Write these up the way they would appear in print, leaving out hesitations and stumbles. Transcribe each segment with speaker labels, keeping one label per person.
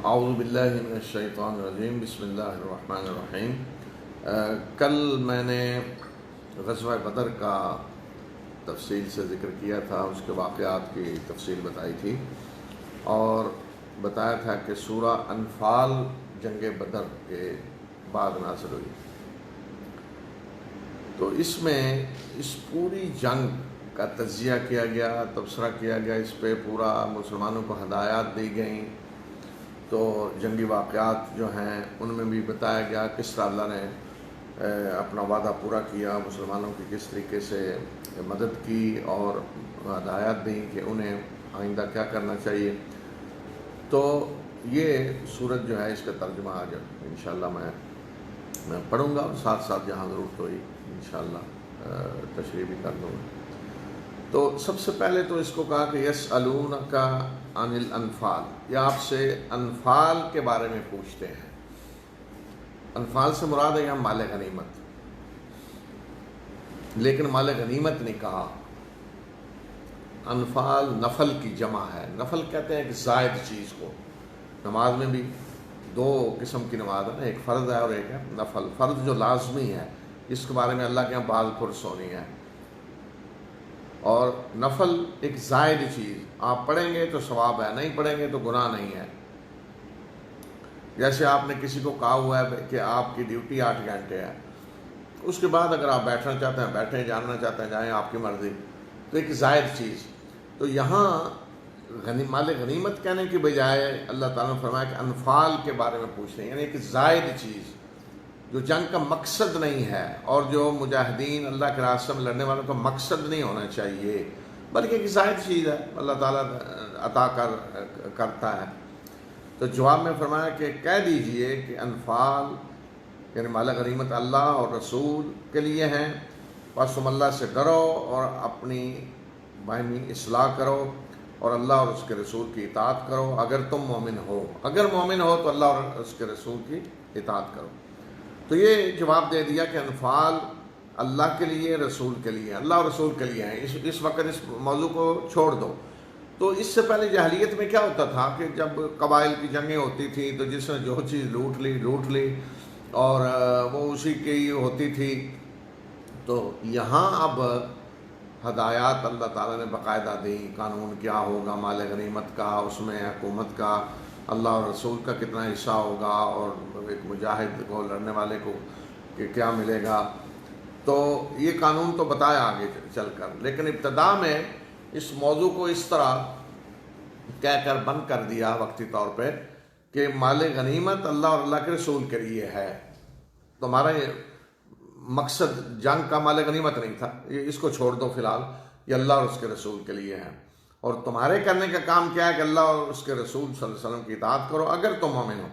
Speaker 1: اعوذ باللہ من الشیطان الرجیم، بسم اللہ الرحمن الرحیم۔ کل میں نے غزوہ بدر کا تفصیل سے ذکر کیا تھا، اس کے واقعات کی تفصیل بتائی تھی اور بتایا تھا کہ سورہ انفال جنگ بدر کے بعد نازل ہوئی۔ تو اس میں اس پوری جنگ کا تجزیہ کیا گیا، تبصرہ کیا گیا، اس پہ پورا مسلمانوں کو ہدایات دی گئیں۔ تو جنگی واقعات جو ہیں ان میں بھی بتایا گیا کس طرح اللہ نے اپنا وعدہ پورا کیا، مسلمانوں کی کس طریقے سے مدد کی اور ہدایات دیں کہ انہیں آئندہ کیا کرنا چاہیے۔ تو یہ صورت جو ہے اس کا ترجمہ آج انشاءاللہ میں پڑھوں گا اور ساتھ ساتھ جہاں ضرورت ہوئی انشاءاللہ تشریح بھی کر دوں گا۔ تو سب سے پہلے تو اس کو کہا کہ یسألونک عن الانفال، یا آپ سے انفال کے بارے میں پوچھتے ہیں۔ انفال سے مراد ہے یہاں مال غنیمت، لیکن مال غنیمت نہیں کہا۔ انفال نفل کی جمع ہے، نفل کہتے ہیں کہ زائد چیز کو۔ نماز میں بھی دو قسم کی نماز ہے، ایک فرض ہے اور ایک ہے نفل۔ فرض جو لازمی ہے، اس کے بارے میں اللہ کے یہاں بعض پرس ہونی ہے، اور نفل ایک زائد چیز، آپ پڑھیں گے تو ثواب ہے، نہیں پڑھیں گے تو گناہ نہیں ہے۔ جیسے آپ نے کسی کو کہا ہوا ہے کہ آپ کی ڈیوٹی 8 گھنٹے ہے، اس کے بعد اگر آپ بیٹھنا چاہتے ہیں بیٹھیں، جاننا چاہتے ہیں جائیں، آپ کی مرضی۔ تو ایک زائد چیز، تو یہاں مال غنیمت کہنے کی بجائے اللہ تعالیٰ نے فرمایا کہ انفال کے بارے میں پوچھتے ہیں، یعنی ایک زائد چیز جو جنگ کا مقصد نہیں ہے، اور جو مجاہدین اللہ کے راستے میں لڑنے والوں کا مقصد نہیں ہونا چاہیے، بلکہ ایک زائد چیز ہے، اللہ تعالیٰ عطا کرتا ہے۔ تو جواب میں فرمایا کہ کہہ دیجئے کہ انفال یعنی مال غنیمت اللہ اور رسول کے لیے ہیں، بس تم اللہ سے ڈرو اور اپنی باہمی اصلاح کرو اور اللہ اور اس کے رسول کی اطاعت کرو اگر تم مومن ہو۔ اگر مومن ہو تو اللہ اور اس کے رسول کی اطاعت کرو۔ تو یہ جواب دے دیا کہ انفال اللہ کے لیے، رسول کے لیے، اللہ اور رسول کے لیے ہیں۔ اس وقت اس موضوع کو چھوڑ دو۔ تو اس سے پہلے جاہلیت میں کیا ہوتا تھا کہ جب قبائل کی جنگیں ہوتی تھیں تو جس نے جو چیز لوٹ لی اور وہ اسی کی ہوتی تھی۔ تو یہاں اب ہدایات اللہ تعالیٰ نے باقاعدہ دیں، قانون کیا ہوگا مال غنیمت کا، اس میں حکومت کا، اللہ اور رسول کا کتنا حصہ ہوگا، اور ایک مجاہد کو، لڑنے والے کو کہ کیا ملے گا۔ تو یہ قانون تو بتایا آگے چل کر، لیکن ابتدا میں اس موضوع کو اس طرح کہہ کر بند کر دیا وقتی طور پہ کہ مال غنیمت اللہ اور اللہ کے رسول کے لیے ہے۔ تمہارا مقصد جنگ کا مال غنیمت نہیں تھا، اس کو چھوڑ دو فی الحال، یہ اللہ اور اس کے رسول کے لیے ہے۔ اور تمہارے کرنے کا کام کیا ہے کہ اللہ اور اس کے رسول صلی اللہ علیہ وسلم کی اطاعت کرو اگر تم مومن ہو۔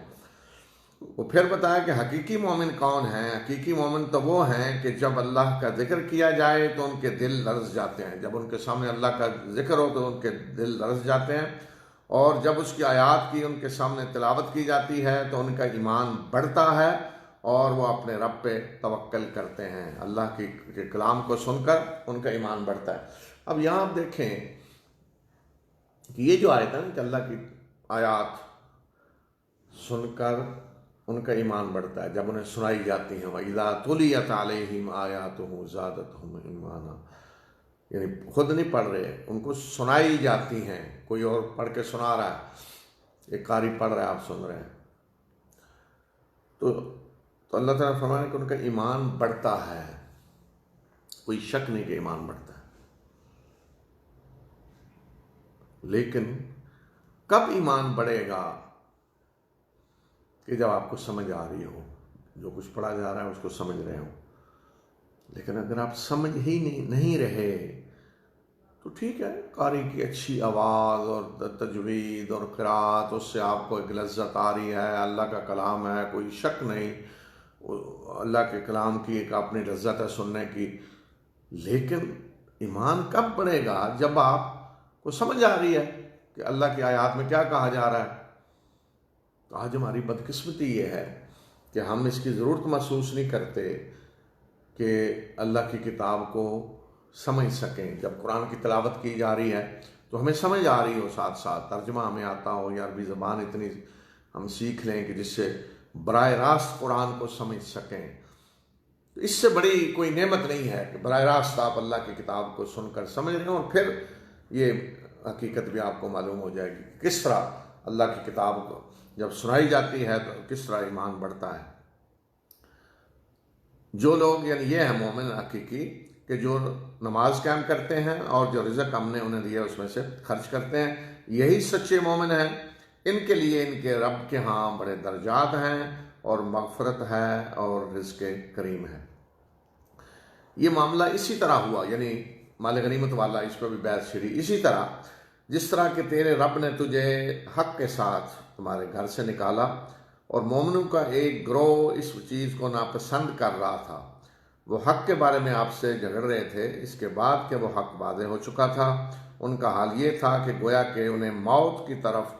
Speaker 1: وہ پھر بتایا کہ حقیقی مومن کون ہیں۔ حقیقی مومن تو وہ ہیں کہ جب اللہ کا ذکر کیا جائے تو ان کے دل لرز جاتے ہیں، جب ان کے سامنے اللہ کا ذکر ہو تو ان کے دل لرز جاتے ہیں، اور جب اس کی آیات کی ان کے سامنے تلاوت کی جاتی ہے تو ان کا ایمان بڑھتا ہے اور وہ اپنے رب پہ توکل کرتے ہیں۔ اللہ کے کلام کو سن کر ان کا ایمان بڑھتا ہے۔ اب یہاں آپ دیکھیں کہ یہ جو آیت ہے کہ اللہ کی آیات سن کر ان کا ایمان بڑھتا ہے، جب انہیں سنائی جاتی ہیں، وَإِذَا تُلِيَتْ عَلَيْهِمْ آيَاتُهُ زَادَتْهُمْ ایمانا، یعنی خود نہیں پڑھ رہے، ان کو سنائی جاتی ہیں، کوئی اور پڑھ کے سنا رہا ہے، ایک قاری پڑھ رہا ہے، آپ سن رہے ہیں۔ تو اللہ تعالیٰ نے فرمایا کہ ان کا ایمان بڑھتا ہے، کوئی شک نہیں کہ ایمان بڑھتا ہے۔ لیکن کب ایمان بڑھے گا؟ کہ جب آپ کو سمجھ آ رہی ہو، جو کچھ پڑھا جا رہا ہے اس کو سمجھ رہے ہو۔ لیکن اگر آپ سمجھ ہی نہیں رہے تو ٹھیک ہے، قاری کی اچھی آواز اور تجوید اور قرات، اس سے آپ کو ایک لذت آ رہی ہے، اللہ کا کلام ہے، کوئی شک نہیں، اللہ کے کلام کی ایک اپنی لذت ہے سننے کی۔ لیکن ایمان کب بڑھے گا؟ جب آپ کو سمجھ آ رہی ہے کہ اللہ کی آیات میں کیا کہا جا رہا ہے۔ تو آج ہماری بدقسمتی یہ ہے کہ ہم اس کی ضرورت محسوس نہیں کرتے کہ اللہ کی کتاب کو سمجھ سکیں۔ جب قرآن کی تلاوت کی جا رہی ہے تو ہمیں سمجھ آ رہی ہو، ساتھ ساتھ ترجمہ ہمیں آتا ہو، یا عربی زبان اتنی ہم سیکھ لیں کہ جس سے براہ راست قرآن کو سمجھ سکیں، تو اس سے بڑی کوئی نعمت نہیں ہے کہ براہ راست آپ اللہ کی کتاب کو سن کر سمجھ رہے ہیں، اور پھر یہ حقیقت بھی آپ کو معلوم ہو جائے گی کس طرح اللہ کی کتاب کو جب سنائی جاتی ہے تو کس طرح ایمان بڑھتا ہے۔ جو لوگ، یعنی یہ ہے مومن حقیقی، کہ جو نماز قائم کرتے ہیں اور جو رزق ہم نے انہیں دیا اس میں سے خرچ کرتے ہیں، یہی سچے مومن ہیں۔ ان کے لیے ان کے رب کے ہاں بڑے درجات ہیں اور مغفرت ہے اور رزق کریم ہے۔ یہ معاملہ اسی طرح ہوا، یعنی مال غنیمت والا، اس پہ بھی بحث چھڑی، اسی طرح جس طرح کہ تیرے رب نے تجھے حق کے ساتھ تمہارے گھر سے نکالا، اور مومنوں کا ایک گروہ اس چیز کو ناپسند کر رہا تھا، وہ حق کے بارے میں آپ سے جھگڑ رہے تھے اس کے بعد کہ وہ حق واضح ہو چکا تھا۔ ان کا حال یہ تھا کہ گویا کہ انہیں موت کی طرف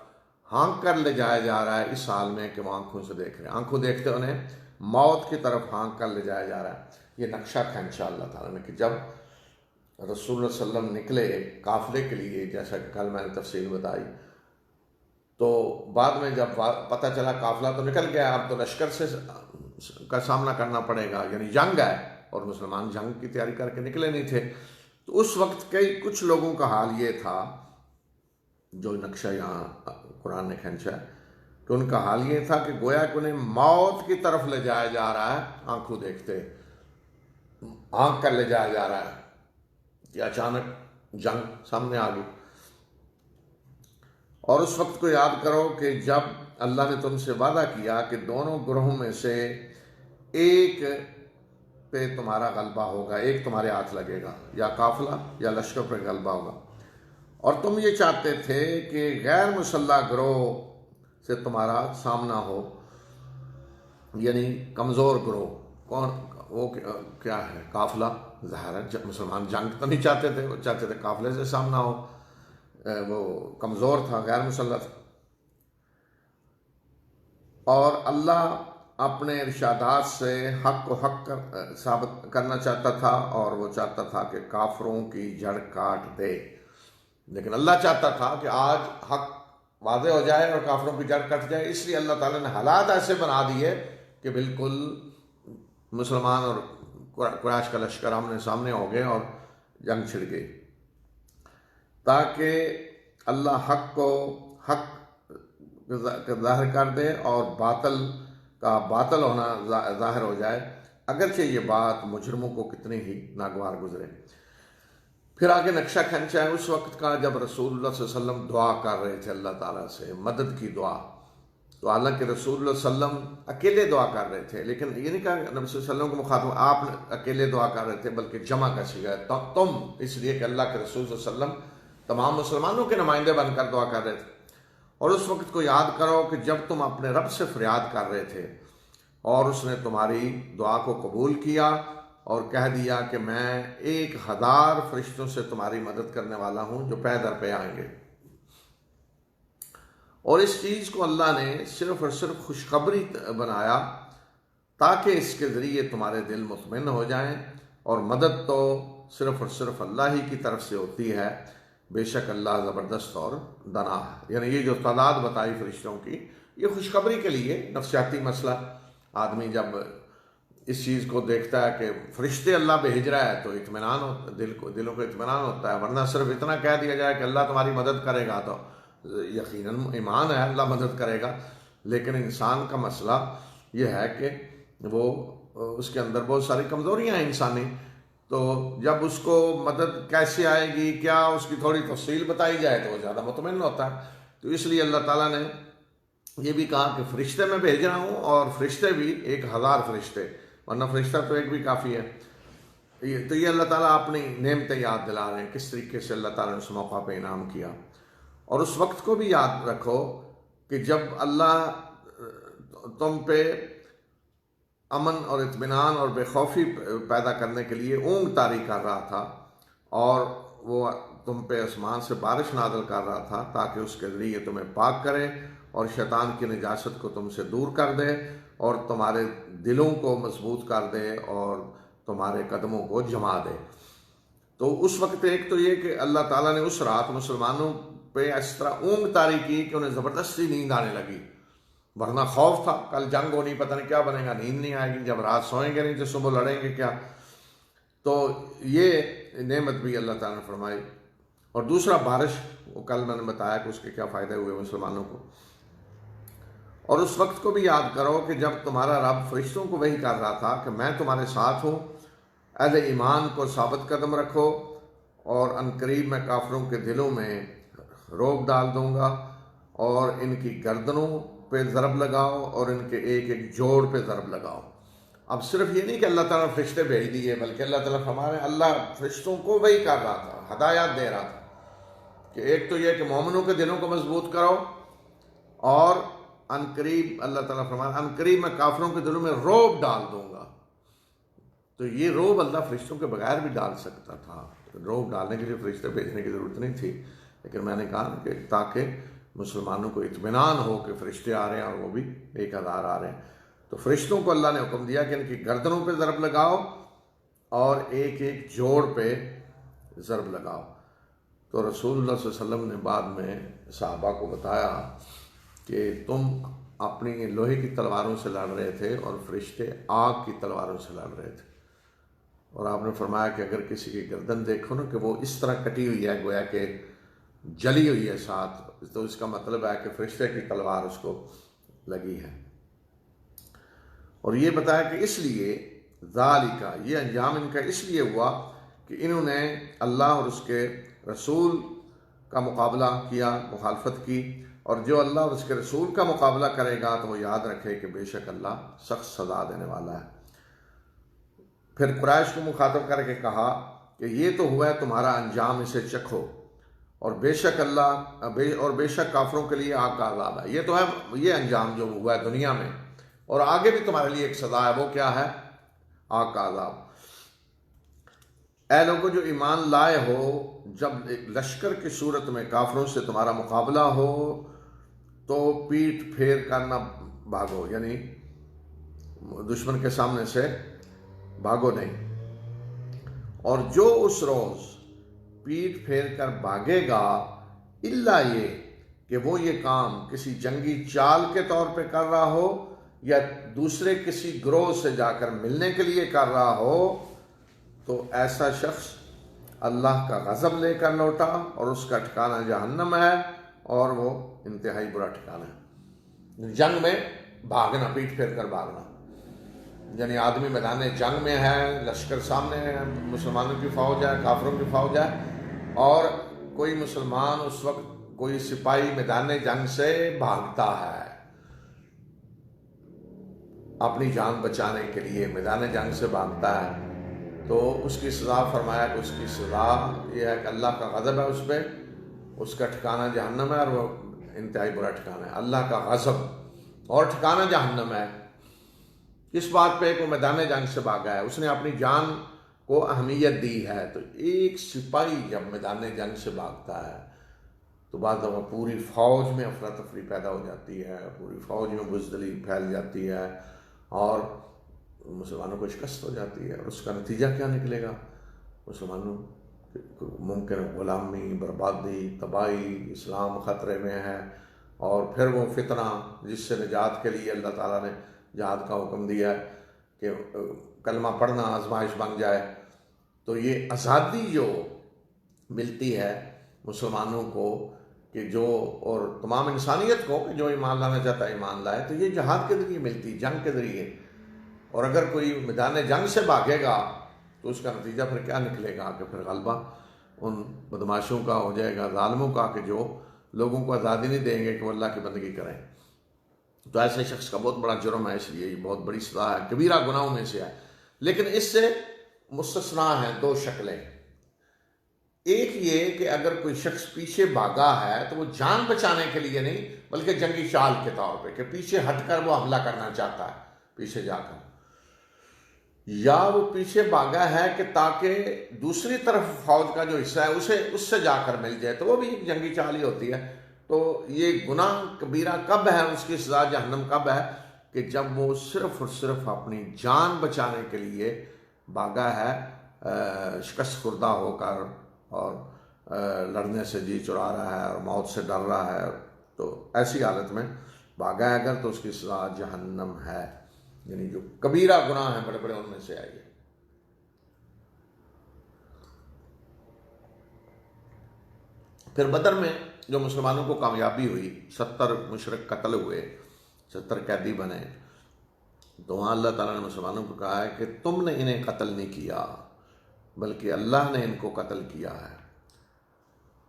Speaker 1: ہانک کر لے جایا جا رہا ہے، اس حال میں کہ وہ آنکھوں سے دیکھ رہے ہیں، آنکھوں دیکھتے انہیں موت کی طرف ہانک کر لے جایا جا رہا ہے۔ یہ نقشہ تھا انشاءاللہ تعالیٰ نے کہ جب رسول اللہ صلی اللہ علیہ وسلم نکلے قافلے کے لیے، جیسا کہ کل میں نے تفصیل بتائی، تو بعد میں جب پتہ چلا قافلہ تو نکل گیا، اب تو لشکر سے کا سامنا کرنا پڑے گا، یعنی جنگ ہے، اور مسلمان جنگ کی تیاری کر کے نکلے نہیں تھے، تو اس وقت کچھ لوگوں کا حال یہ تھا، جو نقشہ یہاں قرآن نے کھینچا ہے، کہ ان کا حال یہ تھا کہ گویا کہ انہیں موت کی طرف لے جایا جا رہا ہے، آنکھوں دیکھتے آنکھ کر لے جایا جا رہا ہے کہ اچانک جنگ سامنے آ گئی۔ اور اس وقت کو یاد کرو کہ جب اللہ نے تم سے وعدہ کیا کہ دونوں گروہوں میں سے ایک پہ تمہارا غلبہ ہوگا، ایک تمہارے ہاتھ لگے گا، یا قافلہ یا لشکر پہ غلبہ ہوگا، اور تم یہ چاہتے تھے کہ غیر مسلح گروہ سے تمہارا سامنا ہو، یعنی کمزور گروہ۔ کون وہ کیا ہے؟ قافلہ، ظاہر ہے مسلمان جنگ تو نہیں چاہتے تھے، وہ چاہتے تھے قافلے سے سامنا ہو، وہ کمزور تھا، غیر مسلح تھا۔ اور اللہ اپنے ارشادات سے حق کو حق ثابت کرنا چاہتا تھا، اور وہ چاہتا تھا کہ کافروں کی جڑ کاٹ دے۔ لیکن اللہ چاہتا تھا کہ آج حق واضح ہو جائے اور کافروں کی جڑ کٹ جائے، اس لیے اللہ تعالیٰ نے حالات ایسے بنا دیے کہ بالکل مسلمان اور قریش کا لشکر آمنے سامنے ہو گئے اور جنگ چھڑ گئی، تاکہ اللہ حق کو حق ظاہر کر دے اور باطل کا باطل ہونا ظاہر ہو جائے، اگرچہ یہ بات مجرموں کو کتنی ہی ناگوار گزرے۔ پھر آگے نقشہ کھینچا ہے اس وقت کا جب رسول اللہ صلی اللہ علیہ وسلم دعا کر رہے تھے اللہ تعالیٰ سے مدد کی دعا۔ تو حالانکہ رسول اللہ صلی اللہ علیہ وسلم اکیلے دعا کر رہے تھے، لیکن یہ نہیں کہا نبی صلی اللہ علیہ وسلم کو مخاطب آپ اکیلے دعا کر رہے تھے، بلکہ جمع کا صیغہ ہے تم، اس لیے کہ اللہ کے رسول صلی اللہ علیہ وسلم تمام مسلمانوں کے نمائندے بن کر دعا کر رہے تھے۔ اور اس وقت کو یاد کرو کہ جب تم اپنے رب سے فریاد کر رہے تھے اور اس نے تمہاری دعا کو قبول کیا اور کہہ دیا کہ میں 1000 فرشتوں سے تمہاری مدد کرنے والا ہوں جو پے در پہ آئیں گے۔ اور اس چیز کو اللہ نے صرف اور صرف خوشخبری بنایا تاکہ اس کے ذریعے تمہارے دل مطمئن ہو جائیں، اور مدد تو صرف اور صرف اللہ ہی کی طرف سے ہوتی ہے، بے شک اللہ زبردست اور دانا ہے۔ یعنی یہ جو تعداد بتائی فرشتوں کی، یہ خوشخبری کے لیے نفسیاتی مسئلہ، آدمی جب اس چیز کو دیکھتا ہے کہ فرشتے اللہ بھیج رہا ہے تو اطمینان ہوتا ہے، دلوں کو اطمینان ہوتا ہے، ورنہ صرف اتنا کہہ دیا جائے کہ اللہ تمہاری مدد کرے گا تو یقیناً ایمان ہے اللہ مدد کرے گا، لیکن انسان کا مسئلہ یہ ہے کہ وہ اس کے اندر بہت ساری کمزوریاں ہیں انسانی، تو جب اس کو مدد کیسے آئے گی، کیا اس کی تھوڑی تفصیل بتائی جائے تو وہ زیادہ مطمئن ہوتا ہے۔ تو اس لیے اللہ تعالیٰ نے یہ بھی کہا کہ فرشتے میں بھیج رہا ہوں، اور فرشتے بھی 1000 فرشتے، ورنہ فرشتہ تو ایک بھی کافی ہے۔ تو یہ اللہ تعالیٰ اپنی نعمتیں یاد دلا رہے ہیں، کس طریقے سے اللہ تعالیٰ نے اس موقع پہ انعام کیا۔ اور اس وقت کو بھی یاد رکھو کہ جب اللہ تم پہ امن اور اطمینان اور بے خوفی پیدا کرنے کے لیے اونگ طاری کر رہا تھا، اور وہ تم پہ آسمان سے بارش نازل کر رہا تھا تاکہ اس کے ذریعے تمہیں پاک کرے اور شیطان کی نجاست کو تم سے دور کر دے اور تمہارے دلوں کو مضبوط کر دے اور تمہارے قدموں کو جما دے۔ تو اس وقت ایک تو یہ کہ اللہ تعالیٰ نے اس رات مسلمانوں پہ اس طرح اونگ طاری کی کہ انہیں زبردستی نیند آنے لگی، ورنہ خوف تھا کل جنگ ہونی، پتہ نہیں کیا بنے گا، نیند نہیں آئے گی، جب رات سوئیں گے نہیں تو صبح لڑیں گے کیا. تو یہ نعمت بھی اللہ تعالیٰ نے فرمائی. اور دوسرا بارش، وہ کل میں نے بتایا کہ اس کے کیا فائدے ہوئے مسلمانوں کو. اور اس وقت کو بھی یاد کرو کہ جب تمہارا رب فرشتوں کو وحی کر رہا تھا کہ میں تمہارے ساتھ ہوں، اہل ایمان کو ثابت قدم رکھو، اور عنقریب میں کافروں کے دلوں میں روب ڈال دوں گا، اور ان کی گردنوں پہ ضرب لگاؤ اور ان کے ایک ایک جوڑ پہ ضرب لگاؤ. اب صرف یہ نہیں کہ اللہ تعالیٰ نے فرشتے بھیج دیے، بلکہ اللہ تعالیٰ ہمارے اللہ فرشتوں کو وحی کر رہا تھا، ہدایات دے رہا تھا کہ ایک تو یہ کہ مومنوں کے دلوں کو مضبوط کرو، اور عنقریب اللہ تعالیٰ فرمایا عنقریب میں کافروں کے دلوں میں روب ڈال دوں گا. تو یہ روب اللہ فرشتوں کے بغیر بھی ڈال سکتا تھا، روب ڈالنے کے لیے فرشتے بھیجنے کی ضرورت نہیں تھی. لیکن میں نے کہا کہ تاکہ مسلمانوں کو اطمینان ہو کہ فرشتے آ رہے ہیں، اور وہ بھی 1000 آ رہے ہیں. تو فرشتوں کو اللہ نے حکم دیا کہ ان کی گردنوں پہ ضرب لگاؤ اور ایک ایک جوڑ پہ ضرب لگاؤ. تو رسول اللہ صلی اللہ علیہ وسلم نے بعد میں صحابہ کو بتایا کہ تم اپنی لوہے کی تلواروں سے لڑ رہے تھے اور فرشتے آگ کی تلواروں سے لڑ رہے تھے. اور آپ نے فرمایا کہ اگر کسی کی گردن دیکھو نا کہ وہ اس طرح کٹی ہوئی ہے گویا کہ جلی ہوئی ہے ساتھ، تو اس کا مطلب ہے کہ فرشتے کی تلوار اس کو لگی ہے. اور یہ بتایا کہ اس لیے ذالک، یہ انجام ان کا اس لیے ہوا کہ انہوں نے اللہ اور اس کے رسول کا مقابلہ کیا، مخالفت کی، اور جو اللہ اور اس کے رسول کا مقابلہ کرے گا تو وہ یاد رکھے کہ بے شک اللہ سخت سزا دینے والا ہے. پھر قریش کو مخاطب کر کے کہا کہ یہ تو ہوا ہے تمہارا انجام، اسے چکھو، اور بے شک بے شک کافروں کے لیے آگ کا عذاب ہے. یہ تو ہے یہ انجام جو ہوا ہے دنیا میں، اور آگے بھی تمہارے لیے ایک سزا ہے، وہ کیا ہے؟ آگ کا عذاب. اے لوگوں جو ایمان لائے ہو، جب ایک لشکر کی صورت میں کافروں سے تمہارا مقابلہ ہو تو پیٹ پھیر کر نہ بھاگو، یعنی دشمن کے سامنے سے بھاگو نہیں. اور جو اس روز پیٹ پھیر کر بھاگے گا، الا یہ کہ وہ یہ کام کسی جنگی چال کے طور پہ کر رہا ہو یا دوسرے کسی گروہ سے جا کر ملنے کے لیے کر رہا ہو، تو ایسا شخص اللہ کا غضب لے کر لوٹا اور اس کا ٹھکانہ جہنم ہے، اور وہ انتہائی برا ٹھکانہ ہے. جنگ میں بھاگنا، پیٹ پھیر کر بھاگنا، یعنی آدمی میدان جنگ میں ہے، لشکر سامنے ہے، مسلمانوں کی فوج ہے، کافروں کی فوج ہے، اور کوئی مسلمان اس وقت، کوئی سپاہی میدان جنگ سے بھاگتا ہے اپنی جان بچانے کے لیے، میدان جنگ سے بھاگتا ہے، تو اس کی سزا فرمایا کہ اس کی سزا یہ ہے کہ اللہ کا غضب ہے اس پہ، اس کا ٹھکانہ جہنم ہے، اور وہ انتہائی برا ٹھکانہ ہے. اللہ کا غضب اور ٹھکانہ جہنم ہے. اس بات پہ کہ وہ میدان جنگ سے بھاگا ہے، اس نے اپنی جان کو اہمیت دی ہے. تو ایک سپاہی جب میدان جنگ سے بھاگتا ہے تو بعض دفعہ پوری فوج میں افراتفری پیدا ہو جاتی ہے، پوری فوج میں بزدلی پھیل جاتی ہے، اور مسلمانوں کو شکست ہو جاتی ہے. اور اس کا نتیجہ کیا نکلے گا؟ مسلمانوں ممکن غلامی، بربادی، تباہی، اسلام خطرے میں ہے. اور پھر وہ فتنہ جس سے نجات کے لیے اللہ تعالیٰ نے جہاد کا حکم دیا ہے کہ کلمہ پڑھنا آزمائش بن جائے. تو یہ آزادی جو ملتی ہے مسلمانوں کو کہ جو، اور تمام انسانیت کو کہ جو ایمان لانا چاہتا ہے ایمان لائے، تو یہ جہاد کے ذریعے ملتی، جنگ کے ذریعے. اور اگر کوئی میدان جنگ سے بھاگے گا تو اس کا نتیجہ پھر کیا نکلے گا کہ پھر غلبہ ان بدماشوں کا ہو جائے گا، ظالموں کا، کہ جو لوگوں کو آزادی نہیں دیں گے کہ وہ اللہ کی بندگی کریں. تو ایسے شخص کا بہت بڑا جرم ہے، اس لیے یہ بہت بڑی سزا ہے، کبیرہ گناہوں میں سے ہے. لیکن اس سے مستثنا ہیں 2 شکلیں. ایک یہ کہ اگر کوئی شخص پیچھے بھاگا ہے تو وہ جان بچانے کے لیے نہیں بلکہ جنگی چال کے طور پہ، کہ پیچھے ہٹ کر وہ حملہ کرنا چاہتا ہے پیچھے جا کر، یا وہ پیچھے بھاگا ہے کہ تاکہ دوسری طرف فوج کا جو حصہ ہے اس سے جا کر مل جائے، تو وہ بھی ایک جنگی چال ہی ہوتی ہے. تو یہ گناہ کبیرہ کب ہے، اس کی سزا جہنم کب ہے؟ کہ جب وہ صرف اور صرف اپنی جان بچانے کے لیے بھاگا ہے شکست خوردہ ہو کر اور لڑنے سے جی چرا رہا ہے اور موت سے ڈر رہا ہے، تو ایسی حالت میں بھاگا ہے اگر، تو اس کی سزا جہنم ہے، یعنی جو کبیرہ گناہ ہیں بڑے بڑے ان میں سے آئی ہے۔ پھر بدر میں جو مسلمانوں کو کامیابی ہوئی، 70 مشرک قتل ہوئے، 70 قیدی بنے، تو وہاں اللہ تعالیٰ نے مسلمانوں کو کہا ہے کہ تم نے انہیں قتل نہیں کیا بلکہ اللہ نے ان کو قتل کیا ہے۔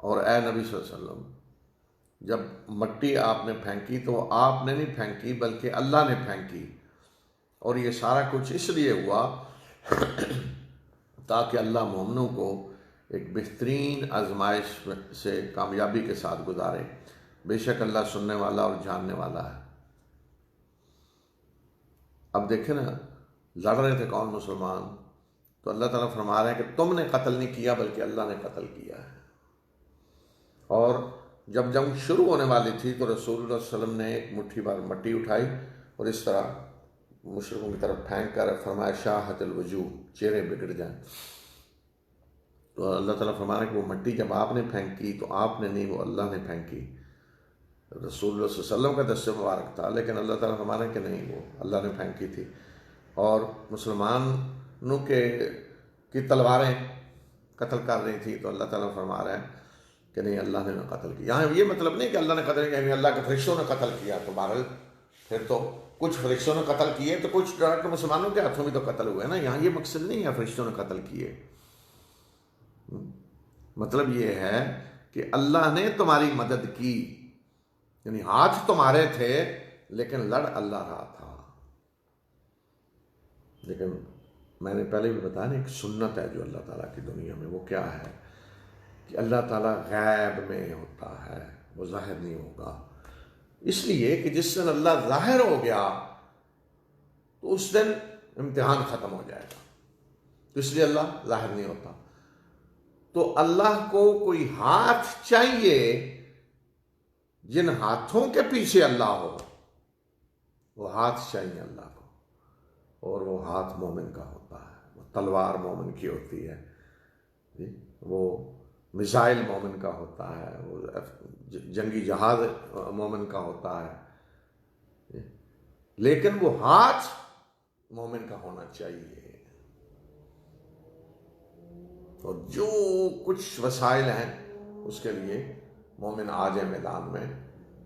Speaker 1: اور اے نبی صلی اللہ علیہ وسلم، جب مٹی آپ نے پھینکی تو آپ نے نہیں پھینکی بلکہ اللہ نے پھینکی، اور یہ سارا کچھ اس لیے ہوا تاکہ اللہ مومنوں کو ایک بہترین آزمائش سے کامیابی کے ساتھ گزارے۔ بے شک اللہ سننے والا اور جاننے والا ہے۔ اب دیکھیں نا، لڑ رہے تھے کون؟ مسلمان۔ تو اللہ تعالیٰ فرما رہے ہیں کہ تم نے قتل نہیں کیا بلکہ اللہ نے قتل کیا ہے۔ اور جب جنگ شروع ہونے والی تھی تو رسول اللہ صلی اللہ علیہ وسلم نے ایک مٹھی بھر مٹی اٹھائی اور اس طرح مشرکوں کی طرف پھینک کر فرمایا شاہت الوجوہ، چہرے بگڑ جائیں۔ تو اللہ تعالیٰ فرما رہے ہیں کہ وہ مٹی جب آپ نے پھینکی تو آپ نے نہیں، وہ اللہ نے پھینکی۔ رسول اللہ صلی اللہ علیہ وسلم کا دست مبارک تھا، لیکن اللہ تعالیٰ فرما رہے ہیں کہ نہیں، وہ اللہ نے پھینکی تھی۔ اور مسلمانوں کی تلواریں قتل کر رہی تھی، تو اللہ تعالیٰ فرما رہے ہیں کہ نہیں، اللہ نے قتل کیا۔ یہاں یہ مطلب نہیں کہ اللہ نے قتل کیا، یعنی اللہ کے فرشتوں نے قتل کیا، تو بہرحال پھر تو کچھ فرشتوں نے قتل کیے تو کچھ ڈائریکٹ مسلمانوں کے ہاتھوں میں تو قتل ہوئے نا۔ یہاں یہ مقصد نہیں ہے فرشتوں نے قتل کیے، مطلب یہ ہے کہ اللہ نے تمہاری مدد کی، یعنی ہاتھ تمہارے تھے لیکن لڑ اللہ رہا تھا۔ لیکن میں نے پہلے بھی بتایا نا، ایک سنت ہے جو اللہ تعالیٰ کی دنیا میں، وہ کیا ہے کہ اللہ تعالیٰ غیب میں ہوتا ہے، وہ ظاہر نہیں ہوگا۔ اس لیے کہ جس دن اللہ ظاہر ہو گیا تو اس دن امتحان ختم ہو جائے گا، تو اس لیے اللہ ظاہر نہیں ہوتا۔ تو اللہ کو کوئی ہاتھ چاہیے جن ہاتھوں کے پیچھے اللہ ہو، وہ ہاتھ چاہیے اللہ کو، اور وہ ہاتھ مومن کا ہوتا ہے، وہ تلوار مومن کی ہوتی ہے، وہ میزائل مومن کا ہوتا ہے، وہ جنگی جہاز مومن کا ہوتا ہے، لیکن وہ ہاتھ مومن کا ہونا چاہیے۔ اور جو کچھ وسائل ہیں اس کے لیے مومن آ جائے میدان میں،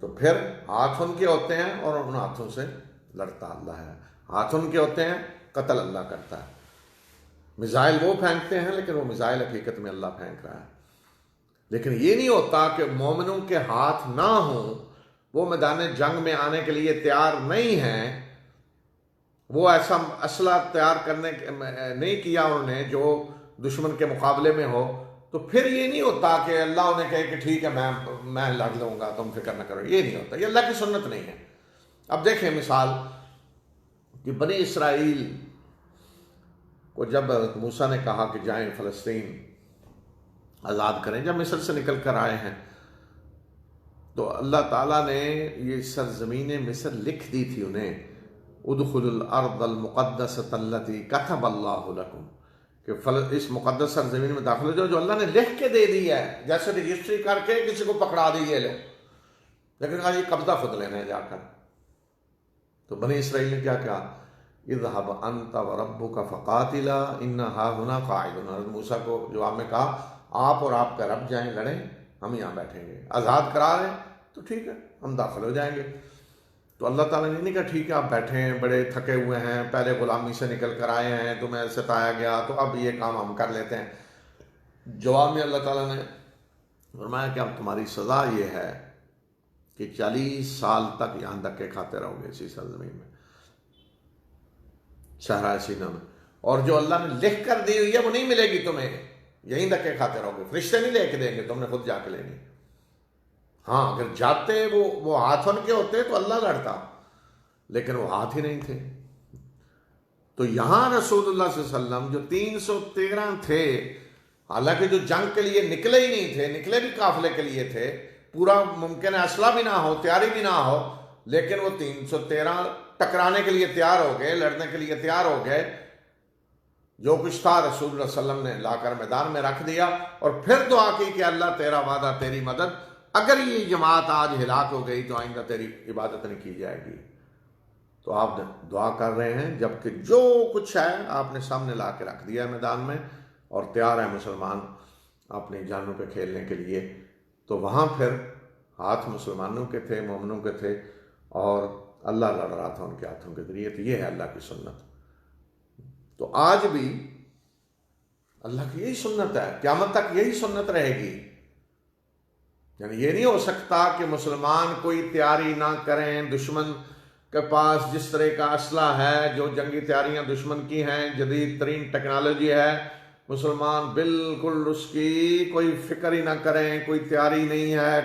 Speaker 1: تو پھر ہاتھ ان کے ہوتے ہیں اور ان ہاتھوں سے لڑتا اللہ ہے، ہاتھ ان کے ہوتے ہیں، قتل اللہ کرتا ہے۔ میزائل وہ پھینکتے ہیں لیکن وہ میزائل حقیقت میں اللہ پھینک رہا ہے۔ لیکن یہ نہیں ہوتا کہ مومنوں کے ہاتھ نہ ہوں، وہ میدان جنگ میں آنے کے لیے تیار نہیں ہیں، وہ ایسا اسلحہ تیار کرنے نہیں کیا انہوں نے جو دشمن کے مقابلے میں ہو، تو پھر یہ نہیں ہوتا کہ اللہ انہیں کہے کہ ٹھیک ہے میں لڑ لوں گا، تم فکر نہ کرو۔ یہ نہیں ہوتا، یہ اللہ کی سنت نہیں ہے۔ اب دیکھیں مثال کہ بنی اسرائیل کو جب موسیٰ نے کہا کہ جائیں فلسطین آزاد کریں، جب مصر سے نکل کر آئے ہیں، تو اللہ تعالیٰ نے یہ سرزمین مصر لکھ دی تھی انہیں، ادخلوا الارض المقدسۃ التی کتب اللہ لکم، کہ اس مقدس سرزمین میں داخل ہو جاؤ جو اللہ نے لکھ کے دے دی ہے، جیسے رجسٹری کر کے کسی کو پکڑا دی یہ لو، لیکن کہا یہ قبضہ خود لینا ہے جا کر۔ تو بنی اسرائیل نے کیا کہا؟ اذهب انت وربک فقاتلا انا ہاہنا قاعدون، حضرت موسیٰ کو جواب میں کہا آپ اور آپ کا رب جائیں لڑیں، ہم یہاں بیٹھیں گے، آزاد کرا رہے ہیں تو ٹھیک ہے ہم داخل ہو جائیں گے۔ تو اللہ تعالیٰ نے نہیں کہا ٹھیک ہے آپ بیٹھیں، بڑے تھکے ہوئے ہیں، پہلے غلامی سے نکل کر آئے ہیں، تمہیں ستایا گیا، تو اب یہ کام ہم کر لیتے ہیں۔ جواب میں اللہ تعالیٰ نے فرمایا کہ اب تمہاری سزا یہ ہے کہ 40 سال تک یہاں دھکے کھاتے رہو گے اسی سرزمین میں، صحرائے سینا میں، اور جو اللہ نے لکھ کر دی ہوئی ہے وہ نہیں ملے گی تمہیں، یہیں دھکے کھاتے رہو گے، فرشتے نہیں لے کے دیں گے، تم نے خود جا کے لینی۔ ہاں اگر جاتے وہ ہاتھ ان کے ہوتے تو اللہ لڑتا، لیکن وہ ہاتھ ہی نہیں تھے۔ تو یہاں رسول اللہ صلی اللہ علیہ وسلم جو 313 تھے، حالانکہ جو جنگ کے لیے نکلے ہی نہیں تھے، نکلے بھی قافلے کے لیے تھے، پورا ممکن ہے اسلحہ بھی نہ ہو، تیاری بھی نہ ہو، لیکن وہ 313 ٹکرانے کے لیے تیار ہو گئے، لڑنے کے لیے تیار ہو گئے، جو کچھ تھا رسول اللہ صلی اللہ علیہ وسلم نے لا کر میدان میں رکھ دیا، اور پھر دعا کی کہ اللہ تیرا وعدہ، تیری مدد، اگر یہ جماعت آج ہلاک ہو گئی تو آئندہ تیری عبادت نہیں کی جائے گی۔ تو آپ دعا کر رہے ہیں، جبکہ جو کچھ ہے آپ نے سامنے لا کے رکھ دیا ہے میدان میں، اور تیار ہے مسلمان اپنی جانوں پہ کھیلنے کے لیے۔ تو وہاں پھر ہاتھ مسلمانوں کے تھے، مومنوں کے تھے، اور اللہ لڑ رہا تھا ان کے ہاتھوں کے ذریعے۔ تو یہ ہے اللہ کی سنت۔ تو آج بھی اللہ کی یہی سنت ہے، قیامت تک یہی سنت رہے گی۔ یعنی یہ نہیں ہو سکتا کہ مسلمان کوئی تیاری نہ کریں، دشمن کے پاس جس طرح کا اسلحہ ہے، جو جنگی تیاریاں دشمن کی ہیں، جدید ترین ٹیکنالوجی ہے، مسلمان بالکل اس کی کوئی فکر ہی نہ کریں، کوئی تیاری نہیں ہے،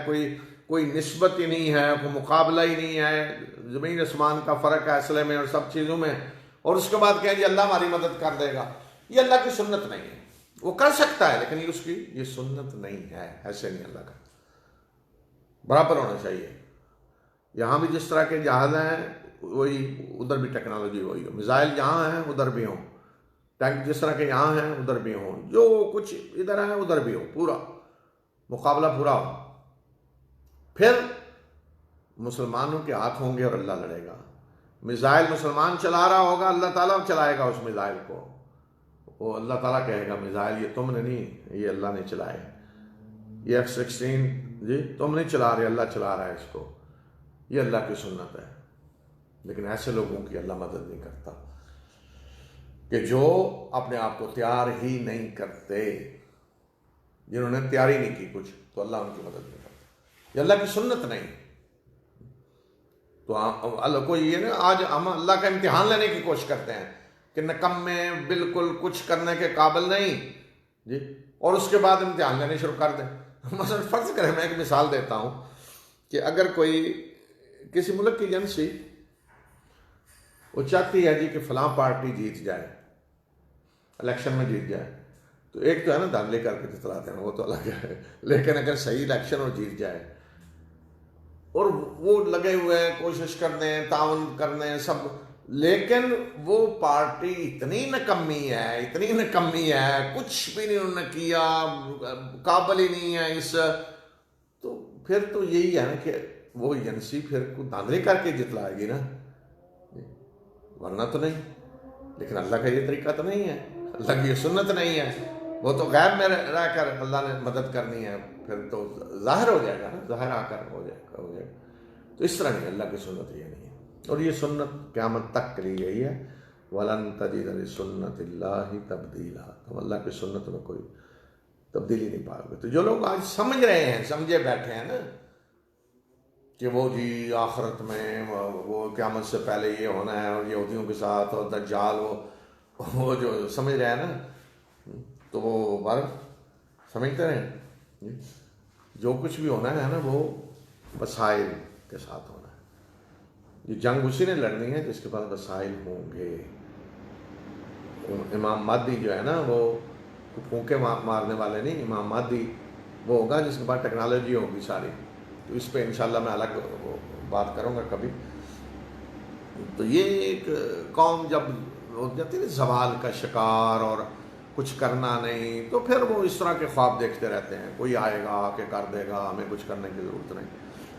Speaker 1: کوئی نسبت ہی نہیں ہے، کوئی مقابلہ ہی نہیں ہے، زمین آسمان کا فرق ہے اسلحے میں اور سب چیزوں میں، اور اس کے بعد کہیں جی اللہ ہماری مدد کر دے گا۔ یہ اللہ کی سنت نہیں ہے۔ وہ کر سکتا ہے لیکن یہ اس کی یہ سنت نہیں ہے، ایسے نہیں اللہ کا، برابر ہونا چاہیے۔ یہاں بھی جس طرح کے جہاز ہیں وہی ادھر بھی ٹیکنالوجی وہی ہو، میزائل جہاں ہیں ادھر بھی ہوں، ٹینک جس طرح کے یہاں ہیں ادھر بھی ہوں، جو کچھ ادھر ہے ادھر بھی ہو، پورا مقابلہ پورا ہو۔ پھر مسلمانوں کے ہاتھ ہوں گے اور اللہ لڑے گا۔ میزائل مسلمان چلا رہا ہوگا، اللہ تعالیٰ چلائے گا اس میزائل کو، وہ اللہ تعالیٰ کہے گا میزائل یہ تم نے نہیں، یہ اللہ نے چلائے، یہ F-16 جی تم نہیں چلا رہے، اللہ چلا رہا ہے اس کو۔ یہ اللہ کی سنت ہے۔ لیکن ایسے لوگوں کی اللہ مدد نہیں کرتا کہ جو اپنے آپ کو تیار ہی نہیں کرتے، جنہوں نے تیاری نہیں کی کچھ، تو اللہ ان کی مدد نہیں کرتا۔ یہ اللہ کی سنت نہیں۔ تو اللہ کو یہ نا، آج ہم اللہ کا امتحان لینے کی کوشش کرتے ہیں کہ نکمے بالکل کچھ کرنے کے قابل نہیں جی، اور اس کے بعد امتحان لینے شروع کر دیں۔ مثلا فرض کریں، میں ایک مثال دیتا ہوں کہ اگر کوئی کسی ملک کی ایجنسی وہ چاہتی ہے جی کہ فلاں پارٹی جیت جائے، الیکشن میں جیت جائے، تو ایک تو ہے نا دھاندلی کر کے جتلاتے ہیں، وہ تو الگ ہے، لیکن اگر صحیح الیکشن اور جیت جائے، اور وہ لگے ہوئے ہیں کوشش کرنے ہیں، تعاون کرنے ہیں سب، لیکن وہ پارٹی اتنی نکمی ہے، کچھ بھی نہیں انہوں نے کیا، قابل ہی نہیں ہے اس، تو پھر تو یہی ہے نا کہ وہ ایجنسی پھر کو دھاندلی کر کے جتلائے گی نا، ورنہ تو نہیں۔ لیکن اللہ کا یہ طریقہ تو نہیں ہے، اللہ کی یہ سنت نہیں ہے۔ وہ تو غیب میں رہ کر اللہ نے مدد کرنی ہے، پھر تو ظاہر ہو جائے گا نا، ظاہر آ کر ہو جائے گا۔ تو اس طرح نہیں، اللہ کی سنت یہ نہیں ہے، اور یہ سنت قیامت تک کے لیے یہی ہے۔ وَلَن تَجِدَ لِسُنَّتِ اللَّهِ تَبْدِيلًا، تو اللہ کی سنت میں کوئی تبدیلی نہیں پاؤ گے۔ تو جو لوگ آج سمجھ رہے ہیں، سمجھے بیٹھے ہیں نا کہ وہ جی آخرت میں وہ قیامت سے پہلے یہ ہونا ہے، اور یہودیوں کے ساتھ، اور دجال، وہ جو سمجھ رہے ہیں نا، تو وہ بار سمجھتے رہیں، جو کچھ بھی ہونا ہے نا وہ وسائل کے ساتھ ہونا ہے۔ یہ جنگ اسی نے لڑنی ہے جس کے پاس وسائل ہوں گے۔ امام مہدی جو ہے نا وہ پھونکے مارنے والے نہیں، امام مہدی وہ ہوگا جس کے پاس ٹیکنالوجی ہوگی ساری۔ تو اس پہ انشاءاللہ میں الگ بات کروں گا کبھی۔ تو یہ ایک قوم جب ہو جاتی ہے زوال کا شکار اور کچھ کرنا نہیں، تو پھر وہ اس طرح کے خواب دیکھتے رہتے ہیں، کوئی آئے گا آ کے کر دے گا، ہمیں کچھ کرنے کی ضرورت نہیں۔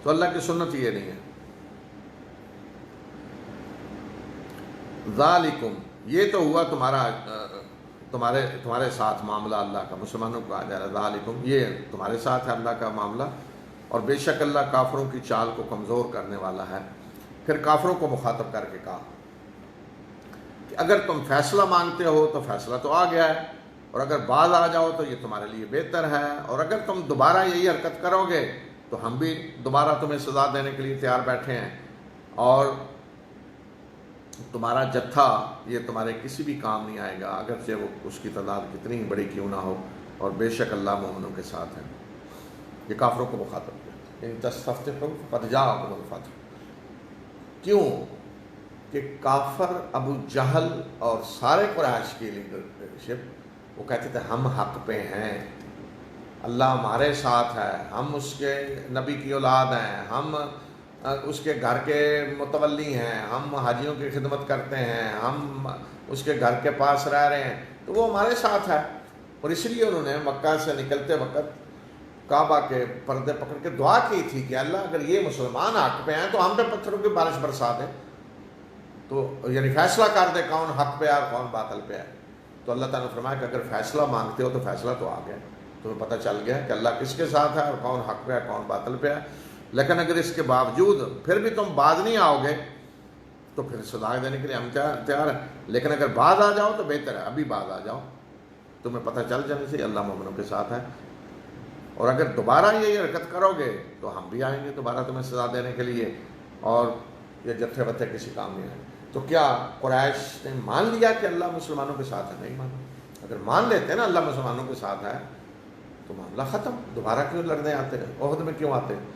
Speaker 1: تو اللہ کی سنت یہ نہیں ہے۔ ذالکم، یہ تو ہوا تمہارے ساتھ معاملہ اللہ کا، مسلمانوں کو آ جا رہا ہے ذالکم، یہ تمہارے ساتھ ہے اللہ کا معاملہ، اور بے شک اللہ کافروں کی چال کو کمزور کرنے والا ہے۔ پھر کافروں کو مخاطب کر کے کہا کہ اگر تم فیصلہ مانگتے ہو تو فیصلہ تو آ گیا ہے، اور اگر بعد آ جاؤ تو یہ تمہارے لیے بہتر ہے، اور اگر تم دوبارہ یہی حرکت کرو گے تو ہم بھی دوبارہ تمہیں سزا دینے کے لیے تیار بیٹھے ہیں، اور تمہارا جتھا یہ تمہارے کسی بھی کام نہیں آئے گا، اگرچہ وہ اس کی تعداد کتنی ہی بڑی کیوں نہ ہو، اور بے شک اللہ مومنوں کے ساتھ ہے۔ یہ کافروں کو مخاطب کیا، ان تستفتحوا فقد جاءکم الفتح۔ کیوں کہ کافر ابو جہل اور سارے قریش کی لیڈرشپ، وہ کہتے تھے ہم حق پہ ہیں، اللہ ہمارے ساتھ ہے، ہم اس کے نبی کی اولاد ہیں، ہم اس کے گھر کے متولی ہیں، ہم حاجیوں کی خدمت کرتے ہیں، ہم اس کے گھر کے پاس رہ رہے ہیں، تو وہ ہمارے ساتھ ہے، اور اس لیے انہوں نے مکہ سے نکلتے وقت کعبہ کے پردے پکڑ کے دعا کی تھی کہ اللہ اگر یہ مسلمان حق پہ ہیں تو ہم پہ پتھروں کی بارش برسا دے، تو یعنی فیصلہ کر دے کون حق پہ ہے اور کون باطل پہ ہے۔ تو اللہ تعالیٰ نے فرمایا کہ اگر فیصلہ مانگتے ہو تو فیصلہ تو آ گیا، تمہیں پتہ چل گیا کہ اللہ کس کے ساتھ ہے اور کون حق پہ ہے کون باطل پہ ہے۔ لیکن اگر اس کے باوجود پھر بھی تم باز نہیں آؤ گے تو پھر سزا دینے کے لیے ہم تیار ہیں، لیکن اگر باز آ جاؤ تو بہتر ہے، ابھی باز آ جاؤ، تمہیں پتہ چل جانے سے اللہ مومنوں کے ساتھ ہے، اور اگر دوبارہ یہ حرکت کرو گے تو ہم بھی آئیں گے دوبارہ تمہیں سزا دینے کے لیے، اور یہ جتھے بتھے کسی کام نہیں آئیں گے۔ تو کیا قریش نے مان لیا کہ اللہ مسلمانوں کے ساتھ ہے؟ نہیں مانا۔ اگر مان لیتے نا اللہ مسلمانوں کے ساتھ ہے تو معاملہ ختم، دوبارہ کیوں لڑنے آتے ہیں، عہد میں کیوں آتے ہیں؟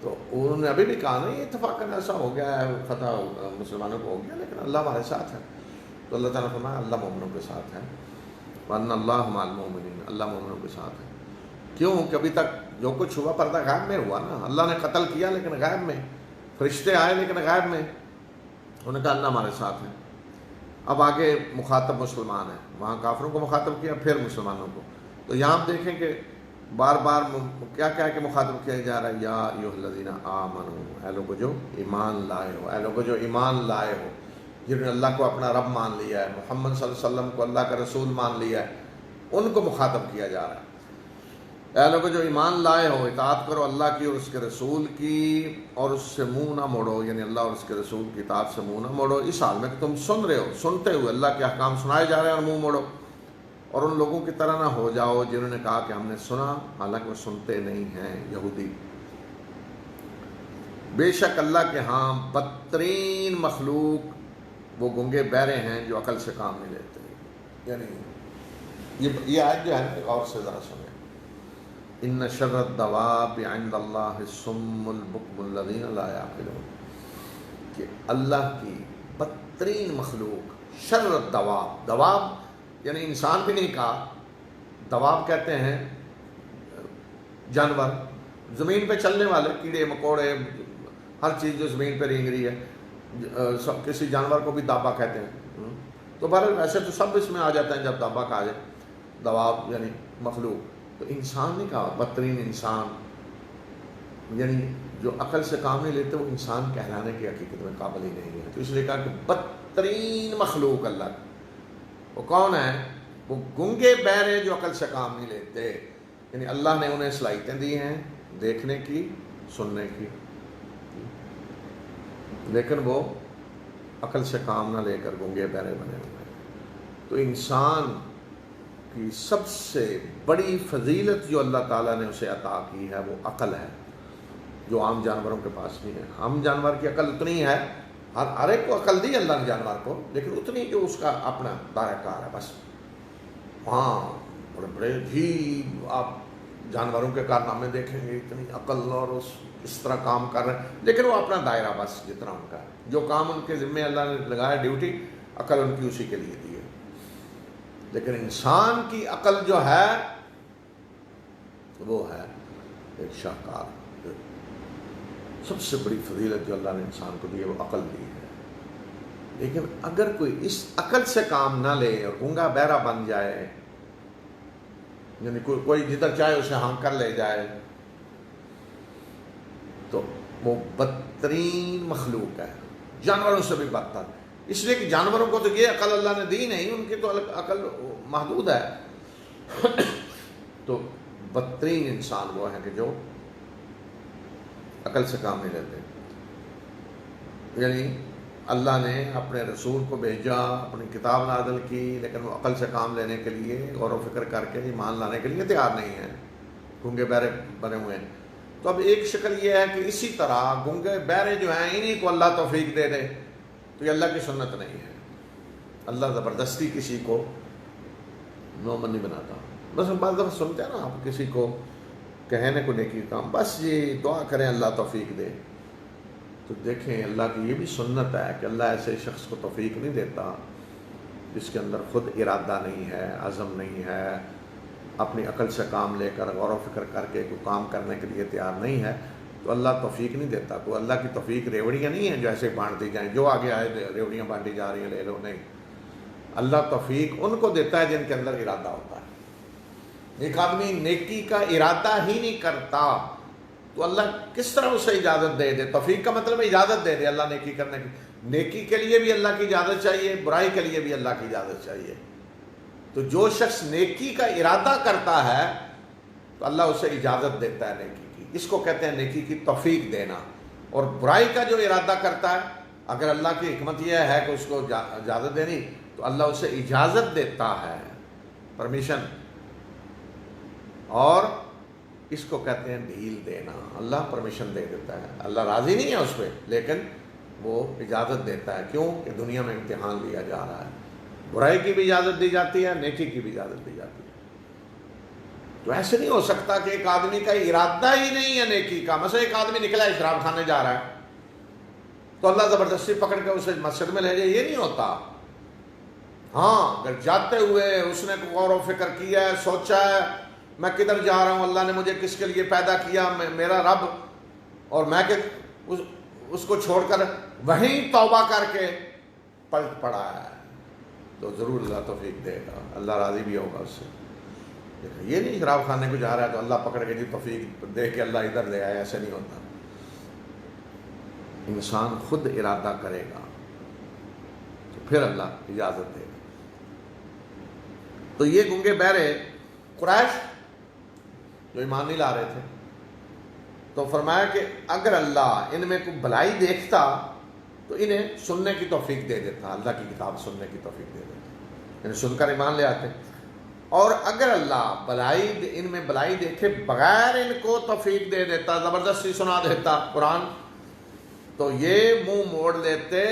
Speaker 1: تو انہوں نے ابھی بھی کہا نہیں اتفاقاً ایسا ہو گیا ہے، فتح مسلمانوں کو ہو گیا، لیکن اللہ ہمارے ساتھ ہے۔ تو اللہ تعالیٰ نے فرمایا اللہ مومنوں کے ساتھ ہے، وَأَنَّ اللَّهَ مَعَ الْمُؤْمِنِينَ، اللہ مومنوں کے ساتھ ہے۔ کیوں کہ ابھی تک جو کچھ ہوا پردہ غائب میں ہوا نا، اللہ نے قتل کیا لیکن غائب میں، فرشتے آئے لیکن غائب میں، انہوں نے کہا اللہ ہمارے ساتھ ہے۔ اب آگے مخاطب مسلمان ہیں، وہاں کافروں کو مخاطب کیا پھر مسلمانوں کو، تو یہاں آپ دیکھیں کہ بار بار کیا کیا کہ مخاطب کیا جا رہا ہے، یا ایھا الذین آمنوا، اے لوگو جو ایمان لائے ہو، اے لوگو جو ایمان لائے ہو، جنہوں نے اللہ کو اپنا رب مان لیا ہے، محمد صلی اللہ علیہ وسلم کو اللہ کا رسول مان لیا ہے، ان کو مخاطب کیا جا رہا ہے۔ اے لوگو جو ایمان لائے ہو، اطاعت کرو اللہ کی اور اس کے رسول کی، اور اس سے منہ نہ موڑو، یعنی اللہ اور اس کے رسول کی اطاعت سے منہ نہ موڑو، اس حال میں کہ تم سن رہے ہو، سنتے ہوئے اللہ کے احکام سنائے جا رہے ہیں اور منہ موڑو، اور ان لوگوں کی طرح نہ ہو جاؤ جنہوں نے کہا کہ ہم نے سنا حالانکہ وہ سنتے نہیں ہیں، یہودی۔ بے شک اللہ کے ہاں بدترین مخلوق وہ گنگے بہرے ہیں جو عقل سے کام نہیں لیتے۔ یعنی یہ آیت جو ہے غور سے ذرا سنیں، ان شر الدواب عند اللہ الصم البکم الذین لا یعقلون، کہ اللہ کی بدترین مخلوق شر الدواب، دواب یعنی انسان بھی نہیں کہا، دواب کہتے ہیں جانور، زمین پہ چلنے والے کیڑے مکوڑے، ہر چیز جو زمین پہ رینگ رہی ہے، کسی جانور کو بھی دابا کہتے ہیں، تو بہرحال ویسے تو سب اس میں آ جاتے ہیں جب دابا کہا جائے، دواب یعنی مخلوق، تو انسان نہیں کہا، بدترین انسان، یعنی جو عقل سے کام نہیں لیتے وہ انسان کہلانے کی حقیقت میں قابل ہی نہیں ہے۔ تو اس لیے کہا کہ بدترین مخلوق اللہ کی وہ کون ہے؟ وہ گنگے بہرے جو عقل سے کام نہیں لیتے، یعنی اللہ نے انہیں صلاحیتیں دی ہیں دیکھنے کی، سننے کی، لیکن وہ عقل سے کام نہ لے کر گنگے بہرے بنے ہوئے ہیں۔ تو انسان کی سب سے بڑی فضیلت جو اللہ تعالیٰ نے اسے عطا کی ہے وہ عقل ہے، جو عام جانوروں کے پاس نہیں ہے۔ عام جانور کی عقل اتنی ہے، ہر ایک کو عقل دی اللہ نے جانور کو، لیکن اتنی جو اس کا اپنا دائرہ کار ہے بس۔ ہاں بڑے بڑے عجیب آپ جانوروں کے کارنامے دیکھیں گے، اتنی عقل اور اس طرح کام کر رہے ہیں، لیکن وہ اپنا دائرہ بس جتنا ان کا ہے، جو کام ان کے ذمے اللہ نے لگایا ڈیوٹی، عقل ان کی اسی کے لیے دی ہے۔ لیکن انسان کی عقل جو ہے وہ ہے ایک شاہکار، سب سے بڑی فضیلت جو اللہ نے انسان کو دی ہے وہ عقل دی ہے۔ لیکن اگر کوئی اس عقل سے کام نہ لے اور گنگا بہرا بن جائے، یعنی کوئی جدھر چاہے اسے ہاں کر لے جائے، تو وہ بدترین مخلوق ہے، جانوروں سے بھی بدتر، اس لیے کہ جانوروں کو تو یہ عقل اللہ نے دی نہیں، ان کی تو عقل محدود ہے۔ تو بدترین انسان وہ ہے کہ جو عقل سے کام نہیں لیتے، یعنی اللہ نے اپنے رسول کو بھیجا، اپنی کتاب نازل کی، لیکن وہ عقل سے کام لینے کے لیے، غور و فکر کر کے ایمان لانے کے لیے تیار نہیں ہے، گنگے بہرے بنے ہوئے ہیں۔ تو اب ایک شکل یہ ہے کہ اسی طرح گنگے بہرے جو ہیں انہی کو اللہ توفیق دے دے، تو یہ اللہ کی سنت نہیں ہے۔ اللہ زبردستی کسی کو مومن نہیں بناتا۔ بس بعض دفعہ سنتے ہیں نا آپ کسی کو کہنے کو نیکی کام، بس یہ دعا کریں اللہ توفیق دے، تو دیکھیں اللہ کی یہ بھی سنت ہے کہ اللہ ایسے شخص کو توفیق نہیں دیتا جس کے اندر خود ارادہ نہیں ہے، عزم نہیں ہے، اپنی عقل سے کام لے کر غور و فکر کر کے کوئی کام کرنے کے لیے تیار نہیں ہے، تو اللہ توفیق نہیں دیتا۔ تو اللہ کی توفیق ریوڑیاں نہیں ہیں جو ایسے بانٹ دی جائیں، جو آگے آئے ریوڑیاں بانٹی جا رہی ہیں لے لو، نہیں۔ اللہ توفیق ان کو دیتا ہے جن کے اندر ارادہ ہوتا ہے۔ ایک آدمی نیکی کا ارادہ ہی نہیں کرتا تو اللہ کس طرح اسے اجازت دے دے؟ توفیق کا مطلب اجازت دے دے اللہ نیکی کرنے کی۔ نیکی کے لیے بھی اللہ کی اجازت چاہیے، برائی کے لیے بھی اللہ کی اجازت چاہیے۔ تو جو شخص نیکی کا ارادہ کرتا ہے تو اللہ اسے اجازت دیتا ہے نیکی کی، اس کو کہتے ہیں نیکی کی توفیق دینا۔ اور برائی کا جو ارادہ کرتا ہے، اگر اللہ کی حکمت یہ ہے کہ اس کو اجازت دینی تو اللہ اسے اجازت دیتا ہے، پرمیشن، اور اس کو کہتے ہیں ڈھیل دینا۔ اللہ پرمیشن دے دیتا ہے، اللہ راضی نہیں ہے اس پہ لیکن وہ اجازت دیتا ہے۔ کیوں؟ کہ دنیا میں امتحان لیا جا رہا ہے۔ برائی کی بھی اجازت دی جاتی ہے، نیکی کی بھی اجازت دی جاتی ہے۔ تو ایسے نہیں ہو سکتا کہ ایک آدمی کا ارادہ ہی نہیں ہے نیکی کا۔ مثلا ایک آدمی نکلا ہے شراب کھانے جا رہا ہے تو اللہ زبردستی پکڑ کے اسے مسجد میں لے جائے، یہ نہیں ہوتا۔ ہاں، اگر جاتے ہوئے اس نے غور و فکر کیا ہے، سوچا ہے میں کدھر جا رہا ہوں، اللہ نے مجھے کس کے لیے پیدا کیا، میرا رب، اور میں کہ اس کو چھوڑ کر وہیں توبہ کر کے پلٹ پڑا ہے تو ضرور اللہ توفیق دے گا، اللہ راضی بھی ہوگا اس سے۔ یہ نہیں شراب کھانے کو جا رہا ہے تو اللہ پکڑ کے جی توفیق دے کے اللہ ادھر لے آئے، ایسے نہیں ہوتا۔ انسان خود ارادہ کرے گا تو پھر اللہ اجازت دے گا۔ تو یہ گنگے بہرے قریش جو ایمان نہیں لا رہے تھے، تو فرمایا کہ اگر اللہ ان میں کوئی بھلائی دیکھتا تو انہیں سننے کی توفیق دے دیتا، اللہ کی کتاب سننے کی توفیق دے دیتا، انہیں سن کر ایمان لے آتے۔ اور اگر اللہ ان میں بلائی دیکھے بغیر ان کو توفیق دے دیتا، زبردستی سنا دیتا قرآن، تو یہ منہ موڑ لیتے،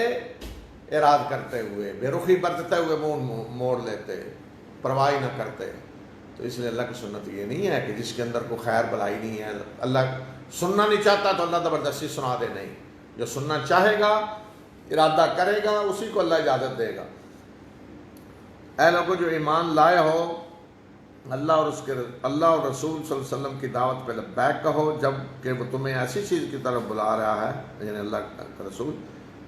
Speaker 1: اعراض کرتے ہوئے، بے رخی برتتے ہوئے منہ موڑ لیتے، پرواہ نہ کرتے۔ تو اس لیے اللہ کی سنت یہ نہیں ہے کہ جس کے اندر کوئی خیر بلائی نہیں ہے، اللہ سننا نہیں چاہتا تو اللہ زبردستی سنا دے، نہیں، جو سننا چاہے گا، ارادہ کرے گا، اسی کو اللہ اجازت دے گا۔ اے لوگوں جو ایمان لائے ہو، اللہ اور رسول صلی اللہ علیہ وسلم کی دعوت پہ لبیک کہو، جب کہ وہ تمہیں ایسی چیز کی طرف بلا رہا ہے، یعنی اللہ کا رسول،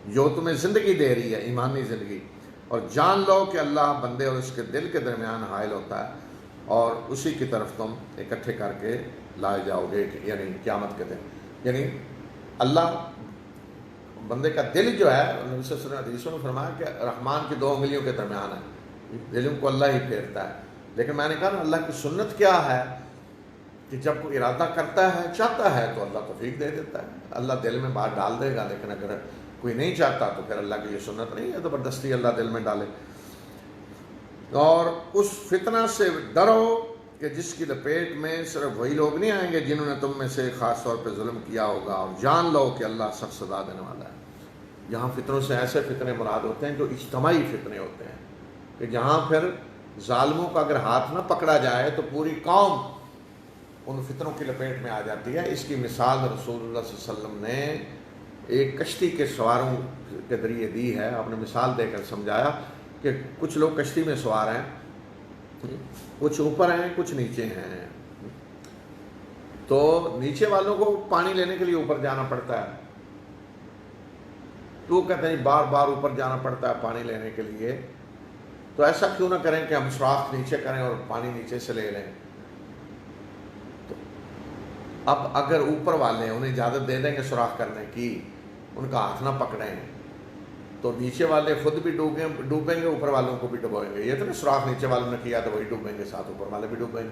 Speaker 1: جو تمہیں زندگی دے رہی ہے، ایمانی زندگی، اور جان لو کہ اللہ بندے اور اس کے دل کے درمیان حائل ہوتا ہے، اور اسی کی طرف تم اکٹھے کر کے لائے جاؤ گے، یعنی قیامت کے دن۔ یعنی اللہ بندے کا دل جو ہے، نبی صلی اللہ علیہ وسلم حدیثوں میں فرمایا کہ رحمان کی 2 انگلیوں کے درمیان ہے، دلوں کو اللہ ہی پھیرتا ہے۔ لیکن میں نے کہا نا، اللہ کی سنت کیا ہے کہ جب کوئی ارادہ کرتا ہے، چاہتا ہے تو اللہ توفیق دے دیتا ہے، اللہ دل میں بات ڈال دے گا۔ لیکن اگر کوئی نہیں چاہتا تو پھر اللہ کی یہ سنت نہیں ہے زبردستی اللہ دل میں ڈالے۔ اور اس فتنہ سے ڈرو کہ جس کی لپیٹ میں صرف وہی لوگ نہیں آئیں گے جنہوں نے تم میں سے خاص طور پہ ظلم کیا ہوگا، اور جان لو کہ اللہ سخت سزا دینے والا ہے۔ یہاں فتنوں سے ایسے فتنے مراد ہوتے ہیں جو اجتماعی فتنے ہوتے ہیں، کہ جہاں پھر ظالموں کا اگر ہاتھ نہ پکڑا جائے تو پوری قوم ان فتنوں کی لپیٹ میں آ جاتی ہے۔ اس کی مثال رسول اللہ صلی اللہ علیہ وسلم نے ایک کشتی کے سواروں کے ذریعے دی ہے۔ آپ نے مثال دے کر سمجھایا کہ کچھ لوگ کشتی میں سوار ہیں، کچھ اوپر ہیں، کچھ نیچے ہیں۔ تو نیچے والوں کو پانی لینے کے لیے اوپر جانا پڑتا ہے، تو وہ کہتے ہیں بار بار اوپر جانا پڑتا ہے پانی لینے کے لیے، تو ایسا کیوں نہ کریں کہ ہم سوراخ نیچے کریں اور پانی نیچے سے لے لیں۔ تو اب اگر اوپر والے انہیں اجازت دے دیں گے سوراخ کرنے کی، ان کا ہاتھ نہ پکڑیں، تو نیچے والے خود بھی ڈوبیں گے، اوپر والوں کو بھی ڈبوئیں گے۔ یہ تو نہیں سوراخ نیچے والوں نے کیا تو وہی ڈوبیں گے، ساتھ اوپر والے بھی ڈوبیں گے۔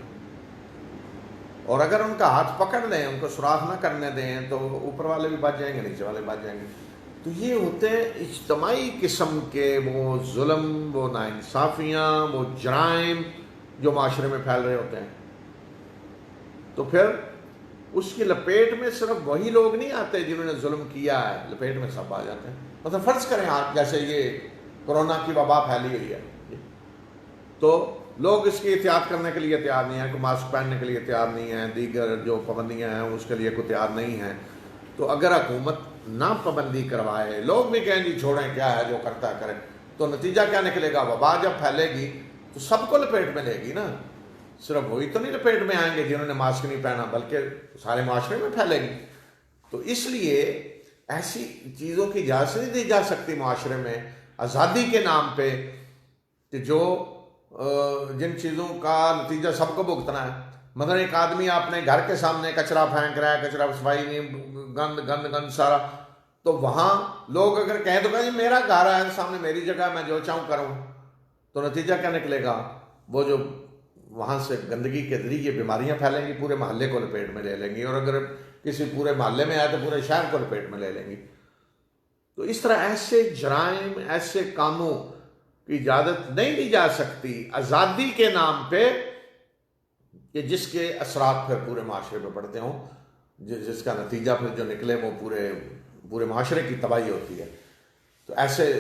Speaker 1: اور اگر ان کا ہاتھ پکڑ لیں، ان کو سوراخ نہ کرنے دیں، تو اوپر والے بھی بچ جائیں گے، نیچے والے بچ جائیں گے۔ تو یہ ہوتے ہیں اجتماعی قسم کے وہ ظلم، وہ ناانصافیاں، وہ جرائم جو معاشرے میں پھیل رہے ہوتے ہیں۔ تو پھر اس کی لپیٹ میں صرف وہی لوگ نہیں آتے جنہوں نے ظلم کیا ہے، لپیٹ میں سب آ جاتے ہیں۔ مطلب فرض کریں آپ جیسے یہ کورونا کی وبا پھیلی ہوئی ہے، تو لوگ اس کی احتیاط کرنے کے لیے تیار نہیں ہیں، کوئی ماسک پہننے کے لیے تیار نہیں ہیں، دیگر جو پابندیاں ہیں اس کے لیے کوئی تیار نہیں ہیں۔ تو اگر حکومت نہ پابندی کروائے، لوگ بھی کہیں جی چھوڑیں، کیا ہے جو کرتا ہے کریں، تو نتیجہ کیا نکلے گا؟ وبا جب پھیلے گی تو سب کو لپیٹ میں لے گی نا، صرف وہی تو نہیں لپیٹ میں آئیں گے جنہوں نے ماسک نہیں پہنا، بلکہ سارے معاشرے میں پھیلے گی۔ تو اس لیے ایسی چیزوں کی اجازت نہیں دی جا سکتی معاشرے میں آزادی کے نام پہ کہ جو جن چیزوں کا نتیجہ سب کو بھگتنا ہے. مثلا ایک آدمی اپنے گھر کے سامنے کچرا پھینک رہا ہے، کچرا صفائی نہیں، گند گند گند سارا، تو وہاں لوگ اگر کہیں تو کہیں میرا گھر ہے سامنے، میری جگہ، میں جو چاہوں کروں، تو نتیجہ کیا نکلے گا؟ وہ جو وہاں سے گندگی کے ذریعے بیماریاں پھیلیں گی، پورے محلے کو لپیٹ میں لے لیں گی، اور اگر کسی پورے محلے میں آئے تو پورے شہر کو لپیٹ میں لے لیں گی. تو اس طرح ایسے جرائم، ایسے کاموں کی اجازت نہیں دی جا سکتی آزادی کے نام پہ کہ جس کے اثرات پھر پورے معاشرے پہ پڑتے ہوں، جس کا نتیجہ پھر جو نکلے وہ پورے معاشرے کی تباہی ہوتی ہے. تو ایسے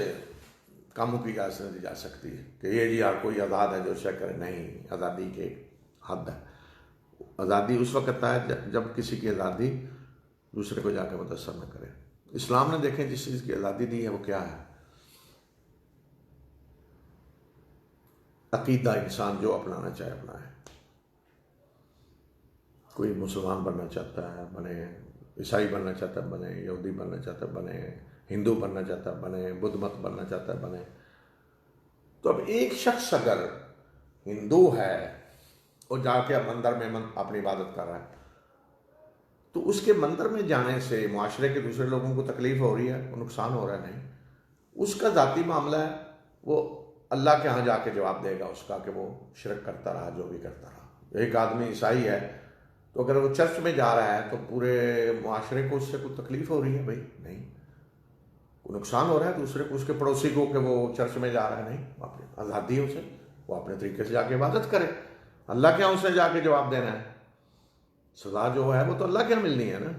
Speaker 1: کاموں کی اجازت نہیں دی جا سکتی کہ یہ جی ہر کوئی آزاد ہے جو شے کرے. نہیں، آزادی کی ایک حد ہے. آزادی اس وقت ہے جب کسی کی آزادی دوسرے کو جا کے متاثر نہ کرے. اسلام نے دیکھیں جس چیز کی آزادی دی ہے وہ کیا ہے؟ عقیدہ انسان جو اپنانا چاہے اپنائے. کوئی مسلمان بننا چاہتا ہے بنے، عیسائی بننا چاہتا ہے بنے، یہودی بننا چاہتا ہے بنے، ہندو بننا چاہتا ہے بنے، بدھ مت بننا چاہتا ہے بنے. تو اب ایک شخص اگر ہندو ہے، وہ جا کے مندر میں اپنی عبادت کر رہا ہے، تو اس کے مندر میں جانے سے معاشرے کے دوسرے لوگوں کو تکلیف ہو رہی ہے، وہ نقصان ہو رہا ہے؟ نہیں. اس کا ذاتی معاملہ ہے، وہ اللہ کے ہاں جا کے جواب دے گا اس کا کہ وہ شرک کرتا رہا، جو بھی کرتا رہا. ایک آدمی عیسائی ہے تو اگر وہ چرچ میں جا رہا ہے تو پورے معاشرے کو اس سے کوئی تکلیف ہو رہی ہے؟ بھائی نہیں. کوئی نقصان ہو رہا ہے دوسرے کو، اس کے پڑوسی کو کہ وہ چرچ میں جا رہا ہے؟ نہیں. اپنی آزادی ہے اسے، وہ اپنے طریقے سے جا کے عبادت کرے. اللہ کے یہاں اسے جا کے جواب دینا ہے، سزا جو ہے وہ تو اللہ کے یہاں ملنی ہے نا.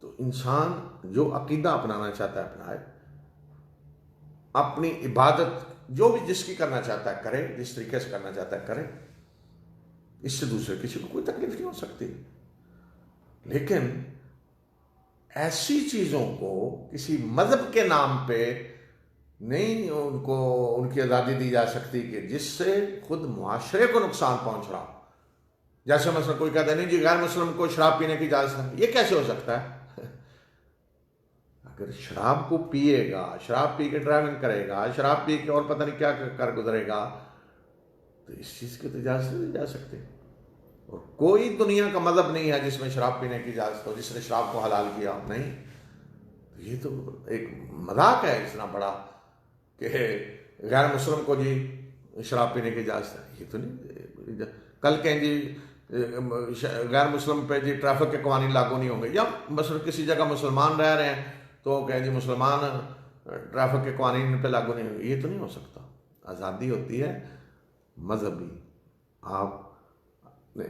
Speaker 1: تو انسان جو عقیدہ اپنانا چاہتا ہے اپنائے، اپنی عبادت جو بھی جس کی کرنا چاہتا ہے کرے، جس طریقے سے کرنا چاہتا ہے کرے. اس سے دوسرے کسی کو کوئی تکلیف نہیں ہو سکتی. لیکن ایسی چیزوں کو کسی مذہب کے نام پہ نہیں ان کی آزادی دی جا سکتی کہ جس سے خود معاشرے کو نقصان پہنچ رہا. جیسے مثلا کوئی کہتا ہے نہیں جی غیر مسلم کو شراب پینے کی اجازت ہے. یہ کیسے ہو سکتا ہے؟ اگر شراب کو پیے گا، شراب پی کے ڈرائیونگ کرے گا، شراب پی کے اور پتہ نہیں کیا کر گزرے گا، تو اس چیز کی تو اجازت نہیں دی جا سکتی. اور کوئی دنیا کا مذہب نہیں ہے جس میں شراب پینے کی اجازت ہو، جس نے شراب کو حلال کیا ہو. نہیں. یہ تو ایک مذاق ہے اتنا بڑا کہ غیر مسلم کو جی شراب پینے کی اجازت ہے. یہ تو نہیں. کل کہیں جی غیر مسلم پہ جی ٹریفک کے قوانین لاگو نہیں ہوں گے، یا مثلا کسی جگہ مسلمان رہ رہے ہیں تو کہیں جی مسلمان ٹریفک کے قوانین پہ لاگو نہیں ہوں گے. یہ تو نہیں ہو سکتا. آزادی ہوتی ہے مذہبی. آپ نے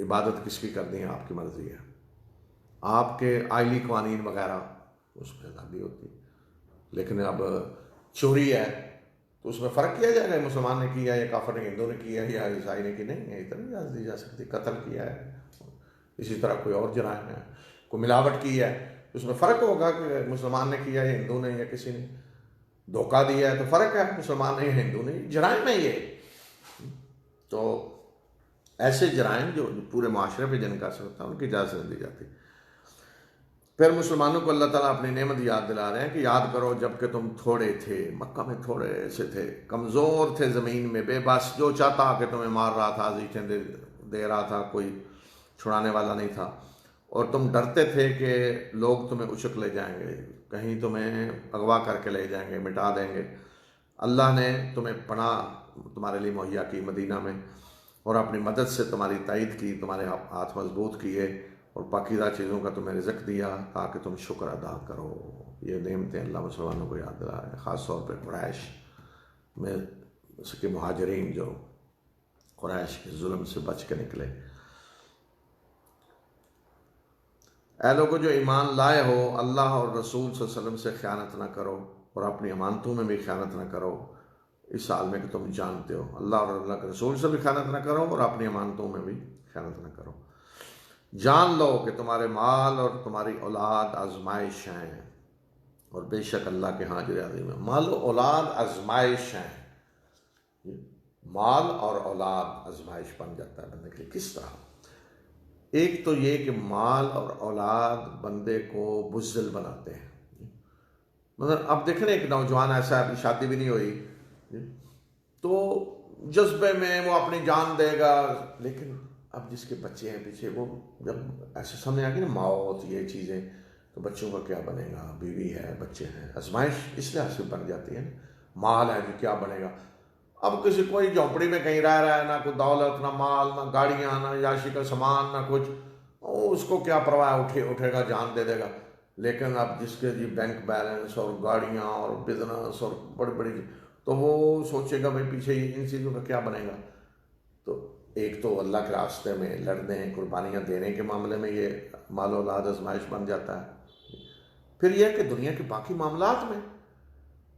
Speaker 1: عبادت کس کی کرنی ہے آپ کی مرضی ہے. آپ کے آئلی قوانین وغیرہ اس میں آزادی ہوتی ہے. لیکن اب چوری ہے تو اس میں فرق کیا جائے گا مسلمان نے کیا یا کافر نے، ہندو نے کیا یا عیسائی نے کی؟ نہیں. اتنی اجازت دی جا سکتی. قتل کیا ہے، اسی طرح کوئی اور جرائم ہے، کوئی ملاوٹ کی ہے، اس میں فرق ہوگا کہ مسلمان نے کیا یا ہندو نے یا کسی نے. دھوکہ دیا ہے تو فرق ہے، مسلمان نے یا ہندو نے. جرائم ہے یہ. تو ایسے جرائم جو پورے معاشرے پہ جن کا اثر ہوتا ہے ان کی اجازت نہیں دی جاتی. پھر مسلمانوں کو اللہ تعالیٰ اپنی نعمت یاد دلا رہے ہیں کہ یاد کرو جب کہ تم تھوڑے تھے، مکہ میں تھوڑے سے تھے، کمزور تھے، زمین میں بے بس، جو چاہتا کہ تمہیں مار رہا تھا، زیچیں دے رہا تھا، کوئی چھڑانے والا نہیں تھا. اور تم ڈرتے تھے کہ لوگ تمہیں اچک لے جائیں گے، کہیں تمہیں اغوا کر کے لے جائیں گے، مٹا دیں گے. اللہ نے تمہیں پناہ تمہارے لیے مہیا کی مدینہ میں، اور اپنی مدد سے تمہاری تائید کی، تمہارے ہاتھ مضبوط کیے، اور پاکیزہ چیزوں کا تمہیں رزق دیا تاکہ تم شکر ادا کرو. یہ نعمتیں اللہ مسلمانوں کو یاد دلا رہے ہیں، خاص طور پہ قریش میں کے مہاجرین جو قریش کے ظلم سے بچ کے نکلے. اے لوگوں جو ایمان لائے ہو، اللہ اور رسول صلی اللہ علیہ وسلم سے خیانت نہ کرو، اور اپنی امانتوں میں بھی خیانت نہ کرو اس حال میں کہ تم جانتے ہو. اللہ اور اللہ کے رسول سے بھی خیانت نہ کرو اور اپنی امانتوں میں بھی خیانت نہ کرو. جان لو کہ تمہارے مال اور تمہاری اولاد آزمائش ہیں، اور بے شک اللہ کے ہاں اجر عظیم ہے. مال و اولاد آزمائش ہیں. مال اور اولاد آزمائش بن جاتا ہے بندے کے. کس طرح؟ ایک تو یہ کہ مال اور اولاد بندے کو بزدل بناتے ہیں. مطلب اب دیکھیں ایک نوجوان ایسا ہے، اپنی شادی بھی نہیں ہوئی، تو جذبے میں وہ اپنی جان دے گا، لیکن اب جس کے بچے ہیں پیچھے، وہ جب ایسے سامنے آ گئی نا موت یہ چیزیں، تو بچوں کا کیا بنے گا؟ بیوی ہے، بچے ہیں، آزمائش اس لحاظ سے بن جاتی ہے نا، مال ہے جو کیا بنے گا؟ اب کسی کوئی جھونپڑی میں کہیں رہ رہا ہے، نہ کوئی دولت، نہ مال، نہ گاڑیاں، نہ عیاشی کا سامان، نہ کچھ، اس کو کیا پرواہ، اٹھے گا، جان دے دے گا۔ لیکن اب جس کے جی بینک بیلنس اور گاڑیاں اور بزنس اور بڑی بڑی، تو وہ سوچے گا بھائی پیچھے ان چیزوں کا کیا بنے گا؟ تو ایک تو اللہ کے راستے میں لڑنے، قربانیاں دینے کے معاملے میں یہ مال و اولاد آزمائش بن جاتا ہے۔ پھر یہ کہ دنیا کے باقی معاملات میں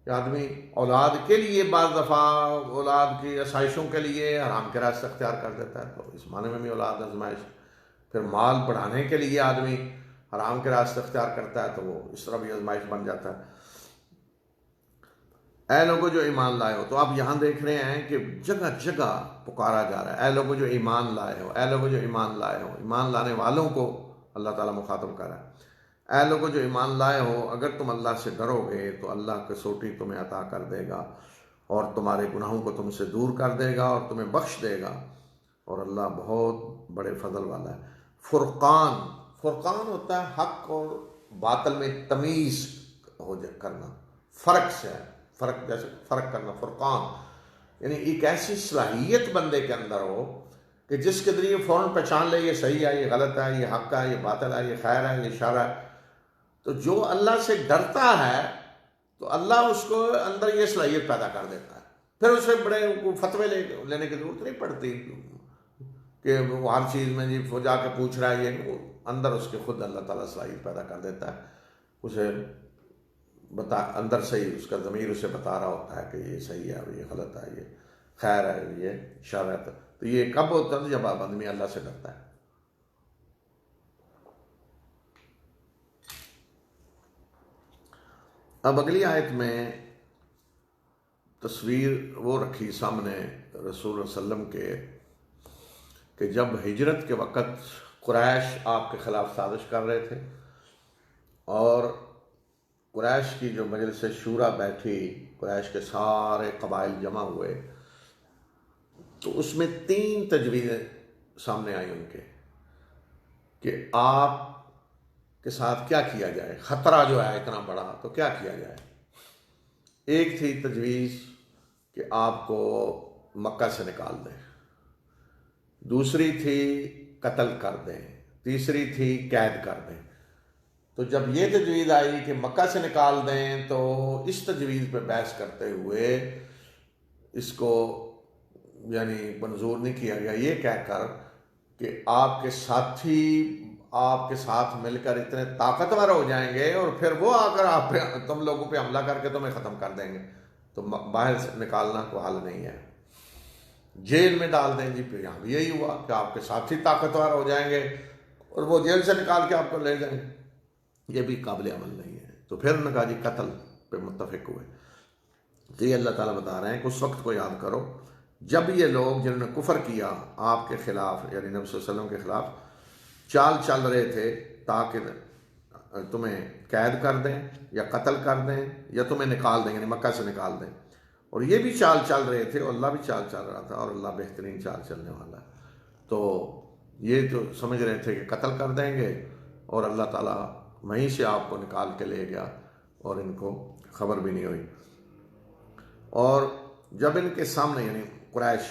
Speaker 1: کہ آدمی اولاد کے لیے بعض دفعہ اولاد کی آسائشوں کے لیے حرام کے راستے اختیار کر دیتا ہے، تو اس معنی میں بھی اولاد آزمائش۔ پھر مال بڑھانے کے لیے آدمی حرام کے راستے اختیار کرتا ہے، تو وہ اس طرح بھی آزمائش بن جاتا ہے۔ اے لوگوں جو ایمان لائے ہو، تو آپ یہاں دیکھ رہے ہیں کہ جگہ جگہ پکارا جا رہا ہے، اے لوگوں جو ایمان لائے ہو، اے لوگوں جو ایمان لائے ہو۔ ایمان لانے والوں کو اللہ تعالیٰ مخاطب کر رہا ہے۔ اے لوگوں جو ایمان لائے ہو، اگر تم اللہ سے ڈرو گے تو اللہ کسوٹی تمہیں عطا کر دے گا، اور تمہارے گناہوں کو تم سے دور کر دے گا، اور تمہیں بخش دے گا، اور اللہ بہت بڑے فضل والا ہے۔ فرقان، فرقان ہوتا ہے حق اور باطل میں تمیز کرنا، فرق سے ہے، فرق جیسے فرق کرنا، فرقان یعنی ایک ایسی صلاحیت بندے کے اندر ہو کہ جس کے ذریعے فوراً پہچان لے یہ صحیح ہے، یہ غلط ہے، یہ حق ہے، یہ باطل ہے، یہ خیر ہے، یہ شر ہے۔ تو جو اللہ سے ڈرتا ہے تو اللہ اس کو اندر یہ صلاحیت پیدا کر دیتا ہے، پھر اسے بڑے فتوے لینے کی ضرورت نہیں پڑتی کہ وہ ہر چیز میں جی وہ جا کے پوچھ رہا ہے، یہ اندر اس کے خود اللہ تعالیٰ صلاحیت پیدا کر دیتا ہے، اسے اندر سے ہی اس کا ضمیر اسے بتا رہا ہوتا ہے کہ یہ صحیح ہے اور یہ غلط ہے، یہ خیر ہے، یہ شر ہے۔ تو یہ کب ہوتا ہے؟ جب آدمی اللہ سے ڈرتا ہے۔ اب اگلی آیت میں تصویر وہ رکھی سامنے رسول اللہ علیہ وسلم کے کہ جب ہجرت کے وقت قریش آپ کے خلاف سازش کر رہے تھے، اور قریش کی جو مجلس شورا بیٹھی، قریش کے سارے قبائل جمع ہوئے، تو اس میں 3 تجویزیں سامنے آئی ان کے کہ آپ کے ساتھ کیا کیا جائے، خطرہ جو ہے اتنا بڑا، تو کیا کیا جائے۔ ایک تھی تجویز کہ آپ کو مکہ سے نکال دیں، دوسری تھی قتل کر دیں، تیسری تھی قید کر دیں۔ تو جب یہ تجویز آئی کہ مکہ سے نکال دیں، تو اس تجویز پہ بحث کرتے ہوئے اس کو یعنی منظور نہیں کیا گیا، یہ کہہ کر کہ آپ کے ساتھی آپ کے ساتھ مل کر اتنے طاقتور ہو جائیں گے اور پھر وہ آ کر آپ پہ تم لوگوں پہ حملہ کر کے تمہیں ختم کر دیں گے، تو باہر سے نکالنا کوئی حل نہیں ہے، جیل میں ڈال دیں جی۔ پھر یہاں بھی یہی ہوا کہ آپ کے ساتھی طاقتور ہو جائیں گے اور وہ جیل سے نکال کے آپ کو لے جائیں گے، یہ بھی قابل عمل نہیں ہے۔ تو پھر انہوں نے کہا جی قتل پہ متفق ہوئے۔ تو یہ اللہ تعالیٰ بتا رہے ہیں کہ اس وقت کو یاد کرو جب یہ لوگ جنہوں نے کفر کیا آپ کے خلاف، یعنی نبی صلی اللہ علیہ وسلم کے خلاف، چال چل رہے تھے تاکہ تمہیں قید کر دیں یا قتل کر دیں یا تمہیں نکال دیں، یعنی مکہ سے نکال دیں، اور یہ بھی چال چل رہے تھے اور اللہ بھی چال چل رہا تھا، اور اللہ بہترین چال چلنے والا ہے۔ تو یہ جو سمجھ رہے تھے کہ قتل کر دیں گے، اور اللہ تعالیٰ وہیں سے آپ کو نکال کے لے گیا اور ان کو خبر بھی نہیں ہوئی۔ اور جب ان کے سامنے یعنی قریش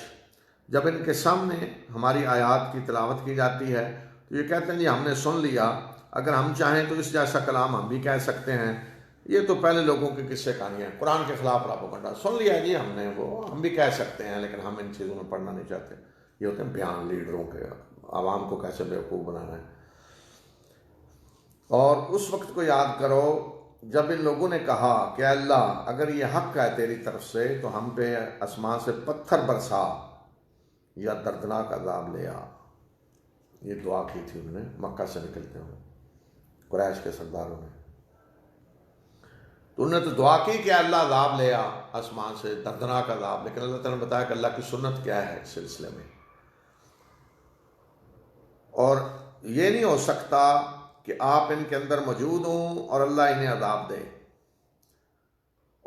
Speaker 1: جب ان کے سامنے ہماری آیات کی تلاوت کی جاتی ہے تو یہ کہتے ہیں جی ہم نے سن لیا، اگر ہم چاہیں تو اس جیسا کلام ہم بھی کہہ سکتے ہیں، یہ تو پہلے لوگوں کے قصے کہانیاں ہیں، قرآن کے خلاف پراپیگنڈا، سن لیا جی ہم نے، وہ ہم بھی کہہ سکتے ہیں، لیکن ہم ان چیزوں میں پڑھنا نہیں چاہتے۔ یہ ہوتے ہیں بیان لیڈروں کے، عوام کو کیسے بیوقوف بنانا ہے۔ اور اس وقت کو یاد کرو جب ان لوگوں نے کہا کہ اللہ اگر یہ حق ہے تیری طرف سے تو ہم پہ آسمان سے پتھر برسا یا دردناک عذاب لے آ۔ یہ دعا کی تھی انہوں نے مکہ سے نکلتے ہوئے، قریش کے سرداروں نے۔ تو انہوں نے تو دعا کی کہ اللہ عذاب لے آ آسمان سے، دردناک عذاب، لیکن اللہ تعالیٰ نے بتایا کہ اللہ کی سنت کیا ہے اس سلسلے میں، اور یہ نہیں ہو سکتا کہ آپ ان کے اندر موجود ہوں اور اللہ انہیں عذاب دے،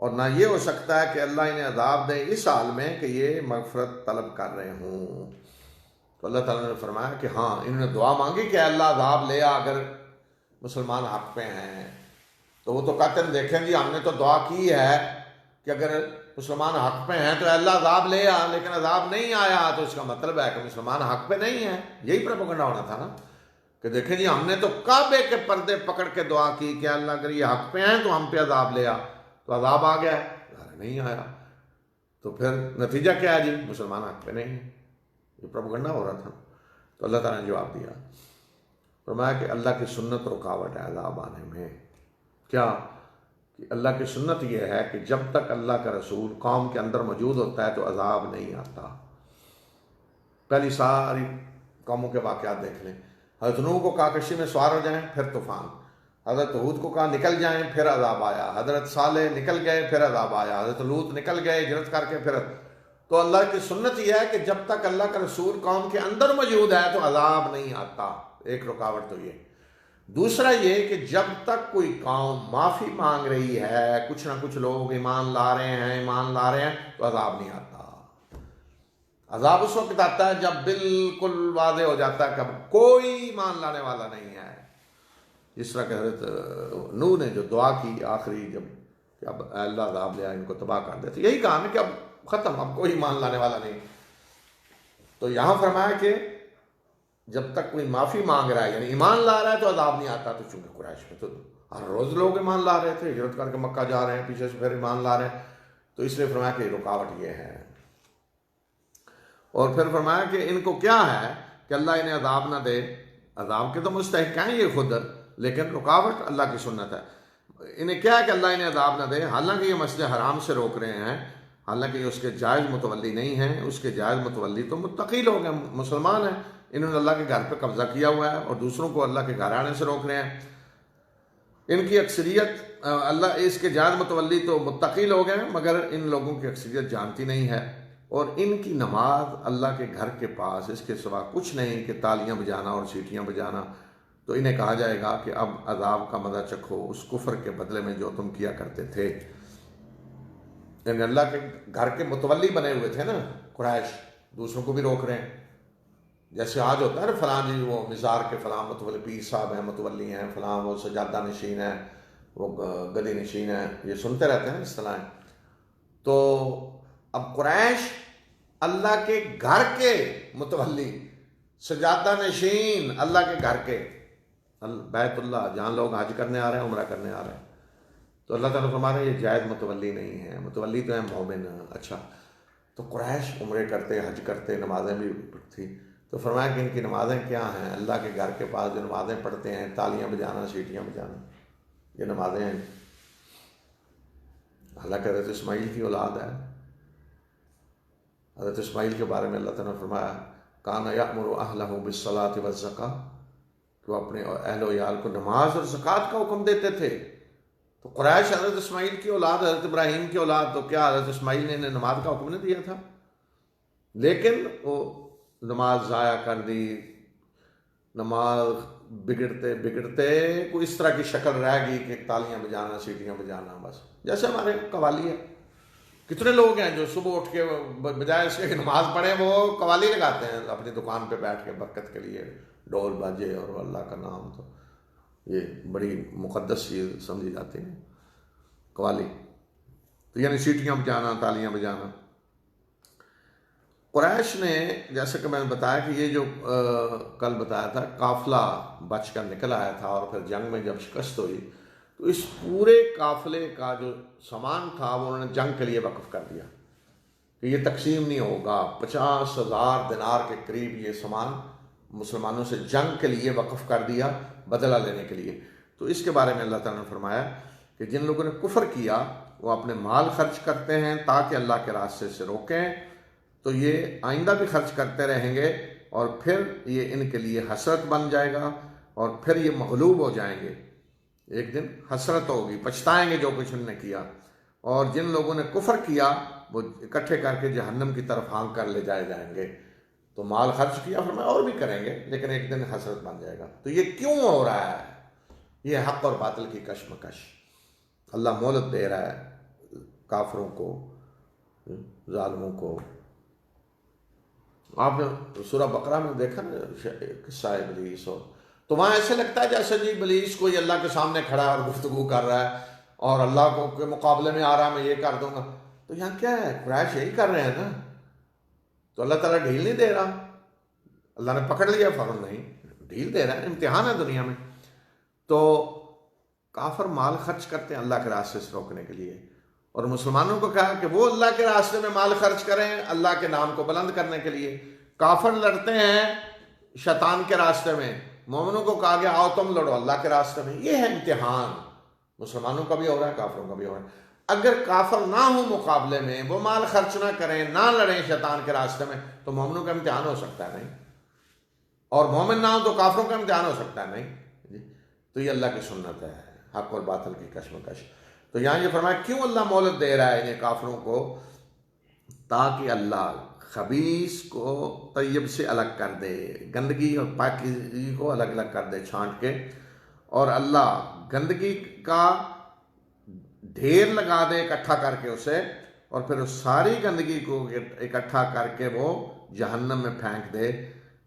Speaker 1: اور نہ یہ ہو سکتا ہے کہ اللہ انہیں عذاب دے اس حال میں کہ یہ مغفرت طلب کر رہے ہوں۔ تو اللہ تعالیٰ نے فرمایا کہ ہاں انہوں نے دعا مانگی کہ اللہ عذاب لے اگر مسلمان حق پہ ہیں، تو وہ تو کہتے ہیں دیکھیں جی ہم نے تو دعا کی ہے کہ اگر مسلمان حق پہ ہیں تو اللہ عذاب لے آ، لیکن عذاب نہیں آیا تو اس کا مطلب ہے کہ مسلمان حق پہ نہیں ہیں۔ یہی پروپیگنڈا ہونا تھا نا کہ دیکھیں جی ہم نے تو کعبے کے پردے پکڑ کے دعا کی کہ اللہ اگر یہ حق پہ ہیں تو ہم پہ عذاب لے آ، تو عذاب آ گیا ہے، نہیں آیا، تو پھر نتیجہ کیا ہے جی مسلمان حق پہ نہیں ہیں۔ یہ پروپیگنڈا ہو رہا تھا۔ تو اللہ تعالیٰ نے جواب دیا، فرمایا کہ اللہ کی سنت رکاوٹ ہے عذاب آنے میں۔ کیا کہ اللہ کی سنت یہ ہے کہ جب تک اللہ کا رسول قوم کے اندر موجود ہوتا ہے تو عذاب نہیں آتا۔ پہلی ساری قوموں کے واقعات دیکھ لیں۔ حضرت نوح کو کہا کشتی میں سوار ہو جائیں، پھر طوفان۔ حضرت ہود کو کہا نکل جائیں، پھر عذاب آیا۔ حضرت صالح نکل گئے، پھر عذاب آیا۔ حضرت لوط نکل گئے ہجرت کر کے، پھر تو اللہ کی سنت یہ ہے کہ جب تک اللہ کا رسول قوم کے اندر موجود ہے تو عذاب نہیں آتا۔ ایک رکاوٹ تو یہ۔ دوسرا یہ کہ جب تک کوئی قوم معافی مانگ رہی ہے، کچھ نہ کچھ لوگ ایمان لا رہے ہیں تو عذاب نہیں آتا۔ عذاب اس وقت آتا ہے جب بالکل واضح ہو جاتا ہے کہ اب کوئی ایمان لانے والا نہیں ہے۔ جس طرح کہ حضرت نوح نے جو دعا کی آخری جب کہ اب اللہ عذاب لیا ان کو تباہ کر دیتے، یہی کہا نا کہ اب ختم، اب کوئی ایمان لانے والا نہیں۔ تو یہاں فرمایا کہ جب تک کوئی معافی مانگ رہا ہے یعنی ایمان لا رہا ہے تو عذاب نہیں آتا۔ تو چونکہ قریش میں تو ہر روز لوگ ایمان لا رہے تھے، ہجرت کر کے مکہ جا رہے ہیں، پیچھے سے پھر ایمان لا رہے ہیں، تو اس لیے فرمایا کہ رکاوٹ یہ ہے۔ اور پھر فرمایا کہ ان کو کیا ہے کہ اللہ انہیں عذاب نہ دے، عذاب کے تو مستحق ہیں یہ خود، لیکن رکاوٹ اللہ کی سنت ہے۔ انہیں کیا ہے کہ اللہ انہیں عذاب نہ دے، حالانکہ یہ مسجد حرام سے روک رہے ہیں، حالانکہ یہ اس کے جائز متولی نہیں ہیں۔ اس کے جائز متولی تو متقی لوگ ہیں، مسلمان ہیں، انہوں نے اللہ کے گھر پہ قبضہ کیا ہوا ہے اور دوسروں کو اللہ کے گھر آنے سے روک رہے ہیں۔ ان کی اکثریت اللہ اس کے جائز متولی تو متقی لوگ ہیں، مگر ان لوگوں کی اکثریت جانتی نہیں ہے، اور ان کی نماز اللہ کے گھر کے پاس اس کے سوا کچھ نہیں کہ تالیاں بجانا اور سیٹیاں بجانا۔ تو انہیں کہا جائے گا کہ اب عذاب کا مزہ چکھو اس کفر کے بدلے میں جو تم کیا کرتے تھے۔ یعنی اللہ کے گھر کے متولی بنے ہوئے تھے نا قریش، دوسروں کو بھی روک رہے ہیں۔ جیسے آج ہوتا ہے نا فلاں جی وہ مزار کے فلاں متولی پیر صاحب ہیں، متولی ہیں، فلاں وہ سجادہ نشین ہیں، وہ گدی نشین ہیں، یہ سنتے رہتے ہیں اس طرح۔ تو اب قریش اللہ کے گھر کے متولی، سجادہ نشین اللہ کے گھر کے، بیت اللہ جہاں لوگ حج کرنے آ رہے ہیں، عمرہ کرنے آ رہے ہیں، تو اللہ تعالیٰ فرما رہے ہیں یہ جائز متولی نہیں ہے، متولی تو ہے مومن۔ اچھا، تو قریش عمرے کرتے، حج کرتے، نمازیں بھی تھی، تو فرمایا کہ ان کی نمازیں کیا ہیں؟ اللہ کے گھر کے پاس جو نمازیں پڑھتے ہیں، تالیاں بجانا، سیٹیاں بجانا، یہ نمازیں ہیں۔ حالانکہ حضرت اسماعیل کی اولاد ہے۔ حضرت اسماعیل کے بارے میں اللہ تعالیٰ نے فرمایا کان یأمر اہلہ بالصلاۃ والزکاۃ، کہ وہ اپنے اہل و عیال کو نماز اور زکوٰۃ کا حکم دیتے تھے۔ تو قریش حضرت اسماعیل کی اولاد، حضرت ابراہیم کی اولاد، تو کیا حضرت اسماعیل نے انہیں نماز کا حکم نہیں دیا تھا؟ لیکن وہ نماز ضائع کر دی، نماز بگڑتے بگڑتے کوئی اس طرح کی شکل رہ گئی کہ تالیاں بجانا، سیٹیاں بجانا، بس جیسے ہمارے قوالی ہے۔ کتنے لوگ ہیں جو صبح اٹھ کے بجائے اس کے کہ نماز پڑھیں وہ قوالی لگاتے ہیں اپنی دکان پہ بیٹھ کے برکت کے لیے، ڈول باجے اور اللہ کا نام، تو یہ بڑی مقدس چیز سمجھی جاتی ہے قوالی، تو یعنی سیٹیاں بجانا، تالیاں بجانا۔ قریش نے جیسے کہ میں نے بتایا کہ یہ جو کل بتایا تھا قافلہ بچ کر نکل آیا تھا، اور پھر جنگ میں جب شکست ہوئی تو اس پورے قافلے کا جو سامان تھا وہ انہوں نے جنگ کے لیے وقف کر دیا کہ یہ تقسیم نہیں ہوگا۔ 50,000 دینار کے قریب یہ سامان مسلمانوں سے جنگ کے لیے وقف کر دیا، بدلہ لینے کے لیے۔ تو اس کے بارے میں اللہ تعالیٰ نے فرمایا کہ جن لوگوں نے کفر کیا وہ اپنے مال خرچ کرتے ہیں تاکہ اللہ کے راستے سے روکیں، تو یہ آئندہ بھی خرچ کرتے رہیں گے، اور پھر یہ ان کے لیے حسرت بن جائے گا، اور پھر یہ مغلوب ہو جائیں گے۔ ایک دن حسرت ہوگی، پچھتائیں گے جو کچھ انہوں نے کیا۔ اور جن لوگوں نے کفر کیا وہ اکٹھے کر کے جہنم کی طرف ہانک کر لے جائے جائیں گے۔ تو مال خرچ کیا فرمایا اور بھی کریں گے، لیکن ایک دن حسرت بن جائے گا۔ تو یہ کیوں ہو رہا ہے؟ یہ حق اور باطل کی کشمکش، اللہ مہلت دے رہا ہے کافروں کو، ظالموں کو. آپ نے سورہ بقرہ میں دیکھا نا قصہ ابلیس، تو وہاں ایسے لگتا ہے جیسے جی ابلیس کوئی اللہ کے سامنے کھڑا ہے اور گفتگو کر رہا ہے اور اللہ کو کے مقابلے میں آ رہا میں یہ کر دوں گا. تو یہاں کیا ہے، قریش یہی کر رہے ہیں نا. تو اللہ تعالیٰ ڈھیل نہیں دے رہا، اللہ نے پکڑ لیا فوراً نہیں، ڈھیل دے رہا ہے، امتحان ہے دنیا میں. تو کافر مال خرچ کرتے ہیں اللہ کے راستے سے روکنے کے لیے، اور مسلمانوں کو کہا کہ وہ اللہ کے راستے میں مال خرچ کریں اللہ کے نام کو بلند کرنے کے لیے. کافر لڑتے ہیں شیطان کے راستے میں، مومنوں کو کہا گیا آؤ تم لڑو اللہ کے راستے میں. یہ ہے امتحان، مسلمانوں کا بھی ہو رہا ہے، کافروں کا بھی ہو رہا ہے. اگر کافر نہ ہو مقابلے میں، وہ مال خرچ نہ کریں، نہ لڑیں شیطان کے راستے میں، تو مومنوں کا امتحان ہو سکتا ہے نہیں، اور مومن نہ ہو تو کافروں کا امتحان ہو سکتا ہے نہیں. تو یہ اللہ کی سنت ہے، حق اور باطل کی کشمکش. تو یہاں یہ فرمایا کیوں اللہ مہلت دے رہا ہے انہیں کافروں کو، تاکہ اللہ خبیث کو طیب سے الگ کر دے، گندگی اور پاکیزگی کو الگ الگ کر دے چھانٹ کے، اور اللہ گندگی کا ڈھیر لگا دے اکٹھا کر کے اسے، اور پھر اس ساری گندگی کو اکٹھا کر کے وہ جہنم میں پھینک دے.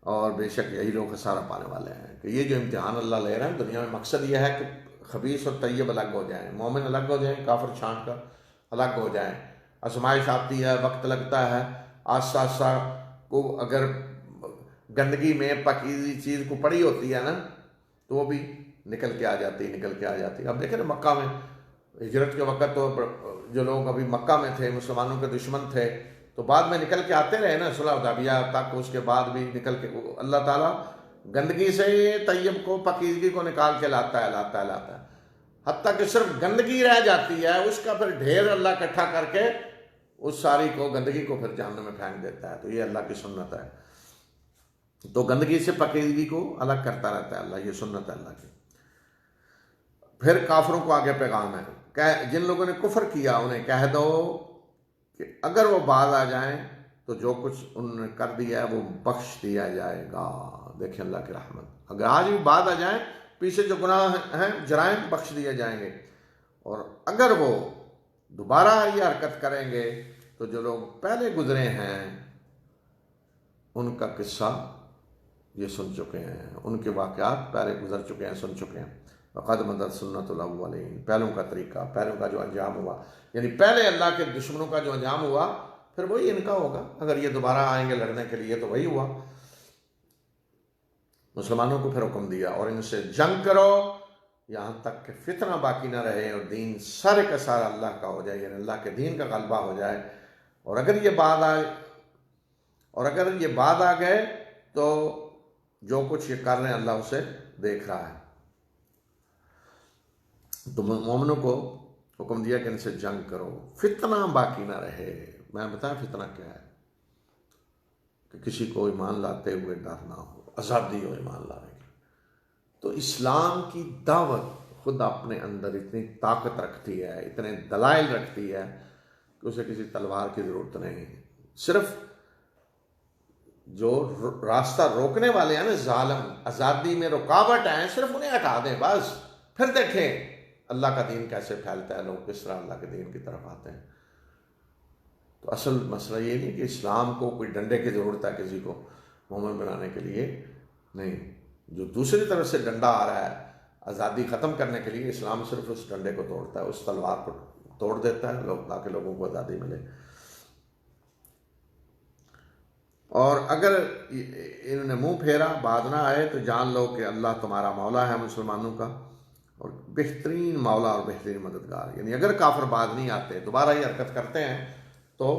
Speaker 1: اور بے شک یہی لوگ خسارہ پانے والے ہیں. کہ یہ جو امتحان اللہ لے رہے ہیں دنیا میں، مقصد یہ ہے کہ خبیث اور طیب الگ ہو جائیں، مومن الگ ہو جائیں، کافر چھانٹ کر الگ ہو جائیں. آزمائش آتی ہے، وقت لگتا ہے، آہستہ آہستہ کو اگر گندگی میں پاکیزی چیز کو پڑی ہوتی ہے نا تو وہ بھی نکل کے آ جاتی. اب دیکھیں نا مکہ میں ہجرت کے وقت تو جو لوگ ابھی مکہ میں تھے مسلمانوں کے دشمن تھے، تو بعد میں نکل کے آتے رہے نا صلح حدیبیہ تک، اس کے بعد بھی نکل کے اللہ تعالیٰ گندگی سے طیب کو پاکیزگی کو نکال کے لاتا ہے، حتیٰ کہ صرف گندگی رہ جاتی ہے، اس کا پھر ڈھیر اللہ اکٹھا کر کے اس ساری کو گندگی کو پھر جہنم میں پھینک دیتا ہے. تو یہ اللہ کی سنت ہے. تو گندگی سے پاکیزگی کو الگ کرتا رہتا ہے اللہ، یہ سنت ہے اللہ کی. پھر کافروں کو آگے پیغام ہے کہ جن لوگوں نے کفر کیا انہیں کہہ دو کہ اگر وہ باز آ جائیں تو جو کچھ انہوں نے کر دیا ہے وہ بخش دیا جائے گا. دیکھیں اللہ کی رحمت، اگر آج بھی باز آ جائیں پیچھے جو گناہ ہیں جرائم بخش دیے جائیں گے. اور اگر وہ دوبارہ یہ حرکت کریں گے تو جو لوگ پہلے گزرے ہیں ان کا قصہ یہ سن چکے ہیں، ان کے واقعات پہلے گزر چکے ہیں، سن چکے ہیں. وقد مدت سنت الاولین، پہلوں کا طریقہ، پہلوں کا جو انجام ہوا، یعنی پہلے اللہ کے دشمنوں کا جو انجام ہوا پھر وہی ان کا ہوگا. اگر یہ دوبارہ آئیں گے لڑنے کے لیے تو وہی ہوا. مسلمانوں کو پھر حکم دیا اور ان سے جنگ کرو یہاں تک کہ فتنہ باقی نہ رہے اور دین سارے کا سارا اللہ کا ہو جائے، یعنی اللہ کے دین کا غلبہ ہو جائے. اور اگر یہ بعد آ گئے تو جو کچھ یہ کر رہے ہیں اللہ اسے دیکھ رہا ہے. تو مومنوں کو حکم دیا کہ ان سے جنگ کرو، فتنہ باقی نہ رہے. میں بتایا فتنہ کیا ہے، کہ کسی کو ایمان لاتے ہوئے ڈر نہ ہو، آزادی ہو ایمان لانے کی. تو اسلام کی دعوت خود اپنے اندر اتنی طاقت رکھتی ہے، اتنے دلائل رکھتی ہے کہ اسے کسی تلوار کی ضرورت نہیں. صرف جو راستہ روکنے والے ہیں نا ظالم، آزادی میں رکاوٹ ہیں، صرف انہیں ہٹا دیں بس. پھر دیکھیں اللہ کا دین کیسے پھیلتا ہے، لوگ کس طرح اللہ کے دین کی طرف آتے ہیں. تو اصل مسئلہ یہ نہیں کہ اسلام کو کوئی ڈنڈے کی ضرورت ہے کسی کو مومن بنانے کے لیے، نہیں. جو دوسری طرف سے ڈنڈا آ رہا ہے آزادی ختم کرنے کے لیے، اسلام صرف اس ڈنڈے کو توڑتا ہے، اس تلوار کو توڑ دیتا ہے تاکہ لوگوں کو آزادی ملے. اور اگر انہوں نے منہ پھیرا بعد نہ آئے تو جان لو کہ اللہ تمہارا مولا ہے مسلمانوں کا، اور بہترین مولا اور بہترین مددگار. یعنی اگر کافر بعد نہیں آتے، دوبارہ یہ حرکت کرتے ہیں تو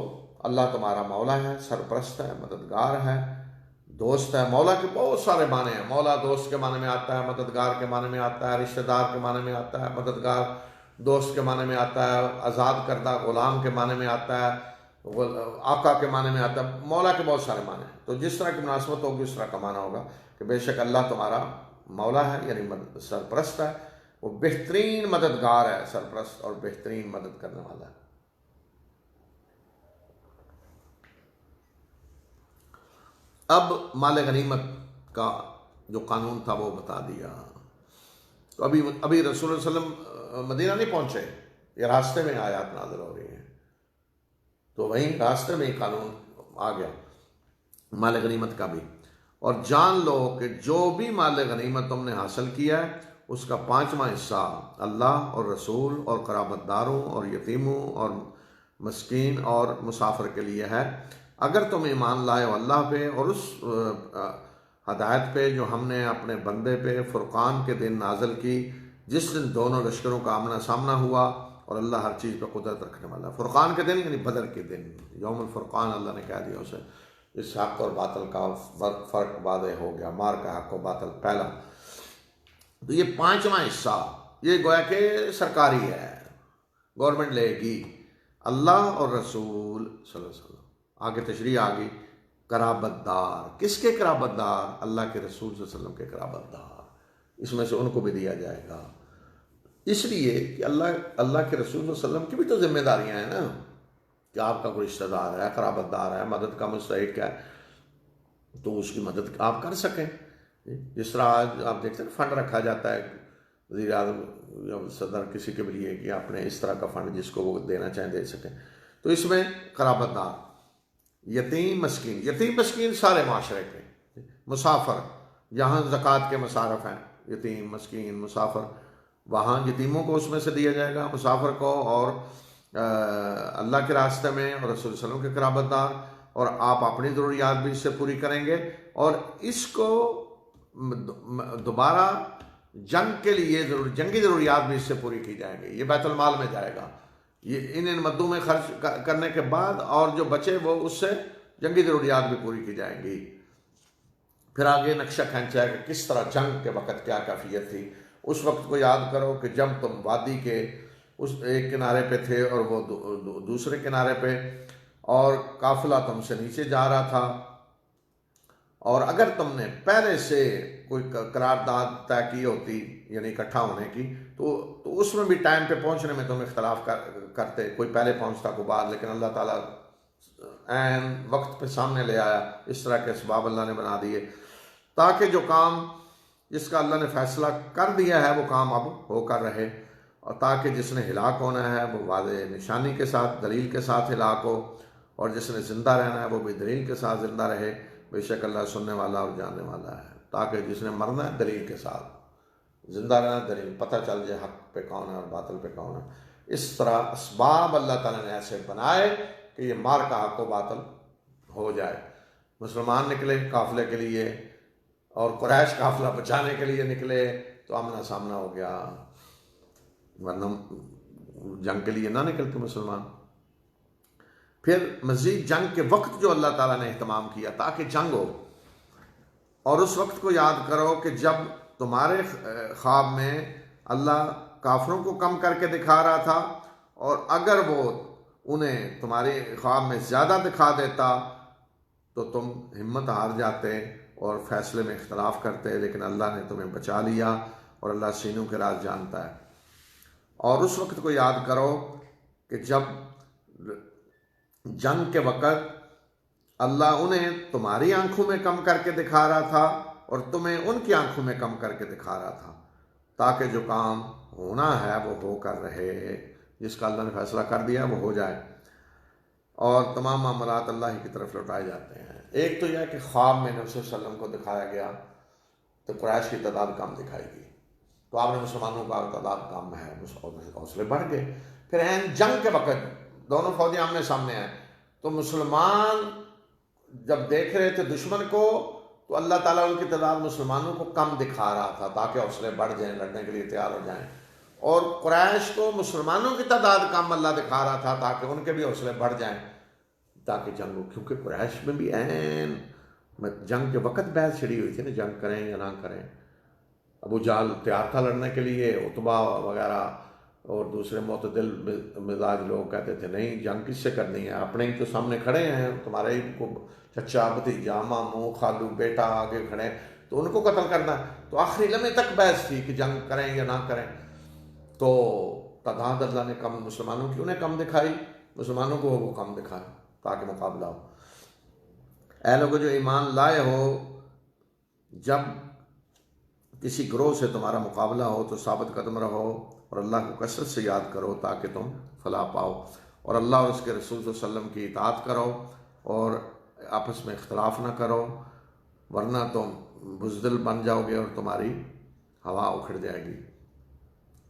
Speaker 1: اللہ تمہارا مولا ہے، سرپرست ہے، مددگار ہے، دوست ہے. مولا کے بہت سارے معنی ہیں. مولا دوست کے معنی میں آتا ہے، مددگار کے معنی میں آتا ہے، رشتہ دار کے معنی میں آتا ہے، مددگار دوست کے معنی میں آتا ہے، آزاد کردہ غلام کے معنی میں آتا ہے، آقا کے معنی میں آتا ہے. مولا کے بہت سارے معنی ہیں. تو جس طرح کی مناسبت ہوگی اس طرح کا معنی ہوگا کہ بے شک اللہ تمہارا مولا ہے، یعنی سرپرست ہے، وہ بہترین مددگار ہے، سرپرست اور بہترین مدد کرنے والا ہے. اب مال غنیمت کا جو قانون تھا وہ بتا دیا. تو ابھی رسول اللہ علیہ وسلم مدینہ نہیں پہنچے، یہ راستے میں آیات نازل ہو رہی ہیں. تو وہیں راستے میں ہی قانون آ گیا مال غنیمت کا بھی۔ اور جان لو کہ جو بھی مال غنیمت تم نے حاصل کیا ہے اس کا 5واں حصہ اللہ اور رسول اور قرابت داروں اور یتیموں اور مسکین اور مسافر کے لیے ہے، اگر تم ایمان لائے ہو اللہ پہ اور اس ہدایت پہ جو ہم نے اپنے بندے پہ فرقان کے دن نازل کی، جس دن دونوں لشکروں کا آمنا سامنا ہوا اور اللہ ہر چیز پہ قدرت رکھنے والا۔ فرقان کے دن یعنی بدر کے دن، یوم الفرقان اللہ نے کہہ دیا اسے، اس حق اور باطل کا فرق واضح ہو گیا، مار کا حق و باطل پہلا۔ تو یہ 5واں حصہ یہ گویا کہ سرکاری ہے، گورنمنٹ لے گی، اللہ اور رسول صلی اللہ علیہ وسلم۔ آگے تشریح آ گئی، قرابت دار، کس کے قرابت دار؟ اللہ کے رسول صلی اللہ علیہ وسلم کے قرابت دار، اس میں سے ان کو بھی دیا جائے گا، اس لیے کہ اللہ کے رسول صلی اللہ علیہ وسلم کی بھی تو ذمہ داریاں ہیں نا، کہ آپ کا کوئی رشتہ دار ہے، قرابت دار ہے، مدد کا مستحق ہے، تو اس کی مدد آپ کر سکیں۔ جس طرح آج آپ دیکھتے ہیں فنڈ رکھا جاتا ہے وزیر اعظم یا صدر کسی کے بھی لیے کہ آپ نے اس طرح کا فنڈ جس کو وہ دینا چاہیں دے سکیں، تو اس میں قرابت دار، یتیم مسکین سارے معاشرے کے، مسافر جہاں زکوٰۃ کے مصارف ہیں، یتیم مسکین مسافر، وہاں یتیموں کو اس میں سے دیا جائے گا، مسافر کو، اور اللہ کے راستے میں اور رسول صلی اللہ علیہ وسلم کے قرابت دار، اور آپ اپنی ضروریات بھی اس سے پوری کریں گے، اور اس کو دوبارہ جنگ کے لیے جنگی ضروریات بھی اس سے پوری کی جائیں گی، یہ بیت المال میں جائے گا، یہ ان مدوں میں خرچ کرنے کے بعد، اور جو بچے وہ اس سے جنگی ضروریات بھی پوری کی جائیں گی۔ پھر آگے نقشہ کھینچا ہے کہ کس طرح جنگ کے وقت کیا کیفیت تھی۔ اس وقت کو یاد کرو کہ جب تم وادی کے اس ایک کنارے پہ تھے اور وہ دوسرے کنارے پہ، اور قافلہ تم سے نیچے جا رہا تھا، اور اگر تم نے پہلے سے کوئی قرارداد طے کی ہوتی یعنی اکٹھا ہونے کی، تو اس میں بھی ٹائم پہ پہنچنے میں تم اختلاف کرتے، کوئی پہلے پہنچتا کوئی بعد، لیکن اللہ تعالیٰ عین وقت پہ سامنے لے آیا، اس طرح کے اسباب اللہ نے بنا دیے تاکہ جو کام جس کا اللہ نے فیصلہ کر دیا ہے وہ کام اب ہو کر رہے، اور تاکہ جس نے ہلاک ہونا ہے وہ واضح نشانی کے ساتھ دلیل کے ساتھ ہلاک ہو، اور جس نے زندہ رہنا ہے وہ بھی دلیل کے ساتھ زندہ رہے، بے شک اللہ سننے والا اور جاننے والا ہے، تاکہ جس نے مرنا ہے دلیل کے ساتھ زندہ رہنا، دلیل پتہ چل جائے حق پہ کون ہے اور باطل پہ کون ہے۔ اس طرح اسباب اللہ تعالیٰ نے ایسے بنائے کہ یہ مار کا حق و باطل ہو جائے۔ مسلمان نکلے قافلے کے لیے، اور قریش قافلہ بچانے کے لیے نکلے، تو آمنا سامنا ہو گیا، ورنہ جنگ کے لیے نہ نکلتے مسلمان۔ پھر مزید جنگ کے وقت جو اللہ تعالیٰ نے اہتمام کیا تاکہ جنگ ہو، اور اس وقت کو یاد کرو کہ جب تمہارے خواب میں اللہ کافروں کو کم کر کے دکھا رہا تھا، اور اگر وہ انہیں تمہارے خواب میں زیادہ دکھا دیتا تو تم ہمت ہار جاتے اور فیصلے میں اختلاف کرتے، لیکن اللہ نے تمہیں بچا لیا، اور اللہ سینوں کے راز جانتا ہے۔ اور اس وقت کو یاد کرو کہ جب جنگ کے وقت اللہ انہیں تمہاری آنکھوں میں کم کر کے دکھا رہا تھا اور تمہیں ان کی آنکھوں میں کم کر کے دکھا رہا تھا، تاکہ جو کام ہونا ہے وہ ہو کر رہے، جس کا اللہ نے فیصلہ کر دیا وہ ہو جائے، اور تمام معاملات اللہ ہی کی طرف لوٹائے جاتے ہیں۔ ایک تو یہ ہے کہ خواب میں نبی صلی اللہ علیہ وسلم کو دکھایا گیا تو قریش کی تعداد کم دکھائی گئی، تو آپ نے مسلمانوں کا تعداد کم ہے، حوصلے بڑھ گئے۔ پھر این جنگ کے وقت دونوں فوجیں آمنے سامنے ہیں، تو مسلمان جب دیکھ رہے تھے دشمن کو، تو اللہ تعالیٰ ان کی تعداد مسلمانوں کو کم دکھا رہا تھا تاکہ حوصلے بڑھ جائیں، لڑنے کے لیے تیار ہو جائیں، اور قریش کو مسلمانوں کی تعداد کم اللہ دکھا رہا تھا تاکہ ان کے بھی حوصلے بڑھ جائیں، تاکہ جنگ ہو۔ کیونکہ قریش میں بھی عین جنگ کے وقت بحث چھڑی ہوئی تھی نا، جنگ کریں یا نہ کریں۔ ابو جہل تیار تھا لڑنے کے لیے، عتبہ وغیرہ اور دوسرے معتدل مزاج لوگ کہتے تھے نہیں، جنگ کس سے کرنی ہے، اپنے ہی تو سامنے کھڑے ہیں، تمہارے ہی کو چچا بھتیجا ماموں خالو بیٹا آگے کھڑے، تو ان کو قتل کرنا ہے۔ تو آخری لمحے تک بحث تھی کہ جنگ کریں یا نہ کریں، تو تعداد اللہ نے کم مسلمانوں کی انہیں کم دکھائی، مسلمانوں کو وہ کم دکھایا تاکہ مقابلہ ہو۔ اے لوگوں جو ایمان لائے ہو، جب کسی گروہ سے تمہارا مقابلہ ہو تو ثابت قدم رہو، اور اللہ کو کثرت سے یاد کرو تاکہ تم فلاح پاؤ۔ اور اللہ اور اس کے رسول صلی اللہ علیہ وسلم کی اطاعت کرو اور آپس میں اختلاف نہ کرو، ورنہ تم بزدل بن جاؤ گے اور تمہاری ہوا اکھڑ جائے گی،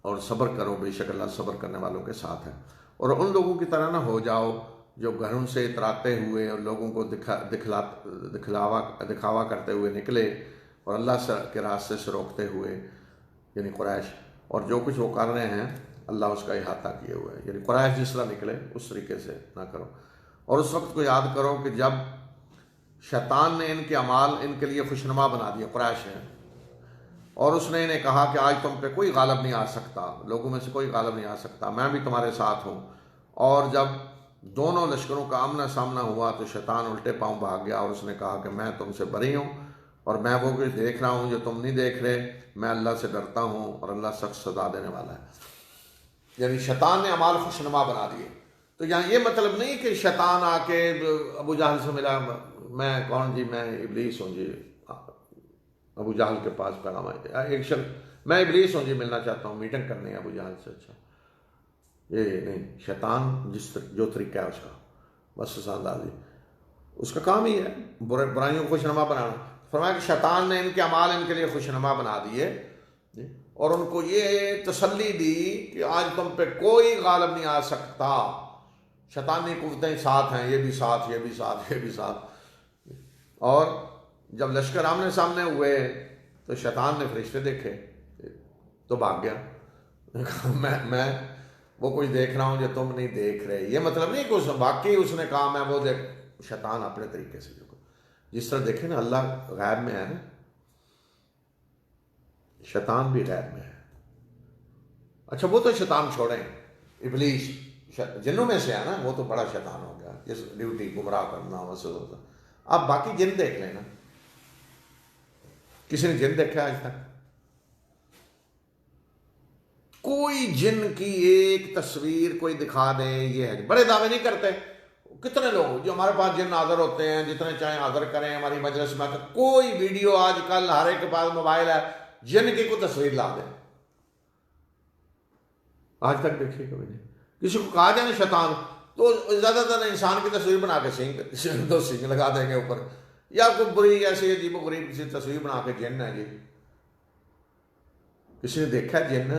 Speaker 1: اور صبر کرو، بے شک اللہ صبر کرنے والوں کے ساتھ ہے۔ اور ان لوگوں کی طرح نہ ہو جاؤ جو گھروں سے اتراتے ہوئے اور لوگوں کو دکھاوا کرتے ہوئے نکلے اور اللہ کے راستے سے روکتے ہوئے، یعنی قریش، اور جو کچھ وہ کر رہے ہیں اللہ اس کا احاطہ کیے ہوئے ہے، یعنی قریش جس طرح نکلے اس طریقے سے نہ کرو۔ اور اس وقت کو یاد کرو کہ جب شیطان نے ان کے اعمال ان کے لیے خوشنما بنا دیا، قریش نے، اور اس نے انہیں کہا کہ آج تم پہ کوئی غالب نہیں آ سکتا، لوگوں میں سے کوئی غالب نہیں آ سکتا، میں بھی تمہارے ساتھ ہوں۔ اور جب دونوں لشکروں کا آمنا سامنا ہوا تو شیطان الٹے پاؤں بھاگ گیا اور اس نے کہا کہ میں تم سے بری ہوں اور میں وہ کچھ دیکھ رہا ہوں جو تم نہیں دیکھ رہے، میں اللہ سے ڈرتا ہوں اور اللہ سخت سزا دینے والا ہے۔ یعنی شیطان نے اعمال خوشنما بنا دیے۔ تو یہاں یہ مطلب نہیں کہ شیطان آ کے ابو جہل سے ملا، میں کون جی، میں ابلیس ہوں جی، ابو جہل کے پاس پیغام آیا ایک شخص، میں ابلیس ہوں جی، ملنا چاہتا ہوں، میٹنگ کرنی ہے ابو جہل سے۔ اچھا، یہ نہیں، شیطان جو طریقہ ہے اس کا بس اندازی، اس کا کام ہی ہے برائیوں کو خوشنما بنانا۔ فرمایا کہ شیطان نے ان کے اعمال ان کے لیے خوشنما بنا دیے اور ان کو یہ تسلی دی کہ آج تم پہ کوئی غالب نہیں آ سکتا، شیطانی قوتیں ساتھ ہیں، یہ بھی ساتھ، یہ بھی ساتھ، یہ بھی ساتھ۔ اور جب لشکر آمنے سامنے ہوئے تو شیطان نے فرشتے دیکھے تو بھاگ گیا، میں وہ کچھ دیکھ رہا ہوں جو تم نہیں دیکھ رہے۔ یہ مطلب نہیں کہ باقی اس نے کہا میں وہ دیکھ، شیطان اپنے طریقے سے جس طرح دیکھیں نا اللہ غیب میں ہے نا، شیطان بھی غیب میں ہے۔ اچھا وہ تو شیطان چھوڑیں، ابلیس جنوں میں سے ہے نا، وہ تو بڑا شیطان ہو گیا، جس ڈیوٹی گمراہ کرنا وسوسہ ہوتا۔ اب باقی جن دیکھ لینا، کسی نے جن دیکھا آج تک؟ کوئی جن کی ایک تصویر کوئی دکھا دے، یہ ہے بڑے دعوے نہیں کرتے۔ کتنے لوگ جو ہمارے پاس جن حاضر ہوتے ہیں، جتنے چاہیں حاضر کریں ہماری مجلس میں، کوئی ویڈیو آج کل ہر ایک کے پاس موبائل ہے، جن کی کوئی تصویر لا دیں، آج تک دیکھیے کبھی نہیں۔ کسی کو کہا جائے شیطان تو زیادہ تر انسان کی تصویر بنا کے سینگ لگا دیں گے اوپر، یا کوئی بری ایسی عجیب و غریب کسی تصویر بنا کے جن ہے جی۔ کسی نے دیکھا جن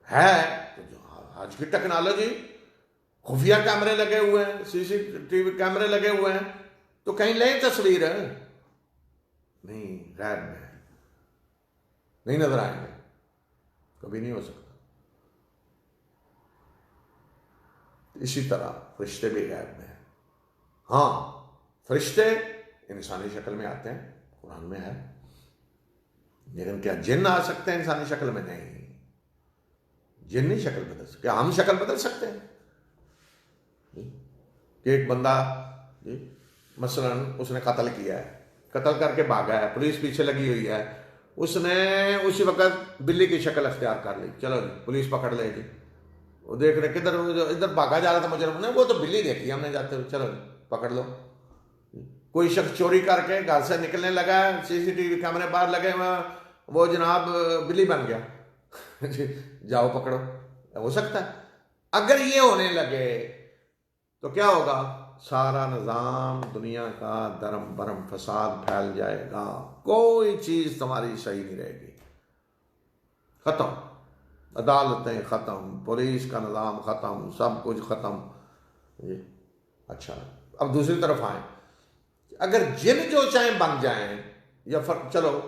Speaker 1: ہے؟ آج کی ٹیکنالوجی، خفیہ کیمرے لگے ہوئے ہیں، سی سی ٹی وی کیمرے لگے ہوئے ہیں، تو کہیں لیں تصویر ہے نہیں، غیب میں ہے، نہیں نظر آئیں گے، کبھی نہیں ہو سکتا۔ اسی طرح فرشتے بھی غیب میں ہیں۔ ہاں فرشتے انسانی شکل میں آتے ہیں، قرآن میں ہے، لیکن کیا جن آ سکتے ہیں انسانی شکل میں؟ نہیں، جن نہیں شکل بدل سکتے۔ کیا ہم شکل بدل سکتے ہیں؟ کہ ایک بندہ مثلا اس نے قتل کیا ہے، قتل کر کے بھاگا ہے، پولیس پیچھے لگی ہوئی ہے، اس نے اسی وقت بلی کی شکل اختیار کر لی، چلو جی پولیس پکڑ لے جی، وہ دیکھ رہے کدھر ادھر بھاگا جا رہا تھا مجرم نے، وہ تو بلی دیکھی ہم نے جاتے ہوئے، چلو جی پکڑ لو۔ کوئی شخص چوری کر کے گھر سے نکلنے لگا، سی سی ٹی وی کیمرے باہر لگے ہوئے، وہ جناب بلی بن گیا، جاؤ پکڑو۔ ہو سکتا ہے؟ اگر یہ ہونے لگے تو کیا ہوگا؟ سارا نظام دنیا کا درم برم فساد پھیل جائے گا، کوئی چیز تمہاری صحیح نہیں رہے گی، ختم، عدالتیں ختم، پولیس کا نظام ختم، سب کچھ ختم۔ اچھا اب دوسری طرف آئیں، اگر جن جو چاہیں بن جائیں، یا چلو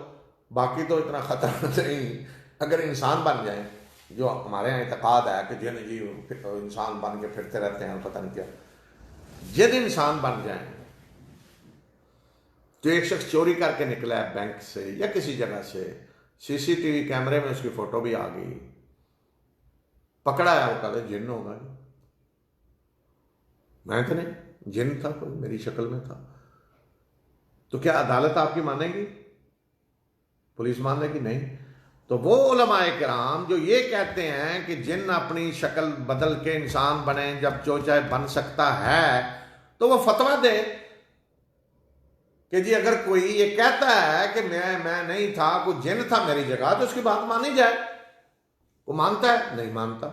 Speaker 1: باقی تو اتنا خطرہ نہیں، اگر انسان بن جائیں، جو ہمارے یہاں اعتقاد ہے کہ جن جی انسان بن کے پھرتے رہتے ہیں، پتہ نہیں کیا، جن انسان بن جائیں تو ایک شخص چوری کر کے نکلا ہے بینک سے یا کسی جگہ سے، سی سی ٹی وی کیمرے میں اس کی فوٹو بھی آ گئی، پکڑا ہے، وہ کہتے جن ہوگا، میں تو نہیں، جن تھا کوئی، میری شکل میں تھا، تو کیا عدالت آپ کی مانے گی؟ پولیس مانے گی؟ نہیں۔ تو وہ علماء کرام جو یہ کہتے ہیں کہ جن اپنی شکل بدل کے انسان بنے جب جو چاہے بن سکتا ہے، تو وہ فتویٰ دے کہ جی اگر کوئی یہ کہتا ہے کہ میں نہیں تھا، کوئی جن تھا میری جگہ، تو اس کی بات مانی جائے۔ وہ مانتا ہے؟ نہیں مانتا۔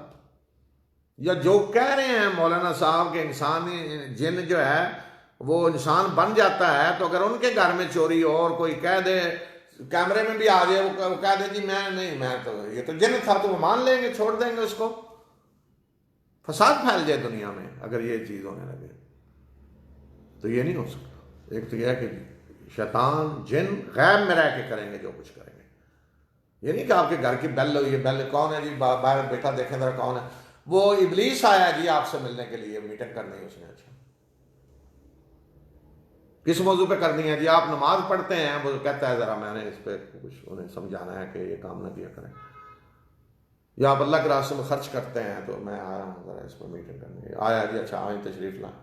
Speaker 1: یا جو کہہ رہے ہیں مولانا صاحب کہ انسان جن جو ہے وہ انسان بن جاتا ہے، تو اگر ان کے گھر میں چوری ہو اور کوئی کہہ دے کیمرے میں بھی آ جائے، وہ کہہ دے جی میں نہیں، میں تو یہ تو جن تھا، تو وہ مان لیں گے، چھوڑ دیں گے اس کو، فساد پھیل جائے دنیا میں اگر یہ چیز ہونے لگے، تو یہ نہیں ہو سکتا۔ ایک تو یہ ہے کہ شیطان جن غیب میں رہ کے کریں گے جو کچھ کریں گے، یہ نہیں کہ آپ کے گھر کی بیل ہوئی ہے، بیل کون ہے جی باہر بیٹا دیکھیں ذرا کون ہے، وہ ابلیس آیا جی آپ سے ملنے کے لیے، میٹنگ کرنی ہے اس نے، اچھا کس موضوع پہ کرنی ہے جی، آپ نماز پڑھتے ہیں، وہ کہتا ہے ذرا میں نے اس پہ کچھ انہیں سمجھانا ہے کہ یہ کام نہ کیا کریں، یا آپ اللہ کے راستے میں خرچ کرتے ہیں تو میں آ رہا ہوں ذرا اس پہ میٹنگ کرنی ہے، آیا جی اچھا آئیں تشریف لائیں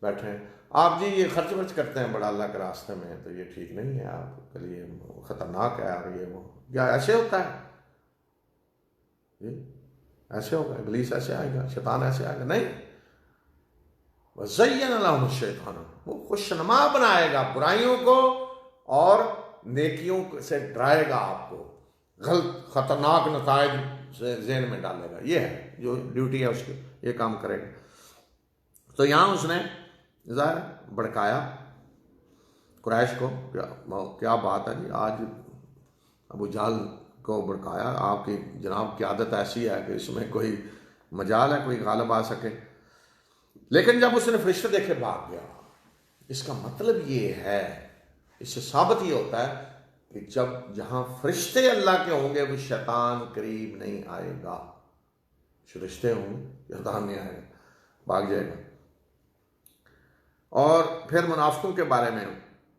Speaker 1: بیٹھے ہیں آپ، جی یہ خرچ ورچ کرتے ہیں بڑا اللہ کے راستے میں تو یہ ٹھیک نہیں ہے آپ کے لیے، خطرناک ہے، اور یہ وہ کیا ایسے ہوتا ہے جی، ایسے ہوگا، ابلیس ایسے آئے گا، شیطان ایسے آئے گا، نہیں، وَزَيَّنَ لَهُمُ الشَّيْطَانُ، وہ خوشنما بنائے گا برائیوں کو اور نیکیوں سے ڈرائے گا آپ کو، غلط خطرناک نتائج سے ذہن میں ڈالے گا، یہ ہے جو ڈیوٹی ہے اس کی، یہ کام کرے گا۔ تو یہاں اس نے ظاہر بھڑکایا قریش کو، کیا بات ہے جی، آج ابو جہل کو بھڑکایا، آپ کی جناب کی عادت ایسی ہے کہ اس میں کوئی مجال ہے کوئی غالب آ سکے، لیکن جب اس نے فرشتے دیکھے بھاگ گیا۔ اس کا مطلب یہ ہے، اس سے ثابت یہ ہوتا ہے کہ جب جہاں فرشتے اللہ کے ہوں گے وہ شیطان قریب نہیں آئے گا، فرشتے ہوں گے شیطان نہیں آئے گا، بھاگ جائے گا۔ اور پھر منافقوں کے بارے میں،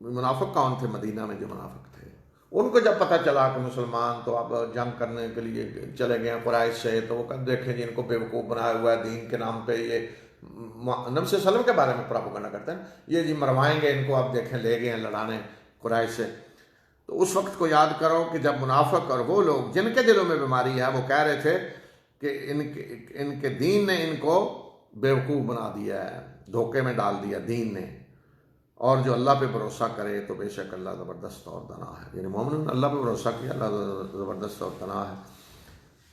Speaker 1: منافق کون تھے مدینہ میں جو منافق تھے، ان کو جب پتہ چلا کہ مسلمان تو اب جنگ کرنے کے لیے چلے گئے ہیں قریش سے، تو وہ دیکھیں جی ان کو بیوقوف بنایا ہوا ہے، دین کے نام پہ یہ نبی صلی اللہ علیہ وسلم کے بارے میں پراپگنڈا کرتے ہیں، یہ جی مروائیں گے ان کو، اب دیکھیں لے گئے ہیں لڑانے قریش سے۔ تو اس وقت کو یاد کرو کہ جب منافق اور وہ لوگ جن کے دلوں میں بیماری ہے وہ کہہ رہے تھے کہ ان کے دین نے ان کو بیوقوف بنا دیا ہے، دھوکے میں ڈال دیا دین نے، اور جو اللہ پہ بھروسہ کرے تو بے شک اللہ زبردست اور دنا ہے، یعنی مومنوں نے اللہ پہ بھروسہ کیا، اللہ زبردست اور دنا ہے۔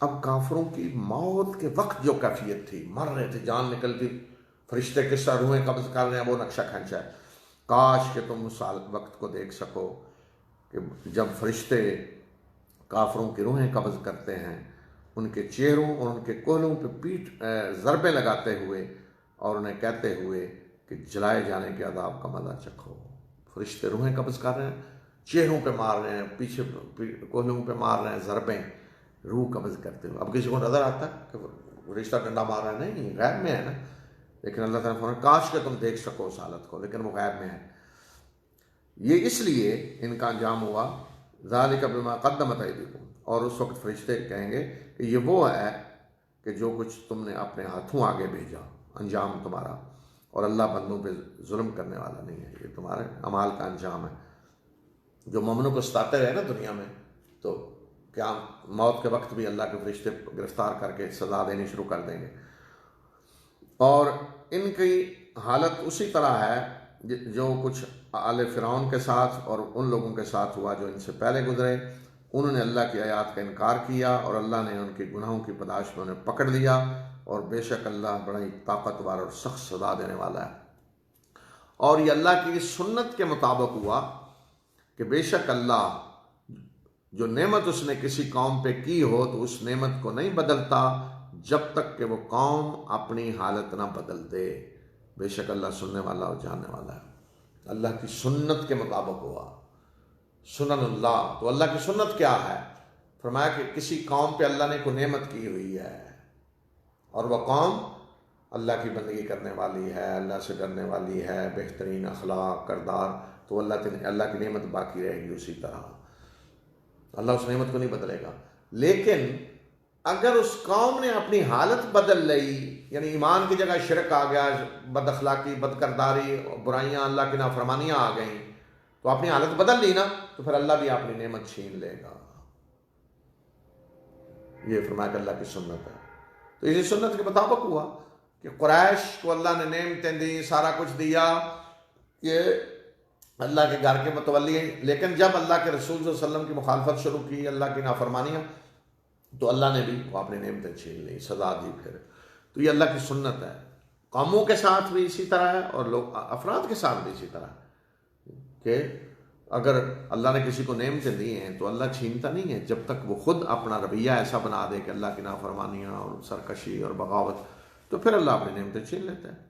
Speaker 1: اب کافروں کی موت کے وقت جو کیفیت تھی، مر رہے تھے، جان نکلتی، فرشتے کس طرح روحیں قبض کر رہے ہیں، وہ نقشہ کھینچا ہے۔ کاش کہ تم اس وقت کو دیکھ سکو کہ جب فرشتے کافروں کی روحیں قبض کرتے ہیں، ان کے چہروں اور ان کے کولوں پہ ضربیں لگاتے ہوئے اور انہیں کہتے ہوئے کہ جلائے جانے کے عذاب کا مزہ چکھو۔ فرشتے روحیں قبض کر رہے ہیں، چہروں پہ مار رہے ہیں، پیچھے کولوں پہ مار رہے ہیں ضربیں، روح قبض کرتے ہوئے۔ اب کسی کو نظر آتا ہے کہ رشتہ ڈنڈا مار رہا ہے؟ نہیں، غیب میں ہے نا، لیکن اللہ تعالیٰ نے کاش کہ تم دیکھ سکو اس حالت کو، لیکن وہ غیب میں ہے۔ یہ اس لیے ان کا انجام ہوا ذالک بما قدمت ایدیکم، اور اس وقت فرشتے کہیں گے کہ یہ وہ ہے کہ جو کچھ تم نے اپنے ہاتھوں آگے بھیجا، انجام تمہارا، اور اللہ بندوں پہ ظلم کرنے والا نہیں ہے، یہ تمہارے اعمال کا انجام ہے۔ جو مومنوں کو ستاتے رہے نا دنیا میں، تو کیا موت کے وقت بھی اللہ کے فرشتے گرفتار کر کے سزا دینی شروع کر دیں گے۔ اور ان کی حالت اسی طرح ہے جو کچھ آل فرعون کے ساتھ اور ان لوگوں کے ساتھ ہوا جو ان سے پہلے گزرے، انہوں نے اللہ کی آیات کا انکار کیا اور اللہ نے ان کے گناہوں کی پاداش میں انہیں پکڑ لیا، اور بے شک اللہ بڑا ہی طاقتور اور سخت سزا دینے والا ہے۔ اور یہ اللہ کی سنت کے مطابق ہوا کہ بے شک اللہ جو نعمت اس نے کسی قوم پہ کی ہو تو اس نعمت کو نہیں بدلتا جب تک کہ وہ قوم اپنی حالت نہ بدل دے۔ بے شک اللہ سننے والا اور جاننے والا ہے۔ اللہ کی سنت کے مطابق ہوا، سنن اللہ، تو اللہ کی سنت کیا ہے؟ فرمایا کہ کسی قوم پہ اللہ نے کوئی نعمت کی ہوئی ہے اور وہ قوم اللہ کی بندگی کرنے والی ہے، اللہ سے ڈرنے والی ہے، بہترین اخلاق کردار، تو اللہ کی نعمت باقی رہے گی اسی طرح، اللہ اس نعمت کو نہیں بدلے گا۔ لیکن اگر اس قوم نے اپنی حالت بدل لی، یعنی ایمان کی جگہ شرک آ گیا، بد اخلاقی، بد کرداری، برائیاں، اللہ کی نافرمانیاں آ گئیں، تو اپنی حالت بدل لی نا، تو پھر اللہ بھی اپنی نعمت چھین لے گا۔ یہ فرمایا کہ اللہ کی سنت ہے۔ تو اسی سنت کے مطابق ہوا کہ قریش کو اللہ نے نعمتیں دی، سارا کچھ دیا، یہ اللہ کے گھر کے متولی ہیں، لیکن جب اللہ کے رسول صلی اللہ علیہ وسلم کی مخالفت شروع کی، اللہ کی نافرمانیاں، تو اللہ نے بھی وہ اپنی نعمتیں چھین لی، سزا دی۔ پھر تو یہ اللہ کی سنت ہے، قوموں کے ساتھ بھی اسی طرح ہے اور لوگ افراد کے ساتھ بھی اسی طرح ہے کہ اگر اللہ نے کسی کو نعمتیں دی ہیں تو اللہ چھینتا نہیں ہے جب تک وہ خود اپنا رویہ ایسا بنا دے کہ اللہ کی نافرمانیاں اور سرکشی اور بغاوت، تو پھر اللہ اپنی نعمتیں چھین لیتے ہیں۔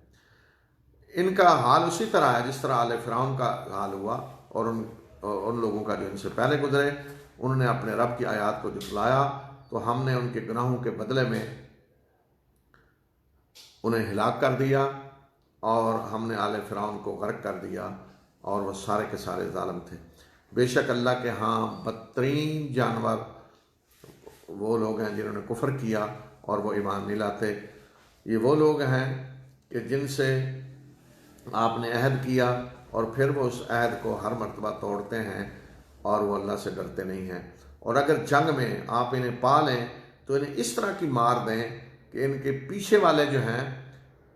Speaker 1: ان کا حال اسی طرح ہے جس طرح آل فرعون کا حال ہوا، اور ان لوگوں کا جو ان سے پہلے گزرے، انہوں نے اپنے رب کی آیات کو جھٹلایا تو ہم نے ان کے گناہوں کے بدلے میں انہیں ہلاک کر دیا، اور ہم نے آل فرعون کو غرق کر دیا، اور وہ سارے کے سارے ظالم تھے۔ بے شک اللہ کے ہاں بدترین جانور وہ لوگ ہیں جنہوں نے کفر کیا اور وہ ایمان نہیں لاتے۔ یہ وہ لوگ ہیں کہ جن سے آپ نے عہد کیا اور پھر وہ اس عہد کو ہر مرتبہ توڑتے ہیں اور وہ اللہ سے ڈرتے نہیں ہیں، اور اگر جنگ میں آپ انہیں پا لیں تو انہیں اس طرح کی مار دیں کہ ان کے پیچھے والے جو ہیں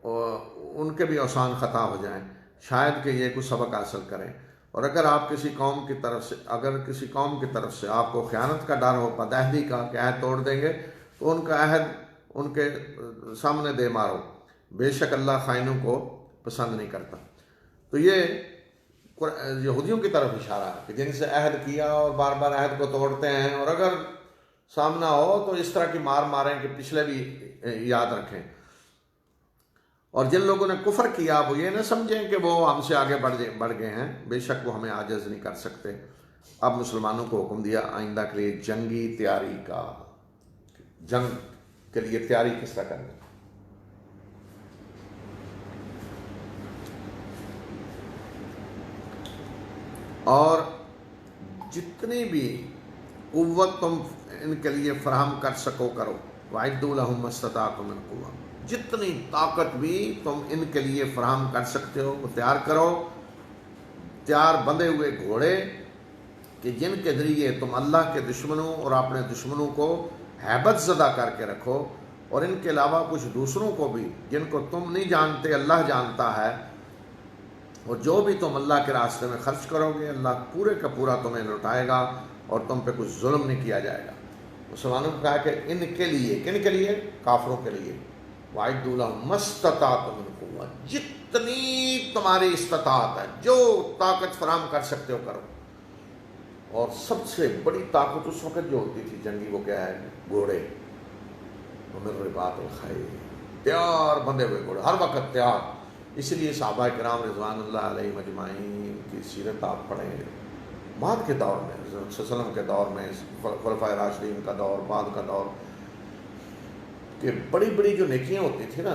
Speaker 1: ان کے بھی اوسان خطا ہو جائیں، شاید کہ یہ کچھ سبق حاصل کریں۔ اور اگر آپ کسی قوم کی طرف سے آپ کو خیانت کا ڈر ہو، بدعہدی کا کہ عہد توڑ دیں گے، تو ان کا عہد ان کے سامنے دے مارو، بے شک اللہ خائنوں کو پسند نہیں کرتا۔ تو یہ یہودیوں کی طرف اشارہ ہے کہ جن سے عہد کیا اور بار بار عہد کو توڑتے ہیں، اور اگر سامنا ہو تو اس طرح کی مار ماریں کہ پچھلے بھی یاد رکھیں۔ اور جن لوگوں نے کفر کیا وہ یہ نہ سمجھیں کہ وہ ہم سے آگے بڑھ گئے ہیں، بے شک وہ ہمیں عاجز نہیں کر سکتے۔ اب مسلمانوں کو حکم دیا آئندہ کے لیے جنگی تیاری کا، جنگ کے لیے تیاری کس طرح کرنی۔ اور جتنی بھی قوت تم ان کے لیے فراہم کر سکو کرو، وَأَعِدُّوا لَهُم مَّا اسْتَطَعْتُم مِّن قُوَّةٍ، جتنی طاقت بھی تم ان کے لیے فراہم کر سکتے ہو وہ تیار کرو، تیار بندھے ہوئے گھوڑے کہ جن کے ذریعے تم اللہ کے دشمنوں اور اپنے دشمنوں کو ہیبت زدہ کر کے رکھو، اور ان کے علاوہ کچھ دوسروں کو بھی جن کو تم نہیں جانتے اللہ جانتا ہے، اور جو بھی تم اللہ کے راستے میں خرچ کرو گے اللہ پورے کا پورا تمہیں لوٹائے گا اور تم پہ کچھ ظلم نہیں کیا جائے گا۔ مسلمانوں کو کہا کہ ان کے لیے، کن کے لیے؟ کافروں کے لیے، وَأَعِدُّوا لَهُم مَّا اسْتَطَعْتُم مِّن قُوَّةٍ، جتنی تمہاری استطاعت ہے جو طاقت فراہم کر سکتے ہو کرو۔ اور سب سے بڑی طاقت اس وقت جو ہوتی تھی جنگی، وہ کیا ہے؟ گھوڑے، وَمِن رِّبَاطِ الْخَيْلِ، تیار بندھے ہوئے گھوڑے، ہر وقت تیار۔ اس لیے صحابہ کرام رضوان اللہ علیہم اجمعین کی سیرت آپ پڑھیں، بعد کے دور میں صلی اللہ علیہ وسلم کے دور میں، خلفائے راشدین کا دور، بعد کا دور، کہ بڑی بڑی جو نیکیاں ہوتی تھی نا،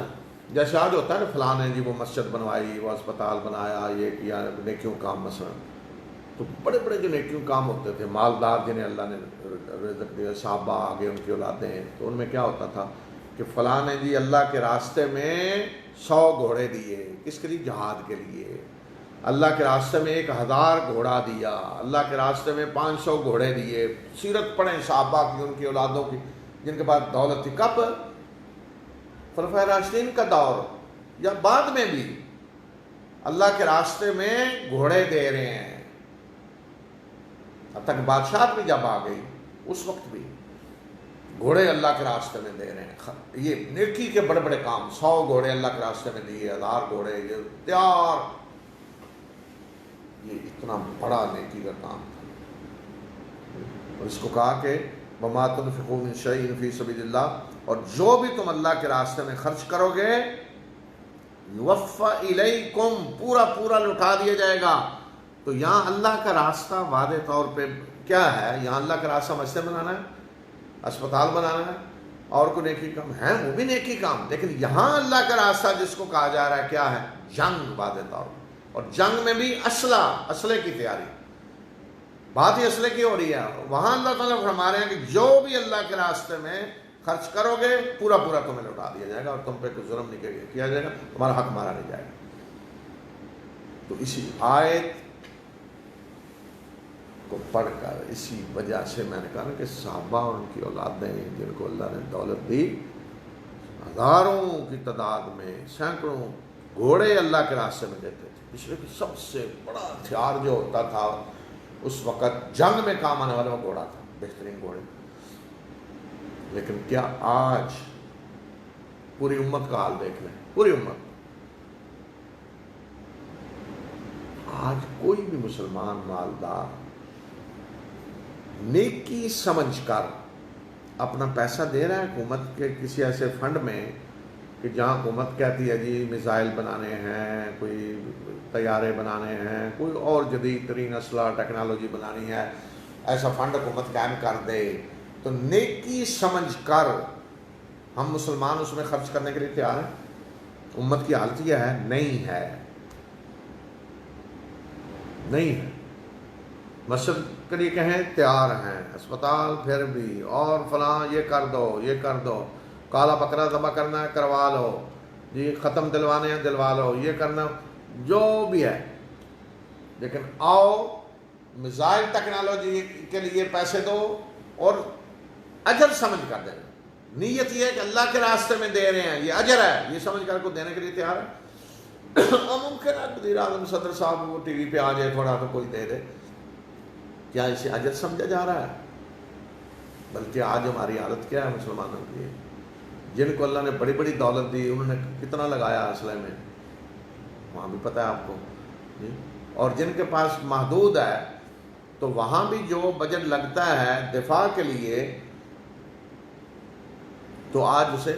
Speaker 1: جیسے آج ہوتا ہے نا فلاں نے جی وہ مسجد بنوائی، وہ اسپتال بنایا، یہ کیا، نیکیوں کام مثلا، تو بڑے بڑے جو نیکیوں کام ہوتے تھے، مالدار جنہیں اللہ نے رزق دیا، صحابہ آگے ان کی اولادیں، تو ان میں کیا ہوتا تھا کہ فلاں نے جی اللہ کے راستے میں 100 گھوڑے دیے، کس کے لیے؟ جہاد کے لیے۔ اللہ کے راستے میں 1000 گھوڑا دیا، اللہ کے راستے میں 500 گھوڑے دیے۔ سیرت پڑھیں صحابہ کی، ان کی اولادوں کی جن کے پاس دولت تھی۔ کب؟ خلفائے راشدین کا دور، یا بعد میں بھی اللہ کے راستے میں گھوڑے دے رہے ہیں، اب تک بادشاہت بھی جب آ گئی اس وقت بھی گھوڑے اللہ کے راستے میں دے رہے ہیں۔ یہ نیکی کے بڑے بڑے کام، 100 گھوڑے اللہ کے راستے میں دیے، 1000 گھوڑے، یہ تیار، یہ اتنا بڑا نیکی کا کام تھا۔ اور اس کو کہا کہ وَمَا تُنْفِقُوا مِنْ شَيْءٍ فِي سَبِيلِ اللَّهِ، اور جو بھی تم اللہ کے راستے میں خرچ کرو گے يُوَفَّ إِلَيْكُمْ، پورا پورا لوٹا دیا جائے گا۔ تو یہاں اللہ کا راستہ واضح طور پہ کیا ہے؟ یہاں اللہ کا راستہ مسجد بنانا ہے، اسپتال بنانا ہے، اور کوئی نیکی کام ہے، وہ بھی نیکی کام، لیکن یہاں اللہ کا راستہ جس کو کہا جا رہا ہے کیا ہے؟ جنگ، واضح طور پر، اور جنگ میں بھی اسلحے کی تیاری، بات ہی اسلحے کی ہو رہی ہے۔ وہاں اللہ تعالیٰ فرما رہے ہیں کہ جو بھی اللہ کے راستے میں خرچ کرو گے پورا پورا تمہیں لوٹا دیا جائے گا، اور تم پہ کوئی ظلم نہیں کیا جائے گا، تمہارا حق مارا نہیں جائے گا۔ تو اسی آیت کو پڑھ کر اسی وجہ سے میں نے کہا نا کہ صحابہ اور ان کی اولادیں جن کو اللہ نے دولت دی، ہزاروں کی تعداد میں سینکڑوں گھوڑے اللہ کے راستے میں دیتے تھے۔ پچھلے کی سب سے بڑا ہتھیار جو ہوتا تھا اس وقت جنگ میں کام آنے والا وہ گھوڑا تھا، بہترین گھوڑے۔ لیکن کیا آج پوری امت کا حال دیکھ لیں، پوری امت۔ آج کوئی بھی مسلمان مالدار نیکی سمجھ کر اپنا پیسہ دے رہا ہے حکومت کے کسی ایسے فنڈ میں کہ جہاں حکومت کہتی ہے جی میزائل بنانے ہیں، کوئی طیارے بنانے ہیں، کوئی اور جدید ترین اسلحہ ٹیکنالوجی بنانی ہے، ایسا فنڈ حکومت قائم کر دے، تو نیکی سمجھ کر ہم مسلمان اس میں خرچ کرنے کے لیے تیار ہیں؟ امت کی حالت یہ ہے، نہیں ہے، نہیں ہے۔ مسجد کے لیے کہیں تیار ہیں، اسپتال پھر بھی، اور فلاں یہ کر دو، یہ کر دو، کالا بکرا ذبح کرنا ہے کروا لو جی، ختم دلوانے ہیں دلوا لو، یہ کرنا جو بھی ہے، لیکن آؤ میزائل ٹیکنالوجی کے لیے پیسے دو اور اجر سمجھ کر دیں، نیت یہ ہے کہ اللہ کے راستے میں دے رہے ہیں، یہ اجر ہے، یہ سمجھ کر کو دینے کے لیے تیار ہے۔ اور ممکن ہے وزیر اعظم صدر صاحب وہ ٹی وی پہ آ جائے تھوڑا تو کوئی دے دے، کیا اسے اجر سمجھا جا رہا ہے؟ بلکہ آج ہماری حالت کیا ہے مسلمانوں کی، جن کو اللہ نے بڑی بڑی دولت دی انہوں نے کتنا لگایا اسلحے میں، وہاں بھی پتہ ہے آپ کو جی، اور جن کے پاس محدود ہے تو وہاں بھی جو بجٹ لگتا ہے دفاع کے لیے تو آج اسے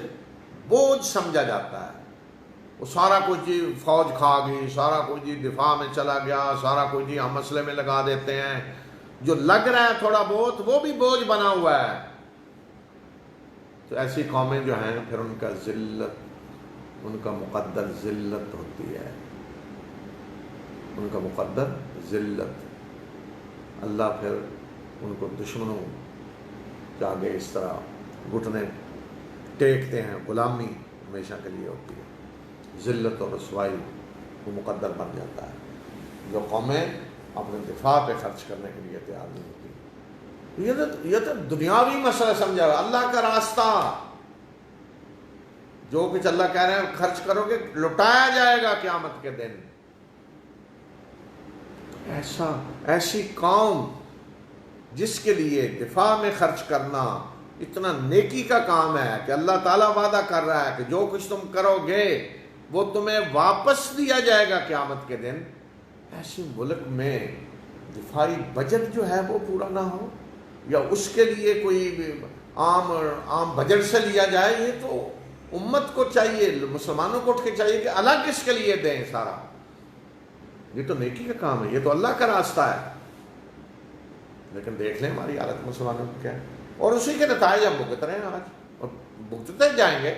Speaker 1: بوجھ سمجھا جاتا ہے، وہ سارا کچھ جی فوج کھا گئی، سارا کچھ جی دفاع میں چلا گیا، سارا کچھ جی ہم مسئلے میں لگا دیتے ہیں، جو لگ رہا ہے تھوڑا بہت وہ بھی بوجھ بنا ہوا ہے۔ تو ایسی قومیں جو ہیں پھر ان کا ذلت، ان کا مقدر ذلت ہوتی ہے، ان کا مقدر ذلت، اللہ پھر ان کو دشمنوں کے آگے اس طرح گھٹنے ٹیکتے ہیں، غلامی ہمیشہ کے لیے ہوتی ہے، ذلت اور رسوائی وہ مقدر بن جاتا ہے۔ جو قومیں اپنے دفاع پہ خرچ کرنے کے لیے تیار نہیں ہوتی، یہ تو دنیاوی مسئلہ سمجھا ہوا، اللہ کا راستہ جو کچھ اللہ کہہ رہے ہیں خرچ کرو گے لٹایا جائے گا قیامت کے دن۔ ایسی قوم جس کے لیے دفاع میں خرچ کرنا اتنا نیکی کا کام ہے کہ اللہ تعالیٰ وعدہ کر رہا ہے کہ جو کچھ تم کرو گے وہ تمہیں واپس دیا جائے گا قیامت کے دن، ایسی ملک میں دفاعی بجٹ جو ہے وہ پورا نہ ہو یا اس کے لیے کوئی عام بجٹ سے لیا جائے، یہ تو امت کو چاہیے، مسلمانوں کو اٹھ کے چاہیے کہ الگ اس کے لیے دیں سارا، یہ تو نیکی کا کام ہے، یہ تو اللہ کا راستہ ہے۔ لیکن دیکھ لیں ہماری حالت مسلمانوں کی کیا ہے، اور اسی کے نتائج ہم بھگت رہے ہیں آج، اور بھگتتے جائیں گے،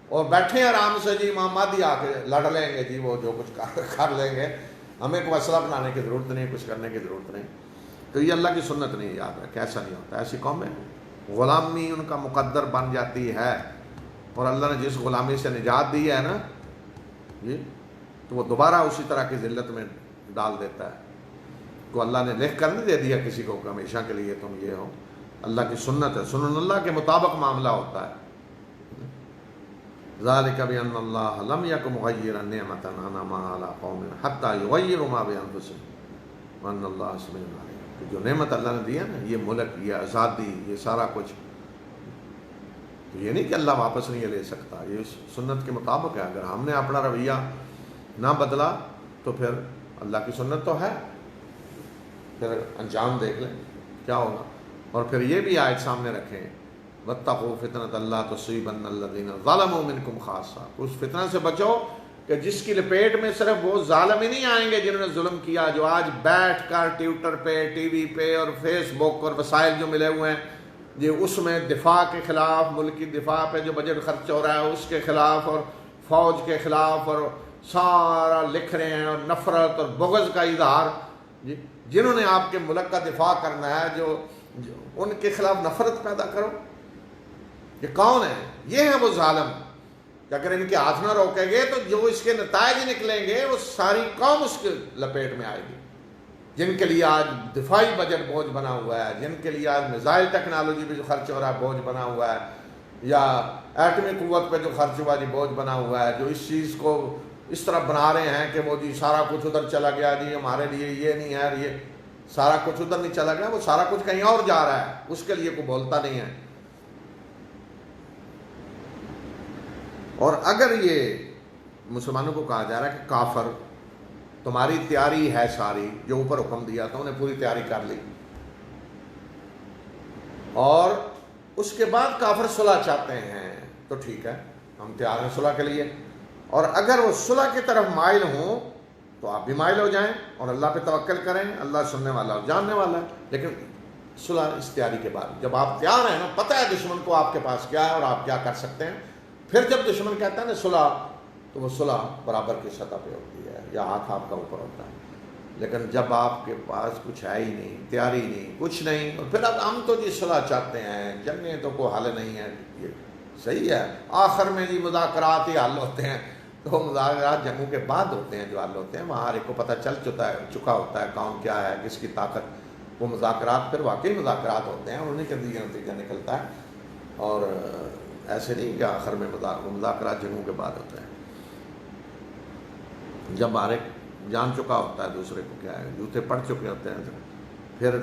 Speaker 1: اور بیٹھے آرام سے جی امام مہدی آ کے لڑ لیں گے جی، وہ جو کچھ کر لیں گے، ہمیں کوئی اسلحہ بنانے کی ضرورت نہیں، کچھ کرنے کی ضرورت نہیں۔ تو یہ اللہ کی سنت نہیں، یاد ہے کیسا نہیں ہوتا، ایسی قوم ہے غلامی ان کا مقدر بن جاتی ہے، اور اللہ نے جس غلامی سے نجات دی ہے نا جی، تو وہ دوبارہ اسی طرح کی ذلت میں ڈال دیتا ہے۔ کو اللہ نے لکھ کر نہیں دے دیا کسی کو کہ ہمیشہ کے لیے تم یہ ہو، اللہ کی سنت ہے، سنن اللہ کے مطابق معاملہ ہوتا ہے۔ ذالک بأن اللہ لم یک مغیرا نعمتا انعمها علی قوم حتی یغیروا ما بانفسہم وان اللہ سمیع علیم۔ کہ جو نعمت اللہ نے دی ہے نا، یہ ملک، یہ آزادی، یہ سارا کچھ، تو یہ نہیں کہ اللہ واپس نہیں لے سکتا، یہ سنت کے مطابق ہے۔ اگر ہم نے اپنا رویہ نہ بدلا تو پھر اللہ کی سنت تو ہے، پھر انجام دیکھ لیں کیا ہوگا۔ اور پھر یہ بھی آیت سامنے رکھیں، واتقوا فتنۃ لا تصیبن الذین ظلموا منکم خاصہ، اس فتنہ سے بچو کہ جس کی لپیٹ میں صرف وہ ظالم ہی نہیں آئیں گے جنہوں نے ظلم کیا، جو آج بیٹھ کر ٹویٹر پہ، ٹی وی پہ اور فیس بک اور وسائل جو ملے ہوئے ہیں جی، اس میں دفاع کے خلاف، ملک کی دفاع پہ جو بجٹ خرچ ہو رہا ہے اس کے خلاف، اور فوج کے خلاف، اور سارا لکھ رہے ہیں، اور نفرت اور بغض کا اظہار جی، جنہوں نے آپ کے ملک کا دفاع کرنا ہے جو ان کے خلاف نفرت پیدا کرو، یہ کون ہے؟ یہ ہیں وہ ظالم کہ اگر ان کے ہاتھ نہ روکیں گے تو جو اس کے نتائج نکلیں گے وہ ساری قوم اس کے لپیٹ میں آئے گی، جن کے لیے آج دفاعی بجٹ بوجھ بنا ہوا ہے، جن کے لیے آج میزائل ٹیکنالوجی پہ جو خرچ ہو رہا ہے بوجھ بنا ہوا ہے، یا ایٹمی قوت پہ جو خرچ ہوا جی بوجھ بنا ہوا ہے، جو اس چیز کو اس طرح بنا رہے ہیں کہ وہ جی سارا کچھ ادھر چلا گیا جی، ہمارے لیے یہ نہیں ہے، یہ سارا کچھ ادھر نہیں چلا گیا، وہ سارا کچھ کہیں اور جا رہا ہے، اس کے لیے کوئی بولتا نہیں ہے۔ اور اگر یہ مسلمانوں کو کہا جا رہا ہے کہ کافر تمہاری تیاری ہے ساری جو اوپر حکم دیا تھا انہیں پوری تیاری کر لی اور اس کے بعد کافر صلح چاہتے ہیں تو ٹھیک ہے، ہم تیار ہیں صلح کے لیے، اور اگر وہ صلح کی طرف مائل ہوں تو آپ بھی مائل ہو جائیں اور اللہ پہ توکل کریں، اللہ سننے والا اور جاننے والا ہے۔ لیکن صلح اس تیاری کے بعد، جب آپ تیار ہیں نا، پتہ ہے دشمن کو آپ کے پاس کیا ہے اور آپ کیا کر سکتے ہیں، پھر جب دشمن کہتا ہے نا صلح، تو وہ صلح برابر کی سطح پہ ہوتی ہے یا ہاتھ آپ کا اوپر ہوتا ہے۔ لیکن جب آپ کے پاس کچھ ہے ہی نہیں، تیاری نہیں، کچھ نہیں، اور پھر اب ہم تو جی صلح چاہتے ہیں، جنگیں تو کوئی حل نہیں ہے، یہ صحیح ہے، آخر میں جی مذاکرات ہی حل ہوتے ہیں، تو مذاکرات جنگوں کے بعد ہوتے ہیں جو حل ہوتے ہیں، وہاں ہر ایک کو پتہ چل چکا ہوتا ہے کون کیا ہے، کس کی طاقت، وہ مذاکرات پھر واقعی مذاکرات ہوتے ہیں اور انہیں کے نتیجہ نکلتا ہے، اور ایسے نہیں کہ آخر میں مذاکرات جنگوں کے بعد ہوتے ہیں، جب ہر ایک جان چکا ہوتا ہے دوسرے کو کیا ہے، جوتے پڑ چکے ہوتے ہیں، پھر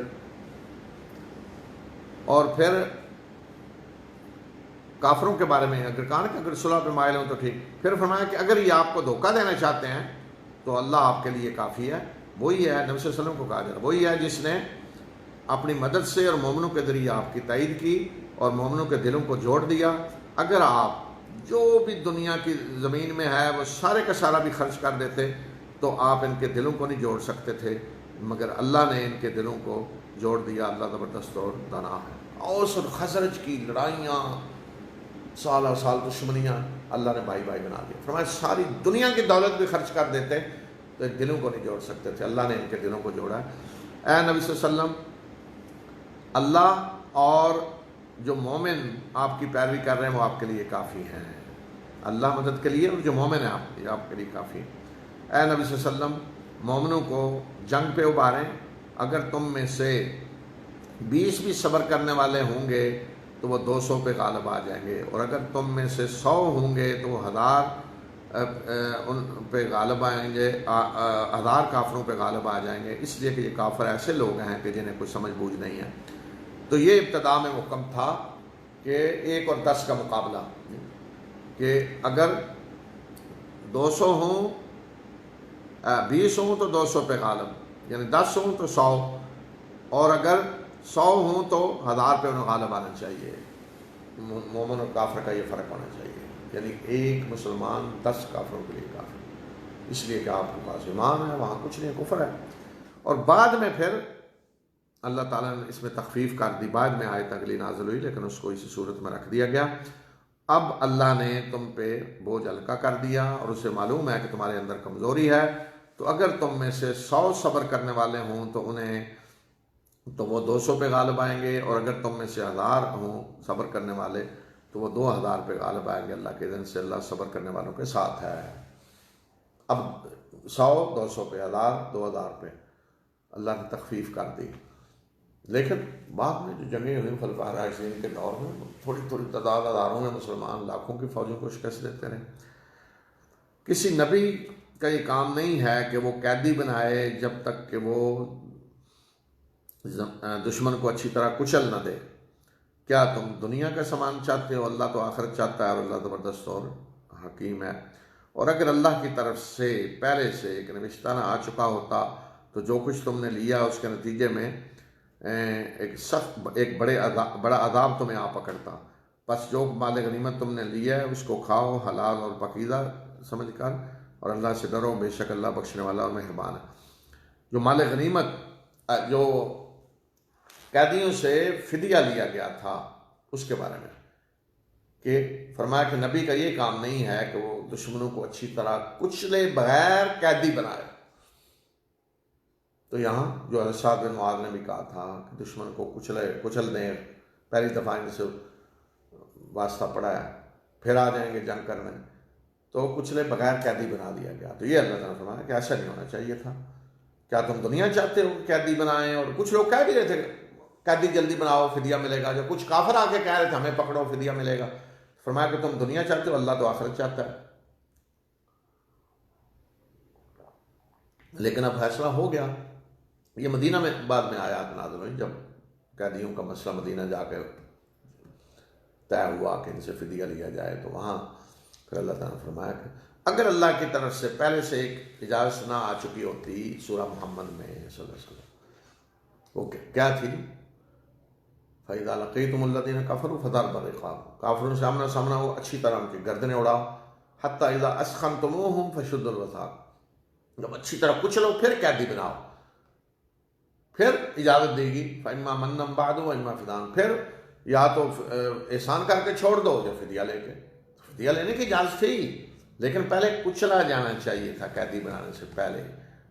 Speaker 1: کافروں کے بارے میں اگر کہا کہ اگر صلح پہ مائل ہوں تو ٹھیک، پھر فرمایا کہ اگر یہ آپ کو دھوکہ دینا چاہتے ہیں تو اللہ آپ کے لیے کافی ہے، وہی ہے، نبی صلی اللہ علیہ وسلم کو کہا جا رہا، وہی ہے جس نے اپنی مدد سے اور مومنوں کے ذریعے آپ کی تائید کی اور مومنوں کے دلوں کو جوڑ دیا۔ اگر آپ جو بھی دنیا کی زمین میں ہے وہ سارے کا سارا بھی خرچ کر دیتے تو آپ ان کے دلوں کو نہیں جوڑ سکتے تھے، مگر اللہ نے ان کے دلوں کو جوڑ دیا۔ اللہ زبردست اور دانا ہے۔ اوس اور خزرج کی لڑائیاں، سال اور سال دشمنیاں، اللہ نے بھائی بھائی بنا دیا۔ فرمایا ساری دنیا کی دولت بھی خرچ کر دیتے تو دلوں کو نہیں جوڑ سکتے تھے، اللہ نے ان کے دلوں کو جوڑا ہے۔ اے نبی صلی اللہ علیہ وسلم، اللہ اور جو مومن آپ کی پیروی کر رہے ہیں وہ آپ کے لیے کافی ہیں، اللہ مدد کے لیے، اور جو مومن ہیں آپ کے لیے کافی ہیں۔ اے نبی صلی اللہ علیہ وسلم، مومنوں کو جنگ پہ ابھاریں، اگر تم میں سے 20 بھی صبر کرنے والے ہوں گے تو وہ 200 پہ غالب آ جائیں گے، اور اگر تم میں سے 100 ہوں گے تو وہ 1000 ان پہ غالب آئیں گے، 1000 کافروں پہ غالب آ جائیں گے، اس لیے کہ یہ کافر ایسے لوگ ہیں کہ جنہیں کوئی سمجھ بوجھ نہیں ہے۔ تو یہ ابتدا میں حکم تھا کہ 1 اور 10 کا مقابلہ، کہ اگر 200 ہوں، 20 ہوں تو 200 پہ غالب، یعنی 10 ہوں تو 100، اور اگر 100 ہوں تو 1000 پہ انہیں غالب آنا چاہیے۔ مومن اور کافر کا یہ فرق ہونا چاہیے، یعنی ایک مسلمان 10 کافروں کے لیے کافر، اس لیے کہ آپ کے پاس ایمان ہے، وہاں کچھ نہیں، کفر ہے۔ اور بعد میں پھر اللہ تعالیٰ نے اس میں تخفیف کر دی، بعد میں آیت اگلی نازل ہوئی، لیکن اس کو اسی صورت میں رکھ دیا گیا۔ اب اللہ نے تم پہ بوجھ ہلکا کر دیا اور اسے معلوم ہے کہ تمہارے اندر کمزوری ہے، تو اگر تم میں سے 100 صبر کرنے والے ہوں تو وہ 200 پہ غالب آئیں گے، اور اگر تم میں سے 1000 ہوں صبر کرنے والے تو وہ 2000 پہ غالب آئیں گے، اللہ کے اذن سے۔ اللہ صبر کرنے والوں کے ساتھ ہے۔ اب 100 200 پہ، 1000 2000 پہ اللہ نے تخفیف کر دی۔ لیکن بعد میں جو جنگیں ہوئی خلفائے راشدین کے دور میں، تھوڑی تھوڑی تعداد، ہزاروں میں مسلمان لاکھوں کی فوجوں کو شکست دیتے رہے۔ کسی نبی کا یہ کام نہیں ہے کہ وہ قیدی بنائے جب تک کہ وہ دشمن کو اچھی طرح کچل نہ دے۔ کیا تم دنیا کا سامان چاہتے ہو؟ اللہ تو آخرت چاہتا ہے، اور اللہ زبردست اور حکیم ہے۔ اور اگر اللہ کی طرف سے پہلے سے ایک نوشتہ نہ آ چکا ہوتا تو جو کچھ تم نے لیا اس کے نتیجے میں ایک بڑا عذاب تمہیں آ پکڑتا۔ بس جو مال غنیمت تم نے لیا ہے اس کو کھاؤ حلال اور پاکیزہ سمجھ کر، اور اللہ سے ڈرو، بے شک اللہ بخشنے والا اور مہربان ہے۔ جو مال غنیمت جو قیدیوں سے فدیہ لیا گیا تھا اس کے بارے میں، کہ فرمایا کہ نبی کا یہ کام نہیں ہے کہ وہ دشمنوں کو اچھی طرح کچلے بغیر قیدی بنائے۔ تو یہاں جو سعد بن معاذ نے بھی کہا تھا کہ دشمن کو کچل دیں، پہلی دفعہ ان سے واسطہ پڑا ہے، پھر آ جائیں گے جنگ کرنے، تو کچلے بغیر قیدی بنا دیا گیا۔ تو یہ اللہ تعالیٰ نے فرمایا کہ ایسا نہیں ہونا چاہیے تھا۔ کیا تم دنیا چاہتے ہو قیدی بنائیں؟ اور کچھ لوگ کہہ بھی رہے تھے قیدی جلدی بناؤ فدیہ ملے گا، جو کچھ کافر آ کے کہہ رہے تھے ہمیں پکڑو فدیہ ملے گا۔ فرمایا کہ تم دنیا چاہتے ہو، اللہ تو آخرت چاہتا ہے۔ لیکن اب فیصلہ ہو گیا۔ یہ مدینہ میں بعد میں آیات نازل ہوئی، جب قیدیوں کا مسئلہ مدینہ جا کے طے ہوا کہ ان سے فدیہ لیا جائے، تو وہاں پھر اللہ تعالیٰ نے فرمایا کہ اگر اللہ کی طرف سے پہلے سے ایک اجازت نہ آ چکی ہوتی سورہ محمد میں صلی اللہ علیہ وسلم، وہ کیا تھی؟ فَإِذَا لَقِيتُمُ الَّذِينَ كَفَرُوا فَضَرْبَ الرِّقَابِ، کافروں سے آمنا سامنا ہو اچھی طرح ان کی گردنیں اڑاؤ، حَتَّى إِذَا أَسْخَنْتُمُوهُمْ فَشُدُّوا الْوَثَاقَ، جب اچھی طرح کچلو پھر قیدی بناؤ، پھر اجازت دے گی فَإِمَّا مَنًّا بَعْدُ وَإِمَّا فِدَاءً، پھر یا تو احسان کر کے چھوڑ دو یا فدیہ لے کے، فدیہ لینے کی اجازت تھی لیکن پہلے کچلا جانا چاہیے تھا قیدی بنانے سے پہلے،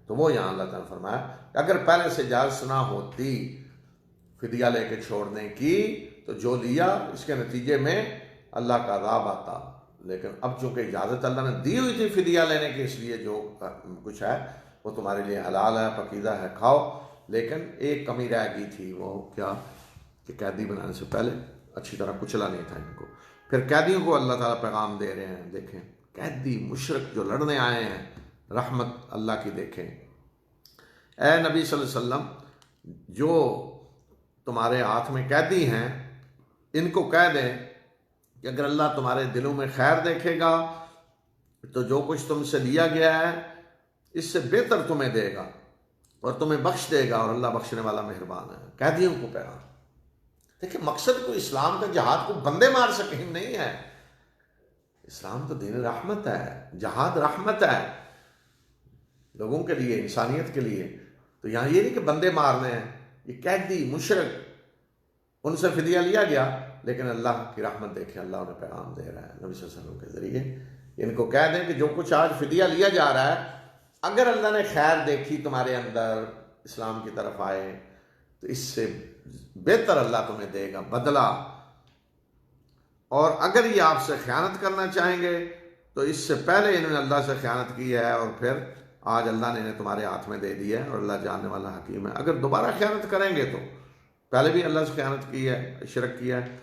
Speaker 1: تو وہ یہاں اللہ تعالیٰ نے فرمایا کہ اگر پہلے سے اجازت نہ ہوتی فدیہ لے کے چھوڑنے کی تو جو لیا اس کے نتیجے میں اللہ کا عذاب آتا، لیکن اب چونکہ اجازت اللہ نے دی ہوئی تھی فدیہ لینے کی، اس لیے جو کچھ ہے وہ تمہارے لیے حلال ہے، پاکیزہ ہے، کھاؤ، لیکن ایک کمی رہ گئی تھی، وہ کیا کہ قیدی بنانے سے پہلے اچھی طرح کچلا نہیں تھا ان کو۔ پھر قیدیوں کو اللہ تعالیٰ پیغام دے رہے ہیں، دیکھیں قیدی مشرک جو لڑنے آئے ہیں، رحمت اللہ کی دیکھیں، اے نبی صلی اللہ علیہ وسلم جو تمہارے ہاتھ میں قیدی ہیں ان کو کہہ دیں کہ اگر اللہ تمہارے دلوں میں خیر دیکھے گا تو جو کچھ تم سے لیا گیا ہے اس سے بہتر تمہیں دے گا اور تمہیں بخش دے گا، اور اللہ بخشنے والا مہربان ہے۔ قیدیوں کو پیغام، دیکھیں مقصد کوئی اسلام کا جہاد کو بندے مار سکیں نہیں ہے، اسلام تو دین رحمت ہے، جہاد رحمت ہے لوگوں کے لیے، انسانیت کے لیے، تو یہاں یہ نہیں کہ بندے مارنے ہیں، یہ قیدی مشرک ان سے فدیہ لیا گیا، لیکن اللہ کی رحمت دیکھیں اللہ انہیں پیغام دے رہا ہے نبی صلی اللہ علیہ وسلم کے ذریعے، ان کو کہہ دیں کہ جو کچھ آج فدیہ لیا جا رہا ہے اگر اللہ نے خیر دیکھی تمہارے اندر، اسلام کی طرف آئے تو اس سے بہتر اللہ تمہیں دے گا بدلہ، اور اگر یہ آپ سے خیانت کرنا چاہیں گے تو اس سے پہلے انہوں نے اللہ سے خیانت کی ہے اور پھر آج اللہ نے انہیں تمہارے ہاتھ میں دے دی ہے، اور اللہ جاننے والا حکیم ہے۔ اگر دوبارہ خیانت کریں گے تو پہلے بھی اللہ سے خیانت کی ہے، شرک کیا ہے۔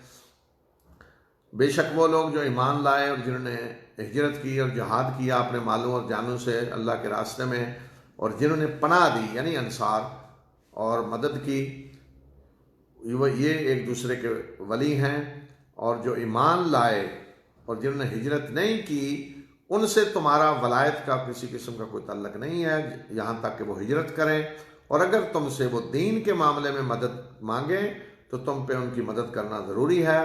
Speaker 1: بے شک وہ لوگ جو ایمان لائے اور جنہوں نے ہجرت کی اور جہاد کیا اپنے مالوں اور جانوں سے اللہ کے راستے میں، اور جنہوں نے پناہ دی یعنی انصار اور مدد کی، یہ ایک دوسرے کے ولی ہیں، اور جو ایمان لائے اور جنہوں نے ہجرت نہیں کی ان سے تمہارا ولایت کا کسی قسم کا کوئی تعلق نہیں ہے یہاں تک کہ وہ ہجرت کریں، اور اگر تم سے وہ دین کے معاملے میں مدد مانگیں تو تم پہ ان کی مدد کرنا ضروری ہے،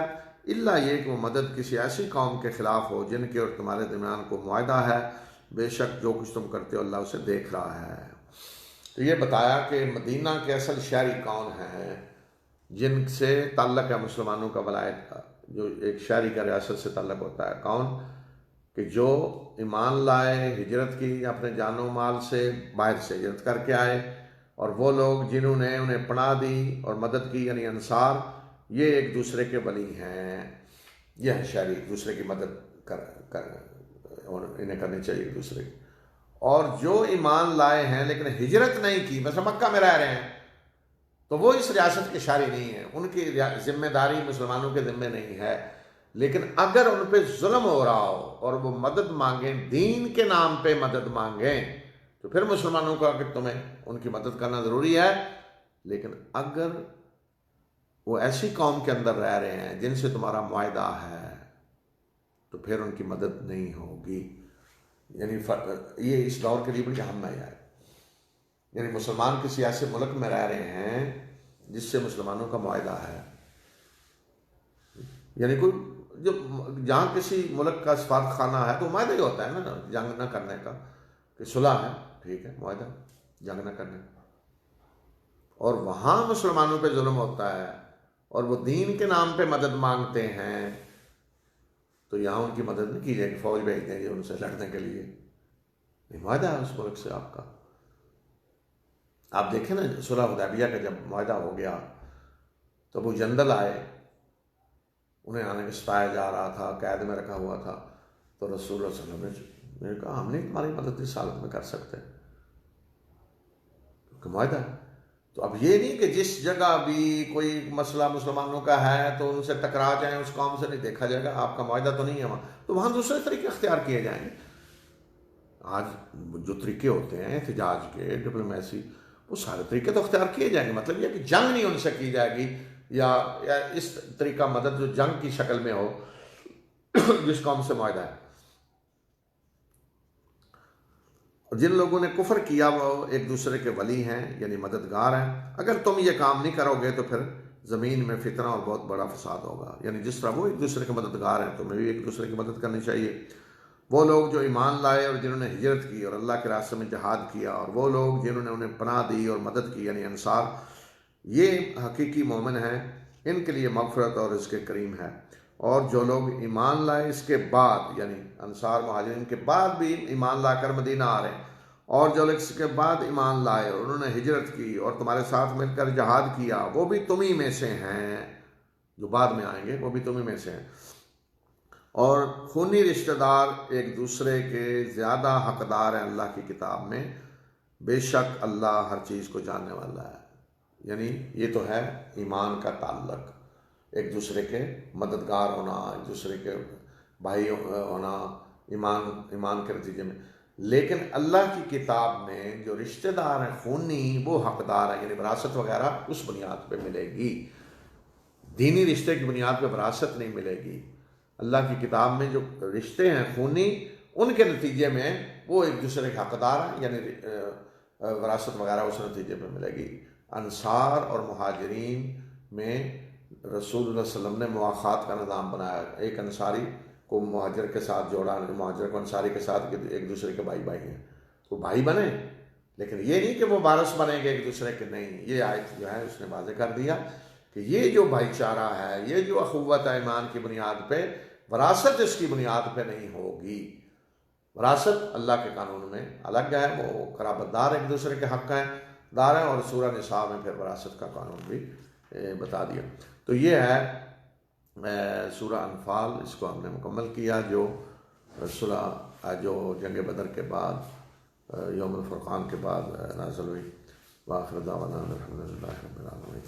Speaker 1: الا یہ کہ وہ مدد کسی ایسی قوم کے خلاف ہو جن کے اور تمہارے درمیان کو معاہدہ ہے، بے شک جو کچھ تم کرتے ہو اللہ اسے دیکھ رہا ہے۔ تو یہ بتایا کہ مدینہ کے اصل شہری کون ہیں جن سے تعلق ہے مسلمانوں کا ولایت کا، جو ایک شہری کا ریاست سے تعلق ہوتا ہے، کون کہ جو ایمان لائے، ہجرت کی اپنے جان و مال سے، باہر سے ہجرت کر کے آئے، اور وہ لوگ جنہوں نے انہیں پناہ دی اور مدد کی یعنی انصار، یہ ایک دوسرے کے ولی ہیں، یہ ہے شہری، ایک دوسرے کی مدد اور انہیں کرنی چاہیے ایک دوسرے کی۔ اور جو ایمان لائے ہیں لیکن ہجرت نہیں کی، مثلا مکہ میں رہ رہے ہیں تو وہ اس ریاست کے شہری نہیں ہیں، ان کی ذمہ داری مسلمانوں کے ذمہ نہیں ہے، لیکن اگر ان پہ ظلم ہو رہا ہو اور وہ مدد مانگیں، دین کے نام پہ مدد مانگیں، تو پھر مسلمانوں کو کہ تمہیں ان کی مدد کرنا ضروری ہے، لیکن اگر وہ ایسی قوم کے اندر رہ رہے ہیں جن سے تمہارا معاہدہ ہے تو پھر ان کی مدد نہیں ہوگی، یعنی یہ اس دور کے لیے بڑی اہم ہے، یعنی مسلمان کسی ایسے ملک میں رہ رہے ہیں جس سے مسلمانوں کا معاہدہ ہے، یعنی کوئی جہاں کسی ملک کا سفارت خانہ ہے تو معاہدہ ہی ہوتا ہے نا جنگ نہ کرنے کا، کہ صلح ہے، ٹھیک ہے، معاہدہ جنگ نہ کرنے کا، اور وہاں مسلمانوں پہ ظلم ہوتا ہے اور وہ دین کے نام پہ مدد مانگتے ہیں تو یہاں ان کی مدد نہیں کی جائے گی، فوج بھیج دیں گے ان سے لڑنے کے لیے، نہیں، معاہدہ ہے اس ملک سے آپ کا۔ آپ دیکھیں نا صلح حدیبیہ کا جب معاہدہ ہو گیا تو ابو جندل آئے، انہیں آنے کے ستایا جا رہا تھا، قید میں رکھا ہوا تھا، تو رسول اللہ صلی اللہ علیہ وسلم نے کہا ہم نہیں تمہاری مدد اس حالت میں کر سکتے کیونکہ معاہدہ ہے۔ تو اب یہ نہیں کہ جس جگہ بھی کوئی مسئلہ مسلمانوں کا ہے تو ان سے ٹکرا جائیں، اس قوم سے نہیں دیکھا جائے گا، آپ کا معاہدہ تو نہیں ہے وہاں، تو وہاں دوسرے طریقے اختیار کیے جائیں گے۔ آج جو طریقے ہوتے ہیں احتجاج کے، ڈپلومیسی، وہ سارے طریقے تو اختیار کیے جائیں گے، مطلب یہ کہ جنگ نہیں ان سے کی جائے گی، یا اس طریقہ مدد جو جنگ کی شکل میں ہو جس قوم سے معاہدہ ہے، جن لوگوں نے کفر کیا وہ ایک دوسرے کے ولی ہیں یعنی مددگار ہیں، اگر تم یہ کام نہیں کرو گے تو پھر زمین میں فتنہ اور بہت بڑا فساد ہوگا۔ یعنی جس طرح وہ ایک دوسرے کے مددگار ہیں تمہیں بھی ایک دوسرے کی مدد کرنی چاہیے۔ وہ لوگ جو ایمان لائے اور جنہوں نے ہجرت کی اور اللہ کے راستے میں جہاد کیا، اور وہ لوگ جنہوں نے انہیں پناہ دی اور مدد کی یعنی انصار، یہ حقیقی مومن ہیں، ان کے لیے مغفرت اور رزق کریم ہے۔ اور جو لوگ ایمان لائے اس کے بعد یعنی انصار مہاجرین کے بعد بھی ایمان لا کر مدینہ آ رہے ہیں، اور جو لوگ اس کے بعد ایمان لائے اور انہوں نے ہجرت کی اور تمہارے ساتھ مل کر جہاد کیا، وہ بھی تمہیں میں سے ہیں، جو بعد میں آئیں گے وہ بھی تمہیں میں سے ہیں۔ اور خونی رشتہ دار ایک دوسرے کے زیادہ حقدار ہیں اللہ کی کتاب میں، بے شک اللہ ہر چیز کو جاننے والا ہے۔ یعنی یہ تو ہے ایمان کا تعلق، ایک دوسرے کے مددگار ہونا، ایک دوسرے کے بھائی ہونا ایمان کے نتیجے میں۔ لیکن اللہ کی کتاب میں جو رشتہ دار ہیں خونی، وہ حقدار ہیں، یعنی وراثت وغیرہ اس بنیاد پہ ملے گی، دینی رشتے کی بنیاد پہ وراثت نہیں ملے گی۔ اللہ کی کتاب میں جو رشتے ہیں خونی، ان کے نتیجے میں وہ ایک دوسرے کے حقدار ہیں، یعنی وراثت وغیرہ اس نتیجے پہ ملے گی۔ انصار اور مہاجرین میں رسول اللہ صلی اللہ علیہ وسلم نے مواخات کا نظام بنایا، ایک انصاری کو مہاجر کے ساتھ جوڑا، مہاجر کو انصاری کے ساتھ، ایک دوسرے کے بھائی ہیں، وہ بھائی بنے، لیکن یہ نہیں کہ وہ وارث بنیں گے ایک دوسرے کے، نہیں۔ یہ آیت جو ہے اس نے واضح کر دیا کہ یہ جو بھائی چارہ ہے، یہ جو اخوت ہے ایمان کی بنیاد پہ، وراثت اس کی بنیاد پہ نہیں ہوگی۔ وراثت اللہ کے قانون میں الگ ہے، وہ قرابت دار ایک دوسرے کے حق ہیں دار ہیں، اور سورہ نساء میں پھر وراثت کا قانون بھی بتا دیا۔ تو یہ ہے سورہ انفال، اس کو ہم نے مکمل کیا، جو جو جنگ بدر کے بعد یوم الفرقان کے بعد نازل ہوئی۔ وآخر دعوانا الحمد للہ رب العالمین۔